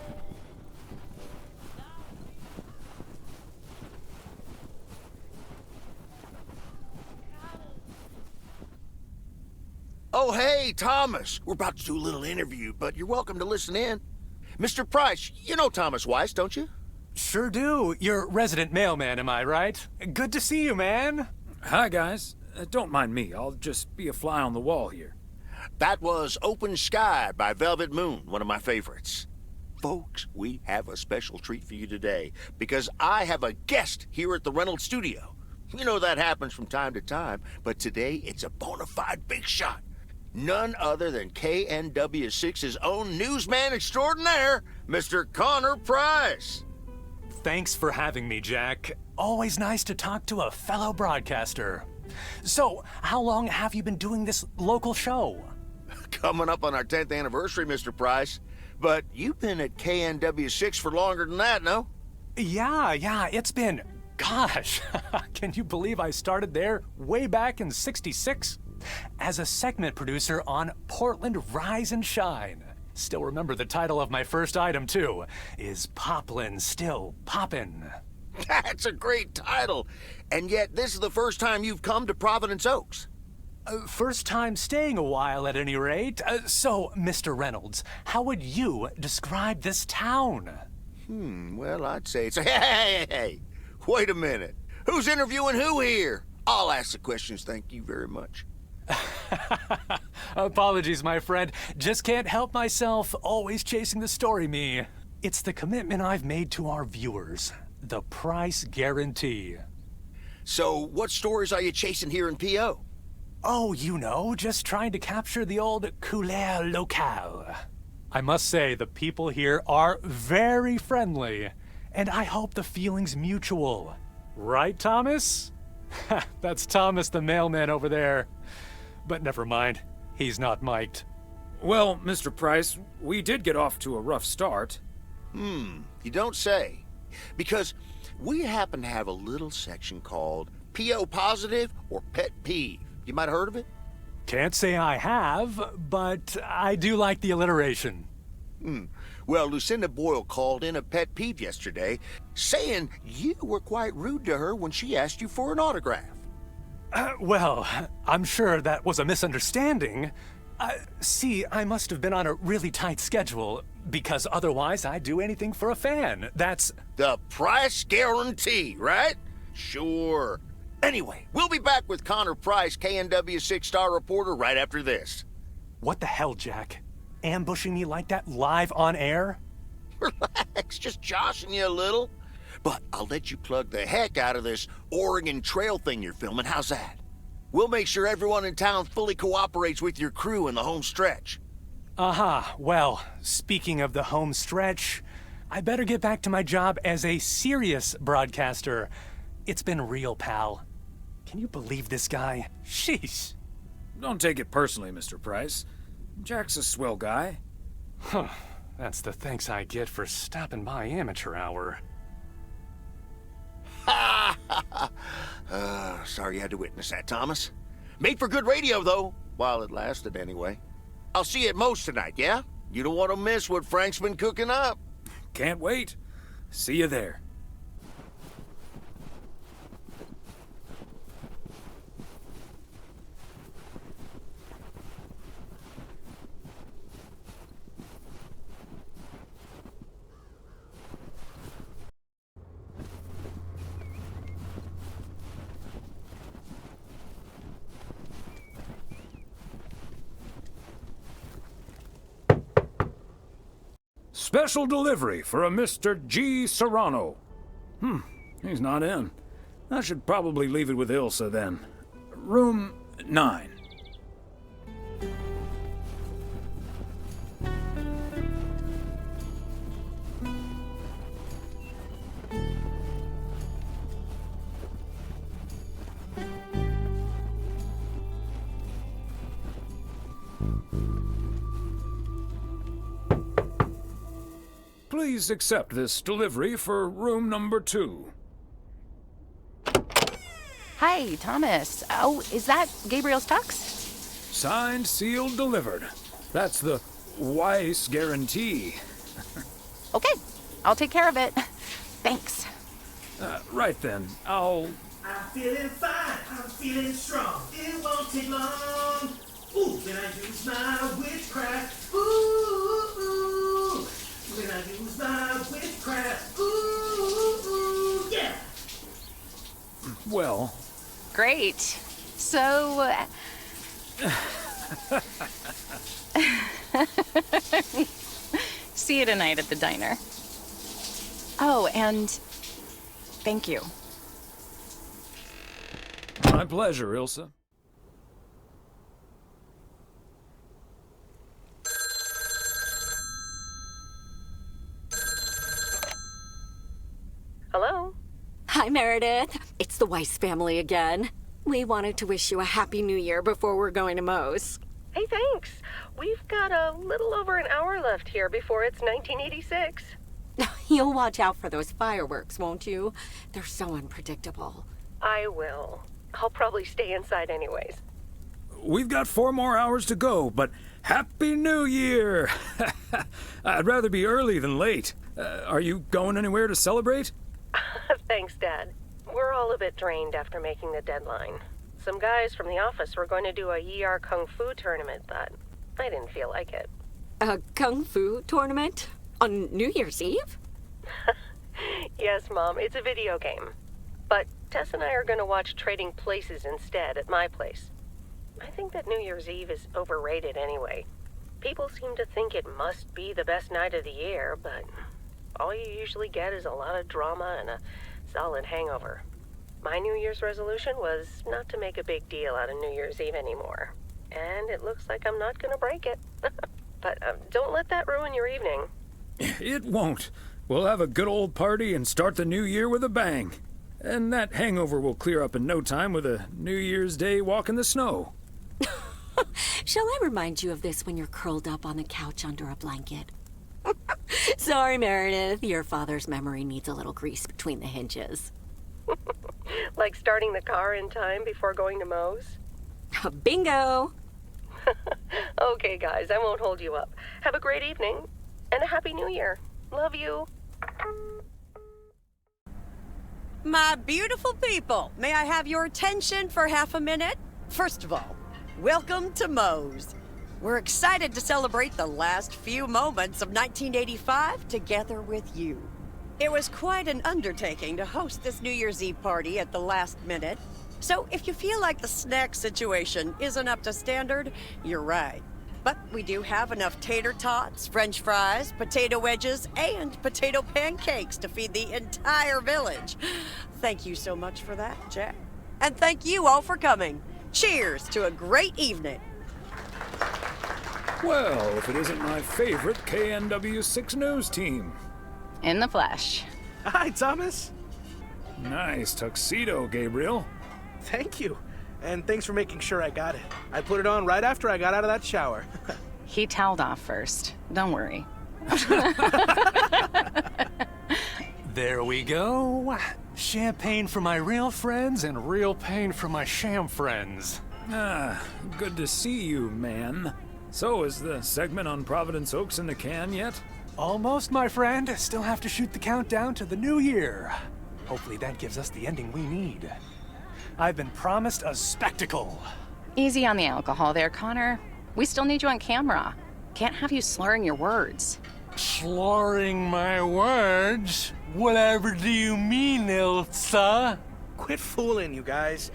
Oh, hey, Thomas. We're about to do a little interview, but you're welcome to listen in. Mr. Price, you know Thomas Weiss, don't you? Sure do. You're resident mailman, am I right? Good to see you, man. Hi, guys. Don't mind me. I'll just be a fly on the wall here. That was Open Sky by Velvet Moon, one of my favorites. Folks, we have a special treat for you today because I have a guest here at the Reynolds studio. You know that happens from time to time, but today it's a bona fide big shot. None other than KNW6's own newsman extraordinaire, Mr. Connor Price. Thanks for having me, Jack. Always nice to talk to a fellow broadcaster. So, how long have you been doing this local show? Coming up on our 10th anniversary, Mr. Price. But you've been at KNW6 for longer than that, no? Yeah, it's been... Gosh, can you believe I started there way back in '66? As a segment producer on Portland Rise and Shine. Still remember the title of my first item, too. Is Poplin Still Poppin'? That's a great title. And yet, this is the first time you've come to Providence Oaks. First time staying a while, at any rate. So, Mr. Reynolds, how would you describe this town? Well, I'd say it's... Hey! Wait a minute. Who's interviewing who here? I'll ask the questions, thank you very much. Apologies, my friend. Just can't help myself, always chasing the story me. It's the commitment I've made to our viewers. The price guarantee. So, what stories are you chasing here in P.O.? Oh, you know, just trying to capture the old couleur locale. I must say, the people here are very friendly, and I hope the feeling's mutual. Right, Thomas? That's Thomas the mailman over there. But never mind, he's not mic'd. Well, Mr. Price, we did get off to a rough start. You don't say. Because we happen to have a little section called P.O. Positive or Pet Peeve. You might have heard of it? Can't say I have, but I do like the alliteration. Well, Lucinda Boyle called in a pet peeve yesterday, saying you were quite rude to her when she asked you for an autograph. Well, I'm sure that was a misunderstanding. See, I must have been on a really tight schedule, because otherwise I'd do anything for a fan. That's... The price guarantee, right? Sure. Anyway, we'll be back with Connor Price, KNW 6-star reporter, right after this. What the hell, Jack? Ambushing me like that live on air? Relax, just joshing you a little. But I'll let you plug the heck out of this Oregon Trail thing you're filming. How's that? We'll make sure everyone in town fully cooperates with your crew in the home stretch. Well, speaking of the home stretch, I better get back to my job as a serious broadcaster. It's been real, pal. Can you believe this guy? Sheesh. Don't take it personally, Mr. Price. Jack's a swell guy. That's the thanks I get for stopping by amateur hour. Sorry you had to witness that, Thomas. Made for good radio, though, while it lasted anyway. I'll see you at Moe's tonight, yeah? You don't want to miss what Frank's been cooking up. Can't wait. See you there. Special delivery for a Mr. G. Serrano. He's not in. I should probably leave it with Ilsa then. Room 9. Please accept this delivery for room number 2. Hi, Thomas. Oh, is that Gabriel's tux? Signed, sealed, delivered. That's the Weiss guarantee. Okay, I'll take care of it. Thanks. Right then, I'll... I'm feeling fine, I'm feeling strong. It won't take long. Ooh, when I use my witchcraft. Ooh, when I use my witchcraft. Ooh, yeah. Well... Great. So... See you tonight at the diner. Oh, and thank you. My pleasure, Ilsa. Hello? Hi, Meredith. It's the Weiss family again. We wanted to wish you a happy new year before we're going to Moe's. Hey, thanks. We've got a little over an hour left here before it's 1986. You'll watch out for those fireworks, won't you? They're so unpredictable. I will. I'll probably stay inside anyways. We've got 4 more hours to go, but Happy New Year! I'd rather be early than late. Are you going anywhere to celebrate? Thanks, Dad. We're all a bit drained after making the deadline. Some guys from the office were going to do a ER Kung Fu tournament, but I didn't feel like it. A Kung Fu tournament? On New Year's Eve? Yes, Mom, it's a video game. But Tess and I are going to watch Trading Places instead at my place. I think that New Year's Eve is overrated anyway. People seem to think it must be the best night of the year, but all you usually get is a lot of drama and a solid hangover. My New Year's resolution was not to make a big deal out of New Year's Eve anymore. And it looks like I'm not going to break it. But don't let that ruin your evening. It won't. We'll have a good old party and start the new year with a bang. And that hangover will clear up in no time with a New Year's Day walk in the snow. Shall I remind you of this when you're curled up on the couch under a blanket? Sorry, Meredith. Your father's memory needs a little grease between the hinges. Like starting the car in time before going to Moe's? Bingo! Okay, guys, I won't hold you up. Have a great evening, and a Happy New Year. Love you. My beautiful people, may I have your attention for half a minute? First of all, welcome to Moe's. We're excited to celebrate the last few moments of 1985 together with you. It was quite an undertaking to host this New Year's Eve party at the last minute. So if you feel like the snack situation isn't up to standard, you're right. But we do have enough tater tots, french fries, potato wedges, and potato pancakes to feed the entire village. Thank you so much for that, Jack. And thank you all for coming. Cheers to a great evening. Well, if it isn't my favorite KNW6 News team. In the flesh. Hi, Thomas. Nice tuxedo, Gabriel. Thank you. And thanks for making sure I got it. I put it on right after I got out of that shower. He toweled off first. Don't worry. There we go. Champagne for my real friends and real pain for my sham friends. Ah, good to see you, man. So, is the segment on Providence Oaks in the can yet? Almost, my friend. Still have to shoot the countdown to the new year. Hopefully that gives us the ending we need. I've been promised a spectacle. Easy on the alcohol there, Connor. We still need you on camera. Can't have you slurring your words. Slurring my words? Whatever do you mean, Ilsa? Quit fooling, you guys.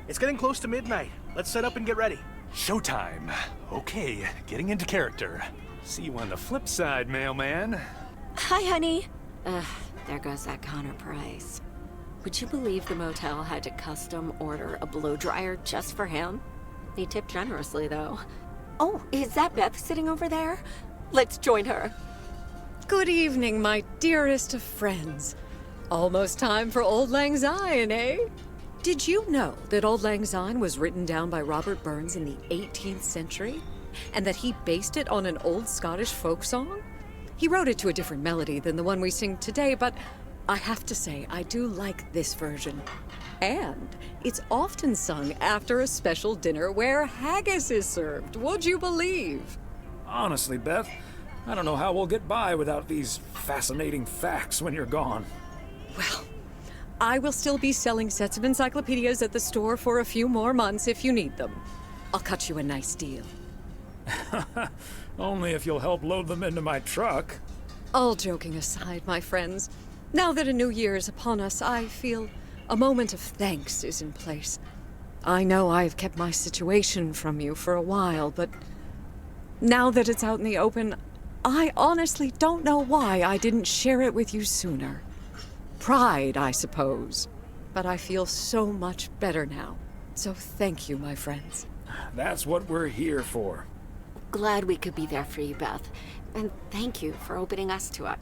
It's getting close to midnight. Let's set up and get ready. Showtime. Okay, getting into character. See you on the flip side, mailman. Hi, honey. There goes that Connor Price. Would you believe the motel had to custom order a blow dryer just for him? He tipped generously, though. Oh, is that Beth sitting over there? Let's join her. Good evening, my dearest of friends. Almost time for Auld Lang Syne, eh? Did you know that Auld Lang Syne was written down by Robert Burns in the 18th century? And that he based it on an old Scottish folk song? He wrote it to a different melody than the one we sing today, but I have to say, I do like this version. And it's often sung after a special dinner where haggis is served. Would you believe? Honestly, Beth, I don't know how we'll get by without these fascinating facts when you're gone. Well, I will still be selling sets of encyclopedias at the store for a few more months if you need them. I'll cut you a nice deal. Only if you'll help load them into my truck. All joking aside, my friends, now that a new year is upon us, I feel a moment of thanks is in place. I know I've kept my situation from you for a while, but now that it's out in the open, I honestly don't know why I didn't share it with you sooner. Pride, I suppose. But I feel so much better now. So thank you, my friends. That's what we're here for. Glad we could be there for you, Beth. And thank you for opening us to it.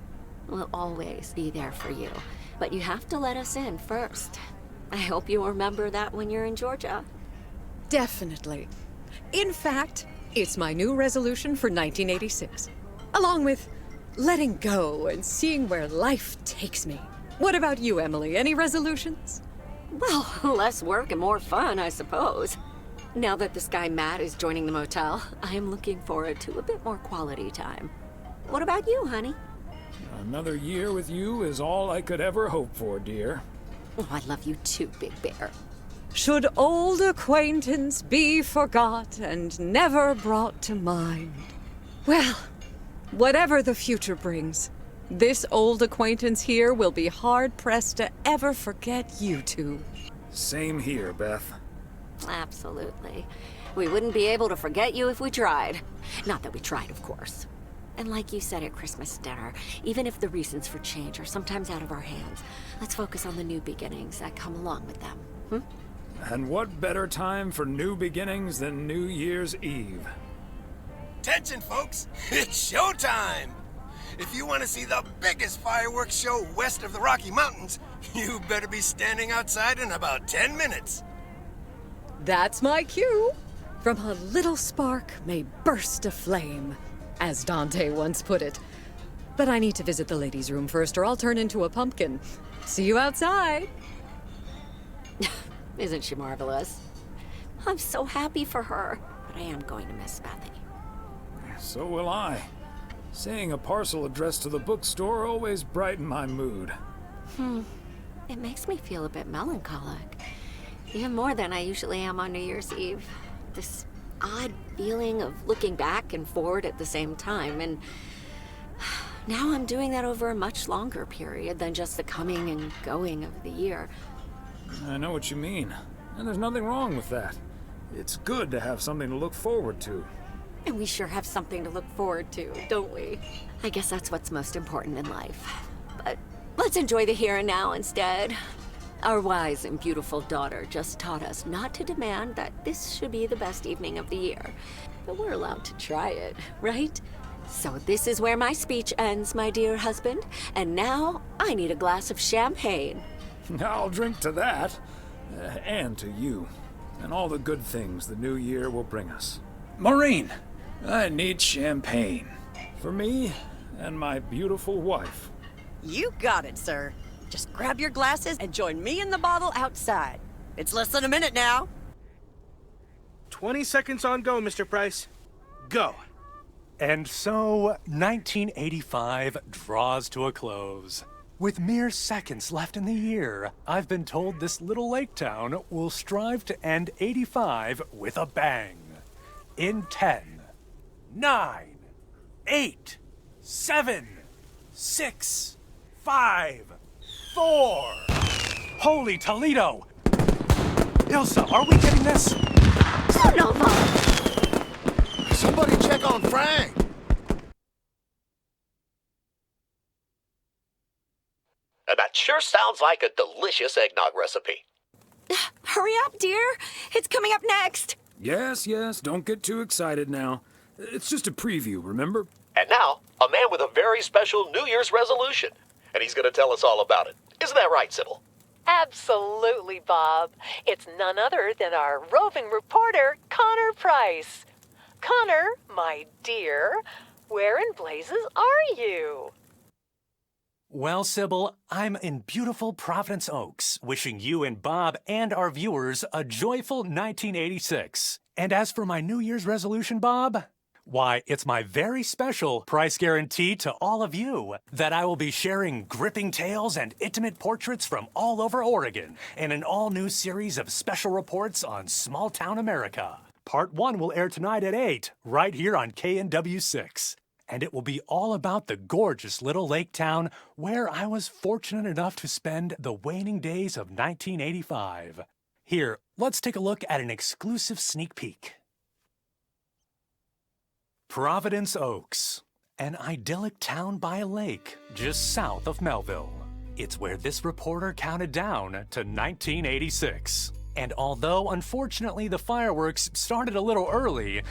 We'll always be there for you. But you have to let us in first. I hope you'll remember that when you're in Georgia. Definitely. In fact, it's my new resolution for 1986. Along with letting go and seeing where life takes me. What about you, Emily? Any resolutions? Well, less work and more fun, I suppose. Now that this guy Matt is joining the motel, I am looking forward to a bit more quality time. What about you, honey? Another year with you is all I could ever hope for, dear. Oh, I love you too, Big Bear. Should old acquaintance be forgot and never brought to mind? Well, whatever the future brings, this old acquaintance here will be hard-pressed to ever forget you two. Same here, Beth. Absolutely. We wouldn't be able to forget you if we tried. Not that we tried, of course. And like you said at Christmas dinner, even if the reasons for change are sometimes out of our hands, let's focus on the new beginnings that come along with them. And what better time for new beginnings than New Year's Eve? Attention, folks! It's showtime! If you want to see the biggest fireworks show west of the Rocky Mountains, you better be standing outside in about 10 minutes. That's my cue. From a little spark may burst a flame, as Dante once put it. But I need to visit the ladies' room first, or I'll turn into a pumpkin. See you outside. Isn't she marvelous? I'm so happy for her, but I am going to miss Bethany. So will I. Seeing a parcel addressed to the bookstore always brightened my mood. It makes me feel a bit melancholic. Even more than I usually am on New Year's Eve. This odd feeling of looking back and forward at the same time, and now I'm doing that over a much longer period than just the coming and going of the year. I know what you mean, and there's nothing wrong with that. It's good to have something to look forward to. And we sure have something to look forward to, don't we? I guess that's what's most important in life. But let's enjoy the here and now instead. Our wise and beautiful daughter just taught us not to demand that this should be the best evening of the year. But we're allowed to try it, right? So this is where my speech ends, my dear husband. And now I need a glass of champagne. I'll drink to that, and to you, and all the good things the new year will bring us. Maureen, I need champagne. For me and my beautiful wife. You got it, sir. Just grab your glasses and join me in the bottle outside. It's less than a minute now. 20 seconds on go, Mr. Price. Go. And so, 1985 draws to a close. With mere seconds left in the year, I've been told this little lake town will strive to end 85 with a bang. In 10, 9, 8, 7, 6, 5, 4. Holy Toledo! Ilsa, are we getting this? Somebody check on Frank! That sure sounds like a delicious eggnog recipe. Hurry up, dear. It's coming up next. Yes, don't get too excited now. It's just a preview, remember? And now, a man with a very special New Year's resolution. And he's going to tell us all about it. Isn't that right, Sybil? Absolutely, Bob. It's none other than our roving reporter, Connor Price. Connor, my dear, where in blazes are you? Well, Sybil, I'm in beautiful Providence Oaks, wishing you and Bob and our viewers a joyful 1986. And as for my New Year's resolution, Bob, why, it's my very special price guarantee to all of you that I will be sharing gripping tales and intimate portraits from all over Oregon in an all-new series of special reports on small-town America. Part 1 will air tonight at 8, right here on KNW6. And it will be all about the gorgeous little lake town where I was fortunate enough to spend the waning days of 1985. Here, let's take a look at an exclusive sneak peek. Providence Oaks, an idyllic town by a lake just south of Melville. It's where this reporter counted down to 1986. And although, unfortunately, the fireworks started a little early,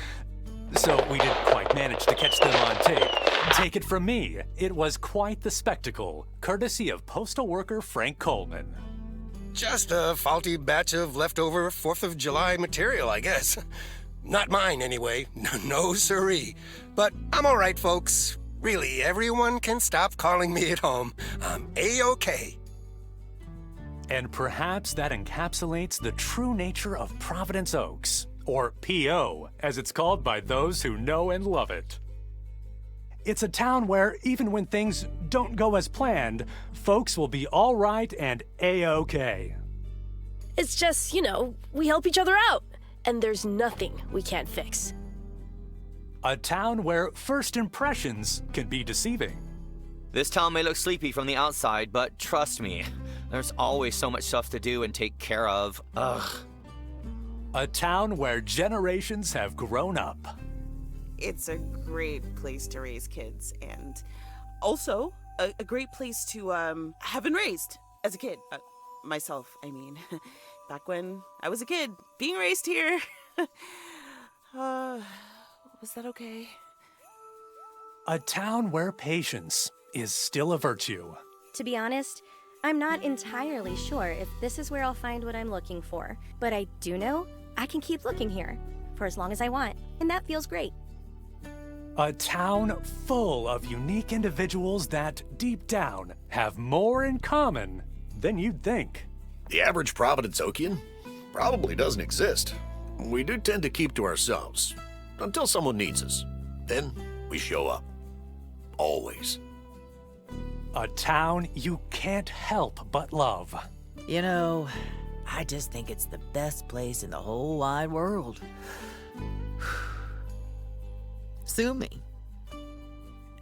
so we didn't quite manage to catch them on tape. Take it from me, it was quite the spectacle, courtesy of postal worker Frank Coleman. Just a faulty batch of leftover 4th of July material, I guess. Not mine, anyway. No siree. But I'm all right, folks. Really, everyone can stop calling me at home. I'm A-OK. And perhaps that encapsulates the true nature of Providence Oaks. Or P.O., as it's called by those who know and love it. It's a town where, even when things don't go as planned, folks will be all right and A-OK. It's just, we help each other out, and there's nothing we can't fix. A town where first impressions can be deceiving. This town may look sleepy from the outside, but trust me, there's always so much stuff to do and take care of. Ugh. A town where generations have grown up. It's a great place to raise kids, and also a great place to have been raised as a kid. Myself, I mean. Back when I was a kid, being raised here. Was that okay? A town where patience is still a virtue. To be honest, I'm not entirely sure if this is where I'll find what I'm looking for, but I do know I can keep looking here for as long as I want, and that feels great. A town full of unique individuals that, deep down, have more in common than you'd think. The average Providence Okian probably doesn't exist. We do tend to keep to ourselves until someone needs us. Then we show up. Always. A town you can't help but love. I just think it's the best place in the whole wide world. Sue me.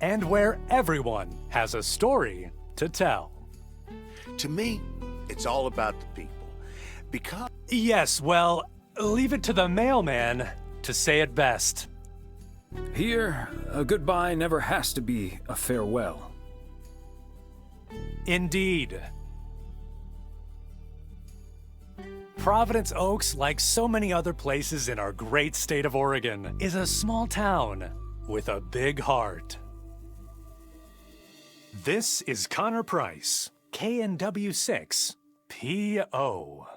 And where everyone has a story to tell. To me, it's all about the people. Because... Yes, well, leave it to the mailman to say it best. Here, a goodbye never has to be a farewell. Indeed. Providence Oaks, like so many other places in our great state of Oregon, is a small town with a big heart. This is Connor Price, KNW6, P.O.